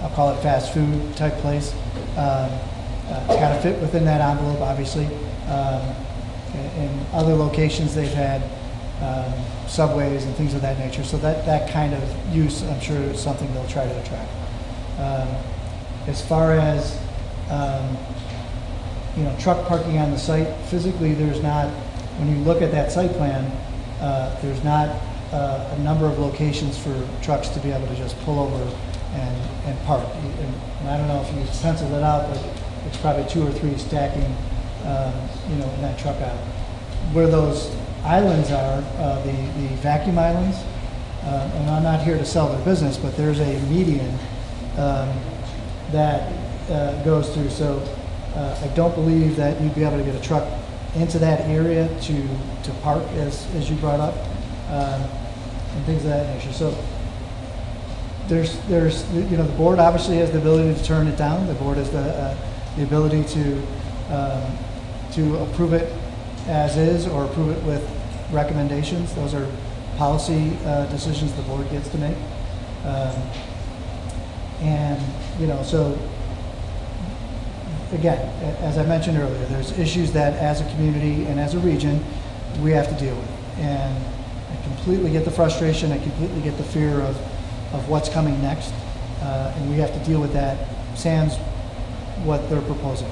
[SPEAKER 1] I'll call it fast food type place. It's got to fit within that envelope, obviously. In other locations, they've had subways and things of that nature. So that kind of use, I'm sure, is something they'll try to attract. As far as truck parking on the site, physically, there's not. When you look at that site plan, there's not a number of locations for trucks to be able to just pull over and park. And I don't know if you penciled it out, but it's probably 2 or 3 stacking, in that truck aisle. Where those islands are, the vacuum islands, and I'm not here to sell their business, but there's a median that goes through. So I don't believe that you'd be able to get a truck into that area to park, as you brought up, and things of that nature. So there's the board obviously has the ability to turn it down. The board has the ability to approve it as is or approve it with recommendations. Those are policy decisions the board gets to make. So again, as I mentioned earlier, there's issues that as a community and as a region we have to deal with. And I completely get the frustration, I completely get the fear of what's coming next, and we have to deal with that sans what they're proposing.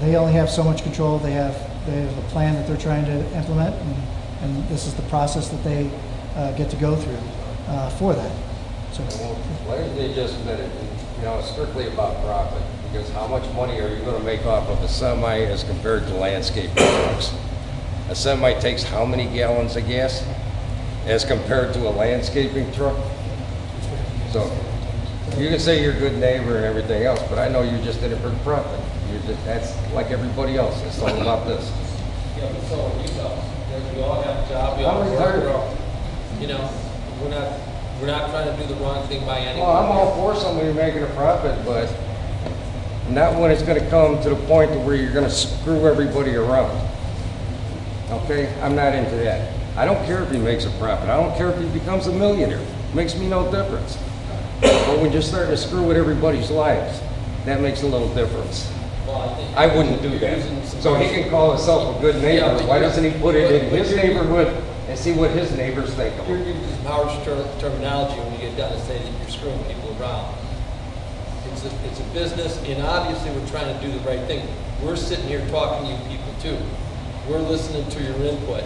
[SPEAKER 1] They only have so much control. They have a plan that they're trying to implement, and this is the process that they get to go through for that. So,
[SPEAKER 9] why don't they just admit it? Strictly about profit, because how much money are you going to make off of a semi as compared to landscaping trucks? A semi takes how many gallons of gas as compared to a landscaping truck? So you can say you're a good neighbor and everything else, but I know you're just in it for profit. That's like everybody else. It's all about this.
[SPEAKER 10] Yeah, but so are you guys. We all have a job. We all work. We're not trying to do the wrong thing by anyone.
[SPEAKER 9] Well, I'm all for somebody making a profit, but not when it's going to come to the point to where you're going to screw everybody around. Okay? I'm not into that. I don't care if he makes a profit. I don't care if he becomes a millionaire. It makes me no difference. But when you're starting to screw with everybody's lives, that makes a little difference.
[SPEAKER 10] Well,
[SPEAKER 9] I wouldn't do that. So he can call himself a good neighbor. Why doesn't he put it in his neighborhood and see what his neighbors think of
[SPEAKER 10] You're
[SPEAKER 9] him.
[SPEAKER 10] using harsh terminology when you get done and say that you're screwing people around. It's a business, and obviously we're trying to do the right thing. We're sitting here talking to you people too. We're listening to your input.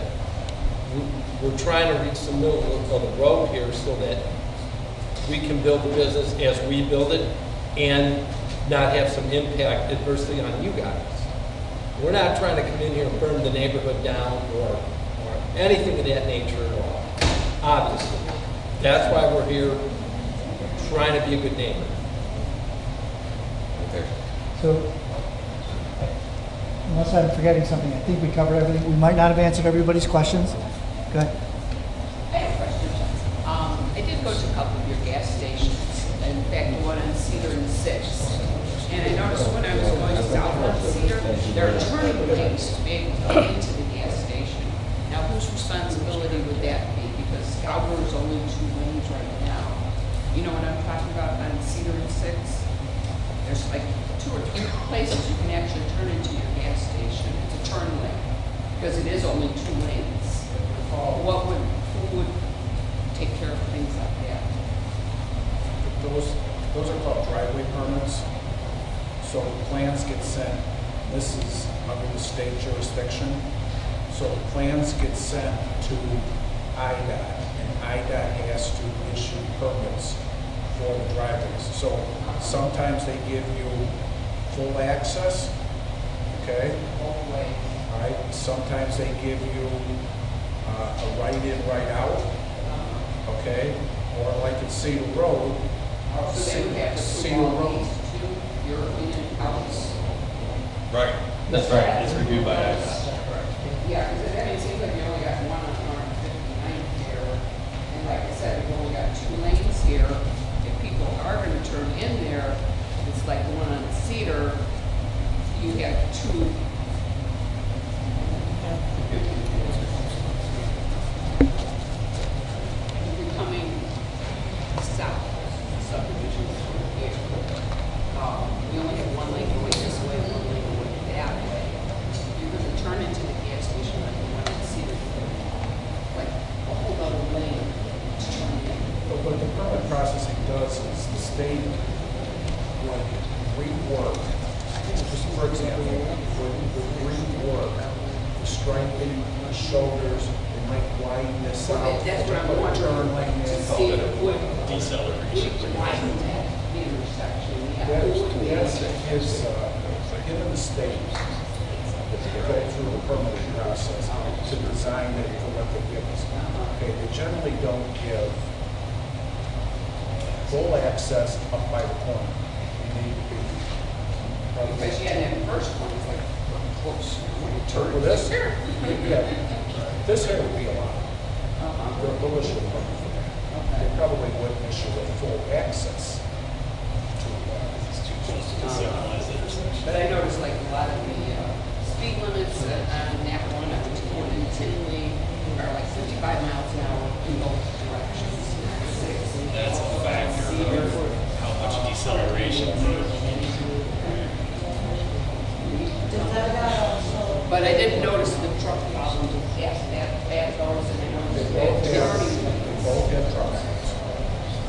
[SPEAKER 10] We're trying to reach the middle of the road here so that we can build the business as we build it and not have some impact adversely on you guys. We're not trying to come in here and burn the neighborhood down or anything of that nature at all, obviously. That's why we're here, trying to be a good neighbor.
[SPEAKER 1] So, unless I'm forgetting something, I think we covered everything. We might not have answered everybody's questions. Go ahead.
[SPEAKER 4] I have a question. I did go to a couple of your gas stations, in fact, the one on Cedar and 6th. And I noticed when I was going south on Cedar, there are turning lanes to be able to get into the gas station. Now, whose responsibility would that be? Because Gower is only 2 lanes right now. You know what I'm talking about on Cedar and 6th? There's like 2 or 3 places you can actually turn into your gas station. It's a turn lane, because it is only 2 lanes. Who would take care of things like that?
[SPEAKER 15] Those are called driveway permits. So plans get sent, this is under the state jurisdiction. So plans get sent to IDOT, and IDOT has to issue permits for the driveways. So sometimes they give you full access, okay?
[SPEAKER 4] Both ways.
[SPEAKER 15] All right, sometimes they give you a right in, right out, okay? Or like at Cedar Road,
[SPEAKER 4] So they would have to
[SPEAKER 15] Cedar
[SPEAKER 4] prove all
[SPEAKER 15] Road.
[SPEAKER 4] these to your in and outs.
[SPEAKER 3] Right, that's right, it's reviewed by IDOT.
[SPEAKER 4] Yeah, because it seems like you only got 1 on 59th here. And like I said, we've only got 2 lanes here. If people are going to turn in there, it's like the one on Cedar, you have 2. If you're coming south, subdivision through here, we only have 1 lane going this way, 1 lane going that way. You're going to turn into the gas station like the one on Cedar, like a whole other lane to turn in.
[SPEAKER 15] But what the permit processing does is the state would rework, just for example, would rework the striping, the shoulders, they might widen this out.
[SPEAKER 4] That's what I'm
[SPEAKER 15] put a
[SPEAKER 4] wondering,
[SPEAKER 15] turn
[SPEAKER 4] like,
[SPEAKER 15] lane
[SPEAKER 4] to
[SPEAKER 15] in.
[SPEAKER 4] see would widen that intersection.
[SPEAKER 15] That is, given the state to go through the permitting process to design it for what they give us. Okay, they generally don't give full access up by the corner. You need to be.
[SPEAKER 4] Because you had that first one, it's like, close. When you turn.
[SPEAKER 15] Well, this, yeah, this here would be allowed. They'll issue a permit for that. They probably wouldn't issue a full access to
[SPEAKER 4] But I noticed like a lot of the speed limits on that one, I was going in Tinley, are like 55 miles an hour in both directions.
[SPEAKER 17] That's a factor of how much deceleration.
[SPEAKER 4] But I didn't notice the truck problem past that, past those, and I noticed that they
[SPEAKER 15] both have trucks.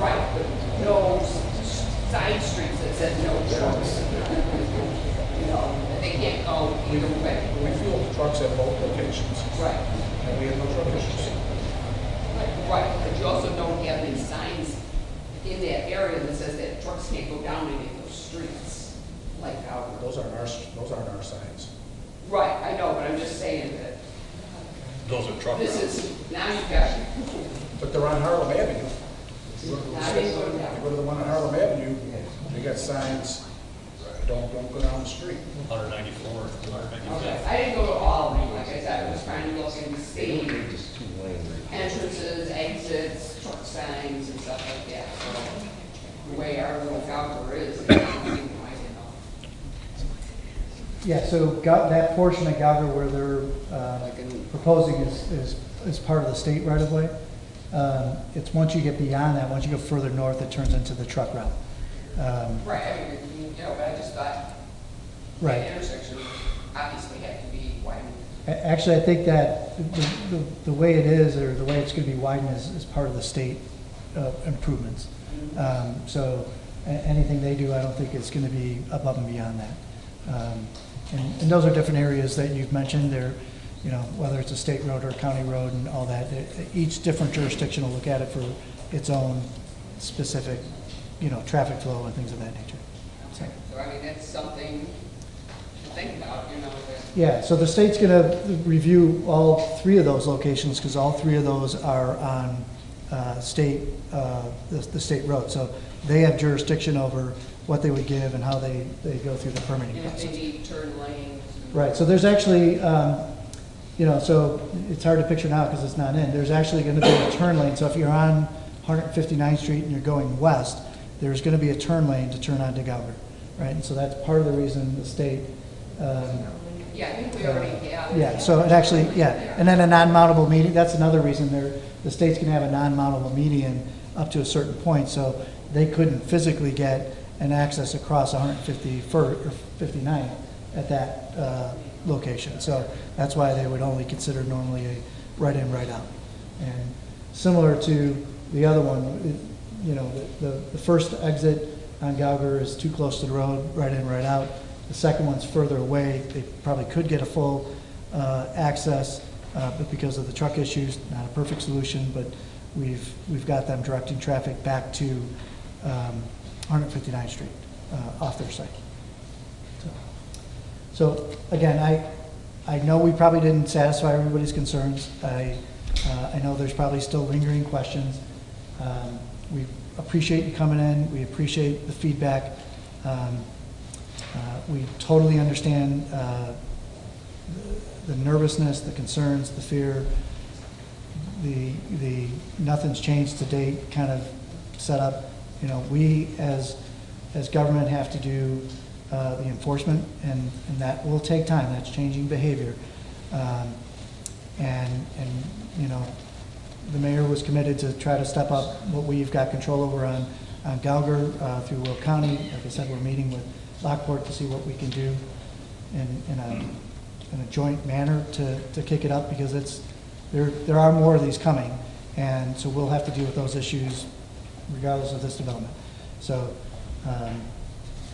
[SPEAKER 4] right, but no side streets that said no trucks. You know, they can't go either way.
[SPEAKER 15] We fuel trucks at both locations.
[SPEAKER 4] Right.
[SPEAKER 15] And we have no truck issues.
[SPEAKER 4] Right, but you also don't have any signs in that area that says that trucks can't go down any of those streets, like out.
[SPEAKER 15] Those aren't our signs.
[SPEAKER 4] Right, I know, but I'm just saying that
[SPEAKER 17] Those are truck
[SPEAKER 4] this
[SPEAKER 17] routes.
[SPEAKER 4] is, now you've got.
[SPEAKER 15] But they're on Harlem Avenue.
[SPEAKER 4] Now they go down.
[SPEAKER 15] Go to the one on Harlem Avenue, they got signs, don't go down the street.
[SPEAKER 17] 194, 195.
[SPEAKER 4] Okay, I didn't go to all of them, like I said, I was trying to look and see entrances, exits, truck signs and stuff like that, so the way our little Gouker is, I don't know.
[SPEAKER 1] Yeah, so that portion of Gouger where they're proposing is part of the state right of way. It's once you get beyond that, once you go further north, it turns into the truck route.
[SPEAKER 4] Right, I mean, you know, but I just thought
[SPEAKER 1] Right.
[SPEAKER 4] the intersection obviously had to be widened
[SPEAKER 1] Actually, I think that the way it is, or the way it's going to be widened is part of the state improvements. So anything they do, I don't think it's going to be above and beyond that. And those are different areas that you've mentioned. They're, you know, whether it's a state road or a county road and all that, each different jurisdiction will look at it for its own specific, you know, traffic flow and things of that nature. So,
[SPEAKER 4] I mean, that's something to think about, you know.
[SPEAKER 1] yeah, so the state's going to review all 3 of those locations because all 3 of those are on the state road. So they have jurisdiction over what they would give and how they go through the permitting
[SPEAKER 4] And if
[SPEAKER 1] process.
[SPEAKER 4] they need turn lanes.
[SPEAKER 1] Right, so there's actually, you know, so it's hard to picture now because it's not in. There's actually going to be a turn lane. So if you're on 159th Street and you're going west, there's going to be a turn lane to turn onto Gauger, right? And so that's part of the reason the state.
[SPEAKER 4] Yeah, I think we already have.
[SPEAKER 1] Yeah, so it actually, yeah, and then a non-mountable median. That's another reason the state's going to have a non-mountable median up to a certain point, so they couldn't physically get an access across 151st or 59th at that location. So that's why they would only consider normally a right in, right out. And similar to the other one, you know, the first exit on Gauger is too close to the road, right in, right out. The second one's further away. They probably could get a full access, but because of the truck issues, not a perfect solution, but we've got them directing traffic back to 159th Street off their site. So again, I know we probably didn't satisfy everybody's concerns. I know there's probably still lingering questions. We appreciate you coming in. We appreciate the feedback. We totally understand the nervousness, the concerns, the fear, the nothing's changed to date kind of setup. You know, we as government have to do the enforcement, and that will take time. That's changing behavior, and you know, the mayor was committed to try to step up what we've got control over on Gauger through Will County. Like I said, we're meeting with Lockport to see what we can do in a joint manner to kick it up, because there are more of these coming, and so we'll have to deal with those issues regardless of this development. So,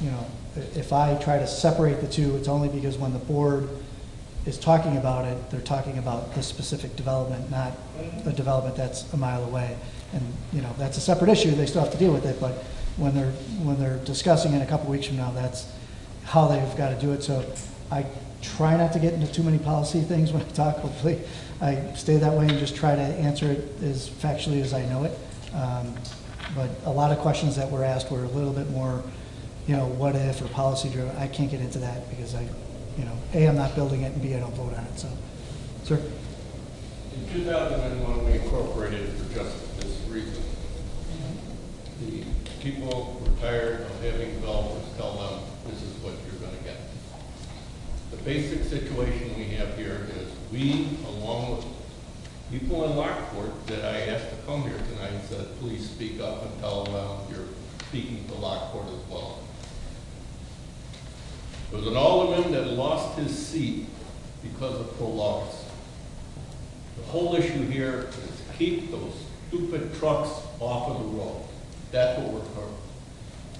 [SPEAKER 1] you know, if I try to separate the two, it's only because when the board is talking about it, they're talking about this specific development, not a development that's a mile away. And, you know, that's a separate issue. They still have to deal with it, but when they're discussing it a couple weeks from now, that's how they've got to do it. So I try not to get into too many policy things when I talk. Hopefully I stay that way and just try to answer it as factually as I know it. But a lot of questions that were asked were a little bit more, you know, what if or policy driven. I can't get into that because you know, A, I'm not building it, and B, I don't vote on it. So, sir.
[SPEAKER 14] In 2001, we incorporated it for just this reason. The people were tired of having developers tell them, this is what you're going to get. The basic situation we have here is we, along with people in Lockport that I asked to come here tonight, said, please speak up and tell them you're speaking to Lockport as well. There was an alderman that lost his seat because of pro-laws. The whole issue here is keep those stupid trucks off of the road. That's what we're for.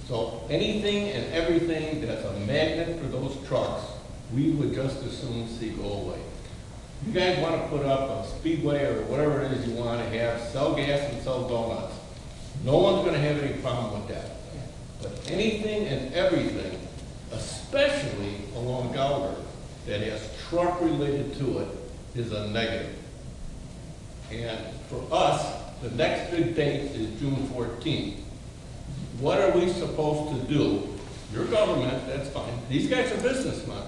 [SPEAKER 14] So anything and everything that's a magnet for those trucks, we would just as soon see go away. You guys want to put up a speedway or whatever it is you want to have, sell gas and sell donuts. No one's going to have any problem with that. But anything and everything, especially along Gauger, that has truck related to it, is a negative. And for us, the next big date is June 14th. What are we supposed to do? Your government, that's fine. These guys are businessmen.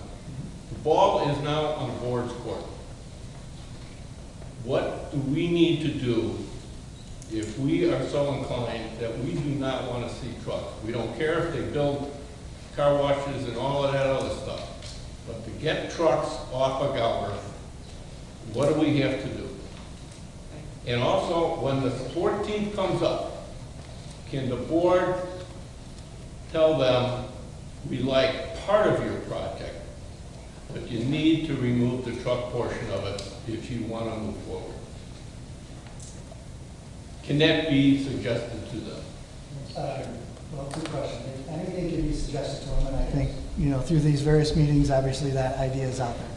[SPEAKER 14] The ball is now on the board's court. What do we need to do if we are so inclined that we do not want to see trucks? We don't care if they build car washes and all of that other stuff. But to get trucks off of Gauger, what do we have to do? And also, when the 14th comes up, can the board tell them we like part of your project, but you need to remove the truck portion of it if you want to move forward. Can that be suggested to them?
[SPEAKER 1] Well, good question. If anything can be suggested to them, and I think, through these various meetings, obviously that idea is out there.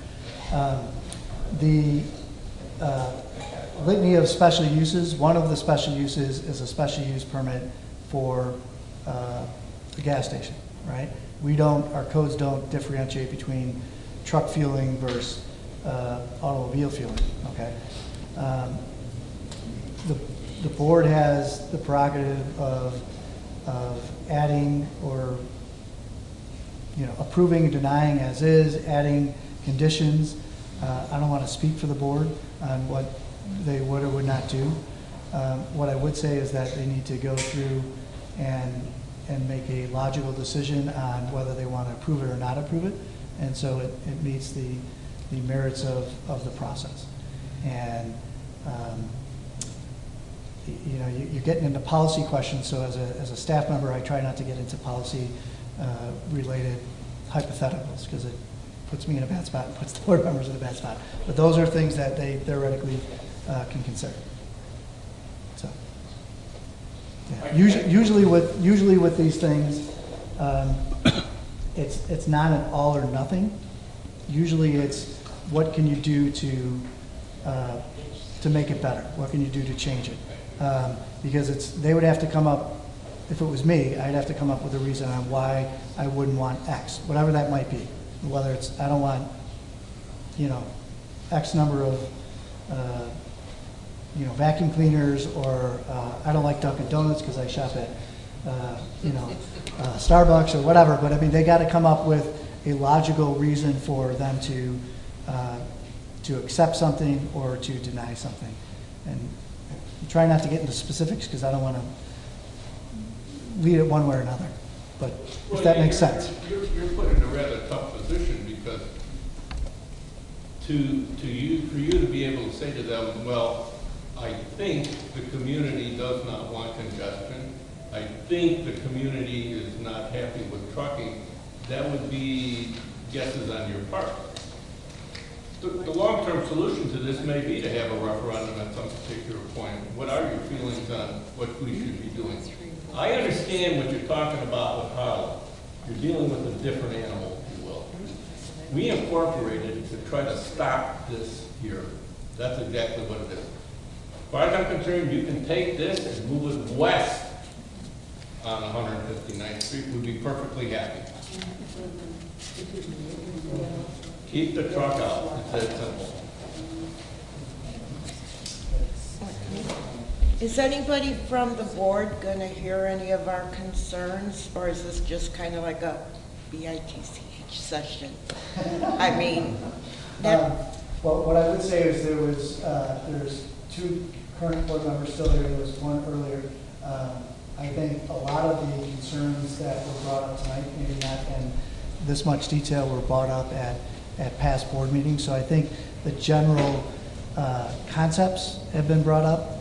[SPEAKER 1] The litany of special uses, one of the special uses is a special use permit for the gas station, right? Our codes don't differentiate between truck fueling versus automobile fueling, okay? The board has the prerogative of adding or, approving, denying as is, adding conditions. I don't want to speak for the board on what they would or would not do. What I would say is that they need to go through and make a logical decision on whether they want to approve it or not approve it. And so it meets the merits of the process. And you're getting into policy questions, so as a staff member, I try not to get into policy related hypotheticals, because it puts me in a bad spot and puts the board members in a bad spot. But those are things that they theoretically can consider. So, yeah. Usually with these things, it's not an all or nothing. Usually it's what can you do to make it better? What can you do to change it? Because they would have to come up, if it was me, I'd have to come up with a reason on why I wouldn't want X, whatever that might be. Whether it's, I don't want, X number of, vacuum cleaners, or I don't like Dunkin' Donuts because I shop at, Starbucks or whatever. But I mean, they got to come up with a logical reason for them to accept something or to deny something. And try not to get into specifics because I don't want to lead it one way or another. But if that makes sense.
[SPEAKER 14] You're put in a rather tough position, because for you to be able to say to them, well, I think the community does not want congestion. I think the community is not happy with trucking. That would be guesses on your part. The long-term solution to this may be to have a referendum at some particular point. What are your feelings on what we should be doing? I understand what you're talking about with Harlem. You're dealing with a different animal, if you will. We incorporated to try to stop this here. That's exactly what it is. As far as I'm concerned, you can take this and move it west on 159th Street. We'd be perfectly happy. Keep the truck out. It's that simple.
[SPEAKER 11] Is anybody from the board going to hear any of our concerns, or is this just kind of like a BITCH session? I mean,
[SPEAKER 1] well, what I would say is there's two current board members still here. There was one earlier. I think a lot of the concerns that were brought up tonight, maybe not in this much detail, were brought up at past board meetings. So I think the general concepts have been brought up.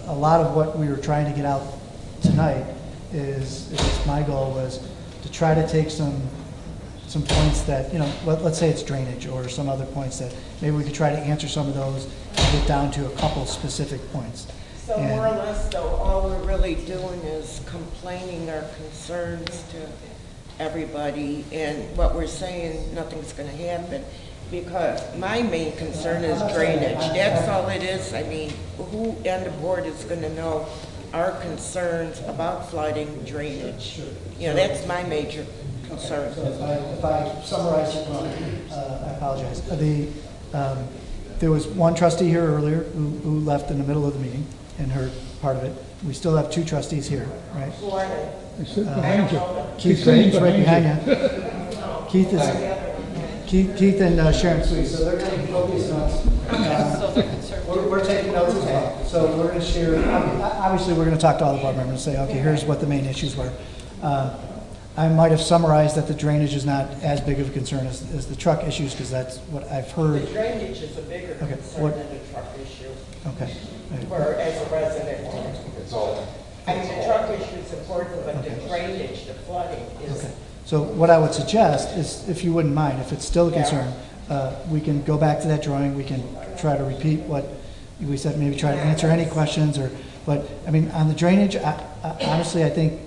[SPEAKER 1] A lot of what we were trying to get out tonight is my goal was to try to take some points that, let's say it's drainage or some other points that maybe we could try to answer some of those and get down to a couple specific points.
[SPEAKER 11] So more or less, though, all we're really doing is complaining our concerns to everybody, and what we're saying, nothing's going to happen. Because my main concern is drainage. That's all it is. I mean, who on the board is going to know our concerns about flooding, drainage? That's my major concern.
[SPEAKER 1] If I summarize it wrong, I apologize. There was one trustee here earlier who left in the middle of the meeting and heard part of it. We still have two trustees here, right?
[SPEAKER 11] Who are they?
[SPEAKER 1] Keith's right behind you. Keith and Sharon Sweet, so they're taking copious notes. We're taking notes as well. So we're going to share, obviously we're going to talk to all the board members and say, okay, here's what the main issues were. I might have summarized that the drainage is not as big of a concern as the truck issues, because that's what I've heard.
[SPEAKER 11] The drainage is a bigger concern than the truck issue.
[SPEAKER 1] Okay.
[SPEAKER 11] Or as a resident. I mean, the truck issue is important, but the drainage, the flooding is
[SPEAKER 1] So what I would suggest is, if you wouldn't mind, if it's still a concern, we can go back to that drawing, we can try to repeat what we said, maybe try to answer any questions, but, I mean, on the drainage, honestly, I think,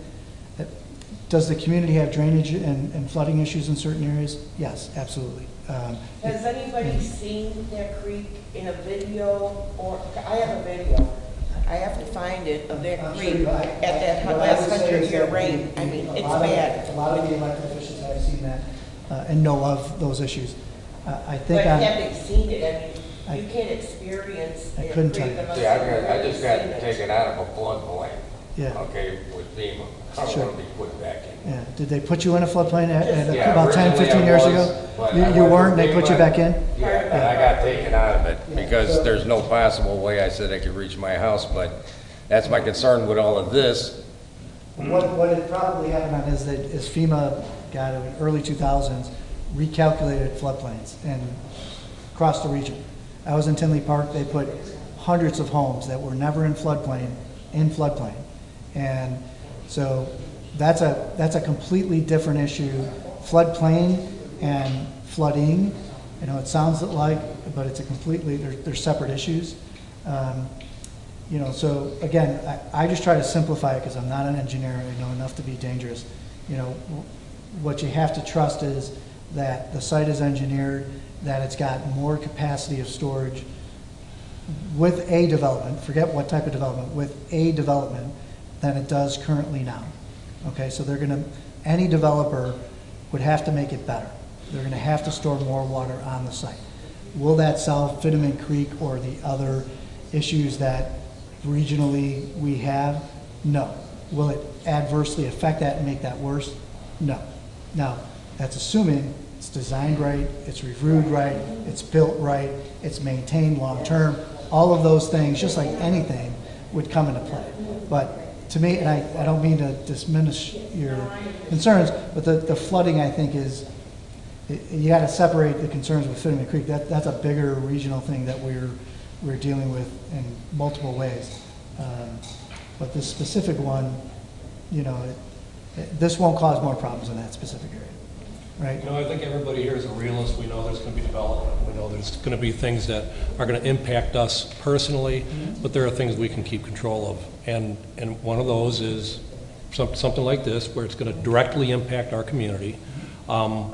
[SPEAKER 1] does the community have drainage and flooding issues in certain areas? Yes, absolutely.
[SPEAKER 11] Has anybody seen that creek in a video, or, I have a video, I have to find it, of that creek at that last 100-year rain. I mean, it's bad.
[SPEAKER 1] A lot of the elected officials have seen that and know of those issues. I think
[SPEAKER 11] But have they seen it? I mean, you can't experience
[SPEAKER 1] I
[SPEAKER 11] that
[SPEAKER 1] couldn't
[SPEAKER 11] creek
[SPEAKER 1] tell you.
[SPEAKER 11] unless
[SPEAKER 9] See,
[SPEAKER 11] you've
[SPEAKER 9] I just got
[SPEAKER 11] seen it.
[SPEAKER 9] taken out of a floodplain.
[SPEAKER 1] Yeah.
[SPEAKER 9] Okay, with FEMA. I don't
[SPEAKER 1] Sure.
[SPEAKER 9] want to be put back in.
[SPEAKER 1] Yeah, did they put you in a floodplain
[SPEAKER 9] Yeah,
[SPEAKER 1] about 10,
[SPEAKER 9] originally
[SPEAKER 1] 15
[SPEAKER 9] I
[SPEAKER 1] years
[SPEAKER 9] was,
[SPEAKER 1] ago?
[SPEAKER 9] but
[SPEAKER 1] You
[SPEAKER 9] I
[SPEAKER 1] you
[SPEAKER 9] went
[SPEAKER 1] weren't,
[SPEAKER 9] with
[SPEAKER 1] they put you
[SPEAKER 9] FEMA.
[SPEAKER 1] back in?
[SPEAKER 9] Yeah, and I got taken out of it because there's no possible way I said I could reach my house, but that's my concern with all of this.
[SPEAKER 1] What had probably happened on is that as FEMA got in the early 2000s, recalculated floodplains and across the region. I was in Tinley Park, they put hundreds of homes that were never in floodplain. And so that's a completely different issue. Floodplain and flooding, you know, it sounds like, but it's a completely, they're separate issues. You know, so again, I just try to simplify it because I'm not an engineer, I know enough to be dangerous. You know, what you have to trust is that the site is engineered, that it's got more capacity of storage with a development, forget what type of development, with a development than it does currently now. Okay, so they're gonna, any developer would have to make it better. They're gonna have to store more water on the site. Will that solve Fitterman Creek or the other issues that regionally we have? No. Will it adversely affect that and make that worse? No. Now, that's assuming it's designed right, it's reviewed right, it's built right, it's maintained long-term. All of those things, just like anything, would come into play. But to me, and I don't mean to diminish your concerns, but the flooding, I think, is, you got to separate the concerns with Fitterman Creek. That's a bigger regional thing that we're dealing with in multiple ways. But this specific one, you know, this won't cause more problems in that specific area, right?
[SPEAKER 7] You know, I think everybody here is a realist. We know there's going to be development. We know there's going to be things that are going to impact us personally, but there are things we can keep control of. And one of those is something like this, where it's going to directly impact our community. And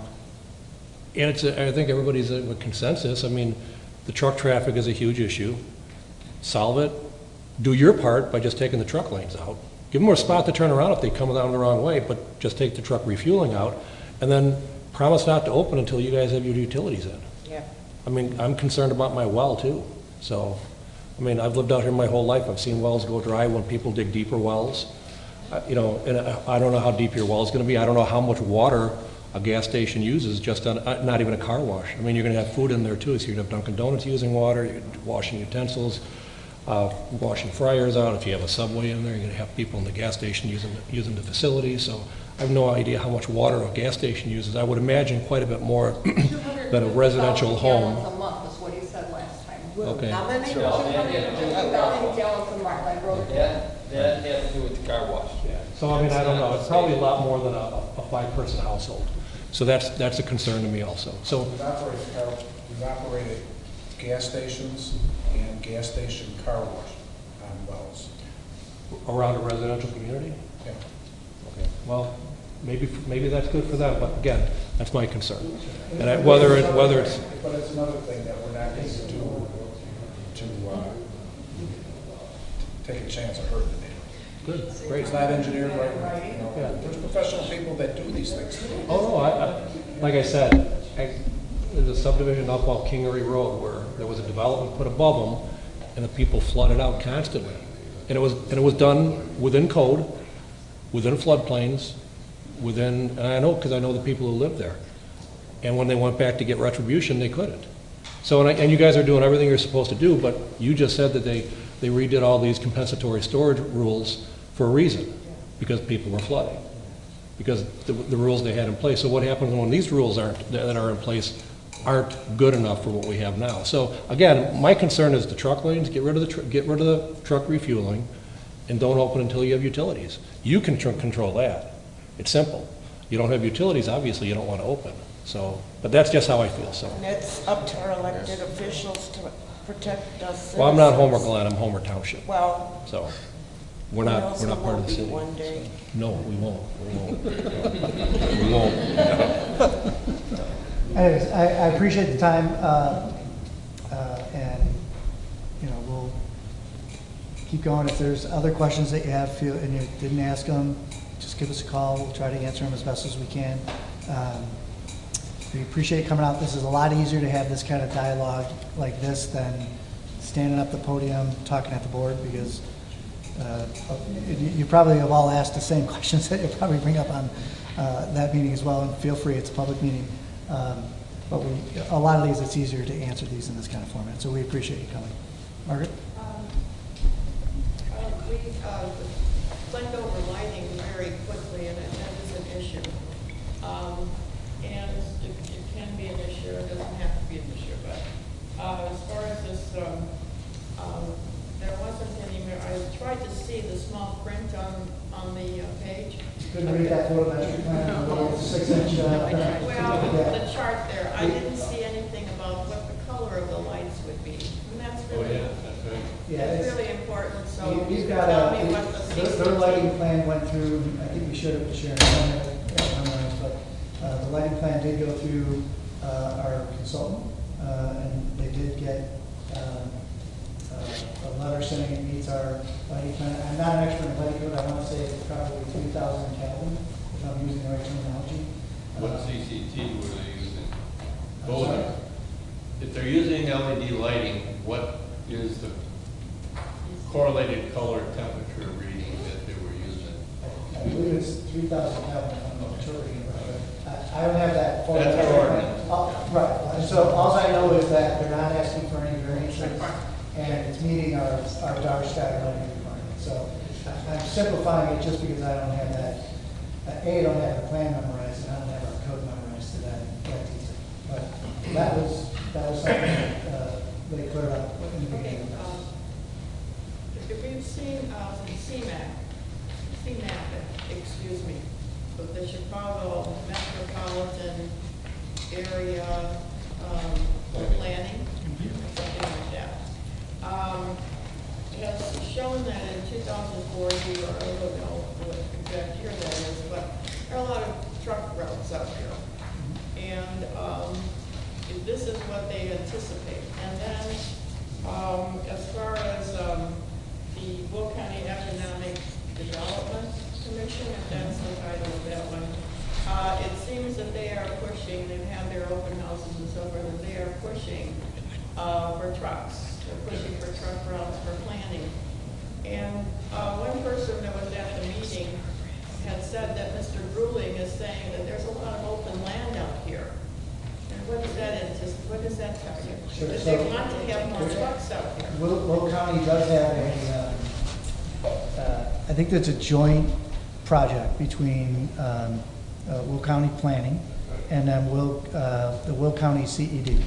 [SPEAKER 7] I think everybody's in a consensus. I mean, the truck traffic is a huge issue. Solve it. Do your part by just taking the truck lanes out. Give them a spot to turn around if they come down the wrong way, but just take the truck refueling out. And then promise not to open until you guys have your utilities in.
[SPEAKER 11] Yeah.
[SPEAKER 7] I mean, I'm concerned about my well too. So, I mean, I've lived out here my whole life. I've seen wells go dry when people dig deeper wells. You know, and I don't know how deep your well is going to be. I don't know how much water a gas station uses, just on, not even a car wash. I mean, you're going to have food in there too, so you're going to have Dunkin' Donuts using water, you're washing utensils, washing fryers out. If you have a Subway in there, you're going to have people in the gas station using the facility. So I have no idea how much water a gas station uses. I would imagine quite a bit more than a residential home.
[SPEAKER 8] a month is what he said last time.
[SPEAKER 7] Okay.
[SPEAKER 8] How many? 2,000 gallons a month, I wrote it down.
[SPEAKER 10] That has to do with the car wash.
[SPEAKER 7] So I mean, I don't know, it's probably a lot more than a five-person household. So that's a concern to me also. So
[SPEAKER 15] We've operated gas stations and gas station car wash on wells.
[SPEAKER 7] around a residential community?
[SPEAKER 15] Yeah.
[SPEAKER 7] Okay. Well, maybe that's good for them, but again, that's my concern. And whether it's
[SPEAKER 15] But it's another thing that we're not going to do to take a chance of hurting the neighbor.
[SPEAKER 7] Good, great.
[SPEAKER 15] It's not engineered right. You know,
[SPEAKER 7] Yeah.
[SPEAKER 15] there's professional people that do these things.
[SPEAKER 7] Oh, no, like I said, there's a subdivision up off Kingery Road where there was a development put above them, and the people flooded out constantly. And it was done within code, within floodplains, and I know because I know the people who lived there. And when they went back to get retribution, they couldn't. So, and you guys are doing everything you're supposed to do, but you just said that they redid all these compensatory storage rules for a reason, because people were flooding, because the rules they had in place. So what happens when these rules that are in place aren't good enough for what we have now? So again, my concern is the truck lanes. Get rid of the truck refueling, and don't open until you have utilities. You can control that. It's simple. You don't have utilities, obviously you don't want to open. So, but that's just how I feel, so.
[SPEAKER 11] And it's up to our elected officials to protect us.
[SPEAKER 7] Well, I'm not
[SPEAKER 11] citizens.
[SPEAKER 7] Homer Glen, I'm Homer Township.
[SPEAKER 11] Well,
[SPEAKER 7] So, we're
[SPEAKER 11] who
[SPEAKER 7] not
[SPEAKER 11] knows
[SPEAKER 7] part
[SPEAKER 11] who
[SPEAKER 7] of
[SPEAKER 11] will
[SPEAKER 7] the
[SPEAKER 11] be
[SPEAKER 7] city.
[SPEAKER 11] one day.
[SPEAKER 7] No, we won't. We won't.
[SPEAKER 1] Anyways, I appreciate the time, and, you know, we'll keep going. If there's other questions that you have, and you didn't ask them, just give us a call. We'll try to answer them as best as we can. We appreciate you coming out. This is a lot easier to have this kind of dialogue like this than standing up the podium, talking at the board, because you probably have all asked the same questions that you'll probably bring up on that meeting as well, and feel free, it's a public meeting. But a lot of these, it's easier to answer these in this kind of format, so we appreciate you coming. Margaret?
[SPEAKER 8] We went over lighting very quickly, and that is an issue. And it can be an issue, it doesn't have to be an issue, but as far as this, there wasn't any, I tried to see the small print on the page.
[SPEAKER 1] Couldn't read that photometric plan, the little 6-inch.
[SPEAKER 8] Well, the chart there, I didn't see anything about what the color of the lights would be. And that's really, it's really important, so you
[SPEAKER 1] We've
[SPEAKER 8] can
[SPEAKER 1] got
[SPEAKER 8] tell me what the
[SPEAKER 1] their lighting plan went through, I think we showed it to Sharon, but the lighting plan did go through our consultant, and they did get a letter saying it meets our lighting plan. I'm not an expert in lighting code, I want to say it's probably 3,000 Kelvin, if I'm using the right terminology.
[SPEAKER 14] What CCT were they using?
[SPEAKER 1] Sorry?
[SPEAKER 14] If they're using LED lighting, what is the correlated color temperature reading that they were using?
[SPEAKER 1] I believe it's 3,000 Kelvin, if I'm interpreting it right. I don't have that.
[SPEAKER 14] That's our ordinance.
[SPEAKER 1] Right, so all I know is that they're not asking for any variances, and it's meeting our dark sky lighting requirements. So I'm simplifying it just because I don't have that, I don't have the plan memorized, and I don't have our code memorized to that detail. But that was something that they cleared up in the beginning.
[SPEAKER 8] if we've seen CMAC, excuse me, but the Chicago Metropolitan Area Planning, something like that, has shown that in 2040, or I don't know what exact year that is, but there are a lot of truck routes out here. And this is what they anticipate. And then as far as the Will County Economic Development Commission, if that's the title of that one, it seems that they are pushing, they've had their open houses and so forth, and they are pushing for trucks. They're pushing for truck routes for planning. And one person that was at the meeting had said that Mr. Grueling is saying that there's a lot of open land out here. And what does that what does that tell you?
[SPEAKER 1] Sure,
[SPEAKER 8] That
[SPEAKER 1] so-
[SPEAKER 8] they want to have more trucks out here.
[SPEAKER 1] Will County does have I think that's a joint project between Will County Planning and then the Will County CED,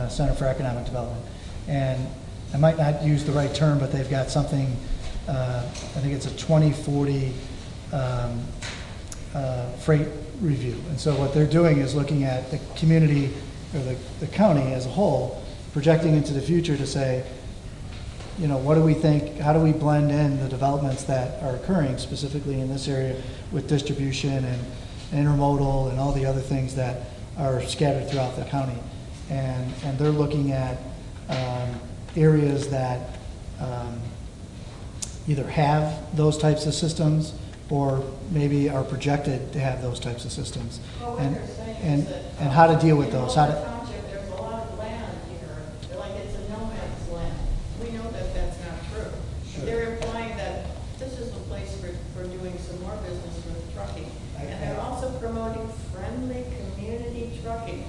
[SPEAKER 1] Center for Economic Development. And I might not use the right term, but they've got something, I think it's a 2040 freight review. And so what they're doing is looking at the community, or the county as a whole, projecting into the future to say, you know, what do we think, how do we blend in the developments that are occurring specifically in this area with distribution and intermodal and all the other things that are scattered throughout the county. And they're looking at areas that either have those types of systems or maybe are projected to have those types of systems.
[SPEAKER 8] Well, what
[SPEAKER 1] And,
[SPEAKER 8] they're saying
[SPEAKER 1] and,
[SPEAKER 8] is that
[SPEAKER 1] and how to deal with
[SPEAKER 8] in
[SPEAKER 1] those.
[SPEAKER 8] Mulder Township, there's a lot of land here, they're like it's a no man's land. We know that that's not true.
[SPEAKER 1] Sure.
[SPEAKER 8] They're implying that this is the place for doing some more business with trucking. And they're also promoting friendly community trucking.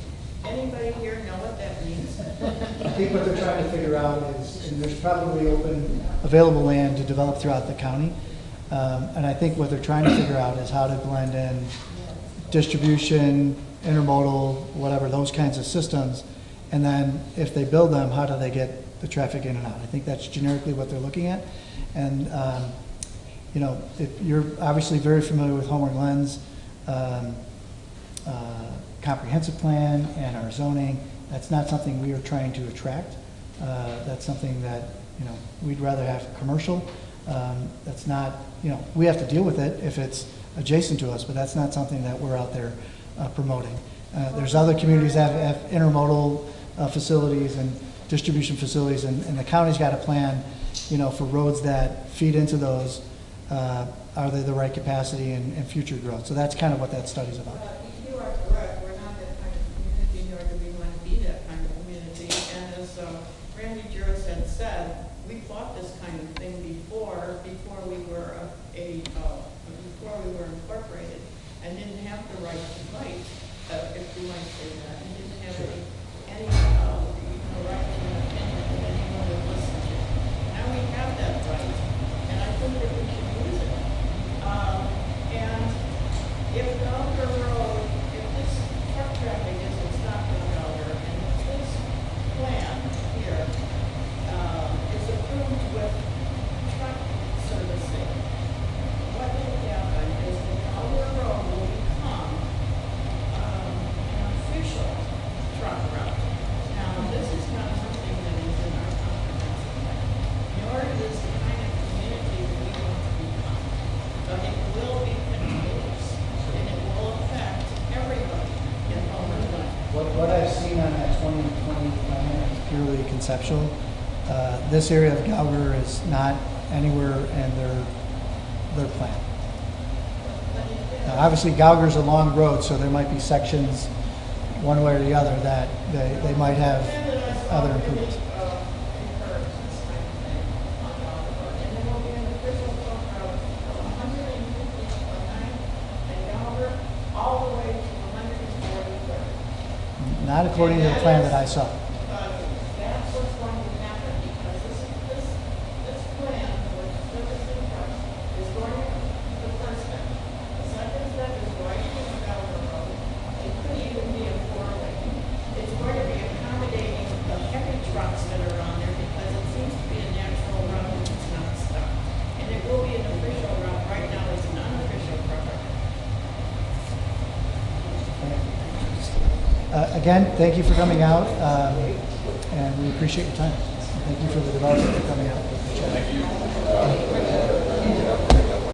[SPEAKER 8] Anybody here know what that means?
[SPEAKER 1] I think what they're trying to figure out is, and there's probably available land to develop throughout the county. And I think what they're trying to figure out is how to blend in distribution, intermodal, whatever, those kinds of systems. And then if they build them, how do they get the traffic in and out? I think that's generically what they're looking at. And, you know, if you're obviously very familiar with Homer Glen's um, comprehensive plan and our zoning. That's not something we are trying to attract. That's something that, you know, we'd rather have commercial. That's not, you know, we have to deal with it if it's adjacent to us, but that's not something that we're out there promoting. There's other communities that have intermodal facilities and distribution facilities, and the county's got a plan, you know, for roads that feed into those. Are they the right capacity and future growth? So that's kind of what that study's about.
[SPEAKER 8] You are correct. We're not that kind of community, nor do we want to be that kind of community. And as Randy Juris had said, we fought this kind of thing before we were before we were incorporated, and didn't have the right to fight, if you might say that, and didn't have any right to an opinion that anyone would listen to. Now we have that right, and I think that we should use it. And if Gallagher Road, if this truck traffic isn't stopped on Gallagher, and if this plan here is approved with truck servicing, what will happen is that Gallagher Road will become an official truck route. Now, this is not something that is in our comprehensive plan, nor is this the kind of community that we want to become. But it will be continuous, and it will affect everybody in Homer Glen.
[SPEAKER 1] What I've seen on that 2020 plan is purely conceptual. This area of Gallagher is not anywhere in their plan. Now, obviously, Gallagher's a long road, so there might be sections, one way or the other, that they might have other improvements.
[SPEAKER 8] All the way to 143rd.
[SPEAKER 1] Not according to the plan that I saw.
[SPEAKER 8] That's what's going to happen, because this plan, which servicing trucks, is going to, the first step. The second step is going to the Gallagher Road. It could even be a four-lane. It's going to be accommodating the heavy trucks that are on there, because it seems to be a natural route and it's not stuck. And it will be an official route. Right now, it's an unofficial route.
[SPEAKER 1] Again, thank you for coming out, and we appreciate your time. Thank you for the development for coming out. Thank you.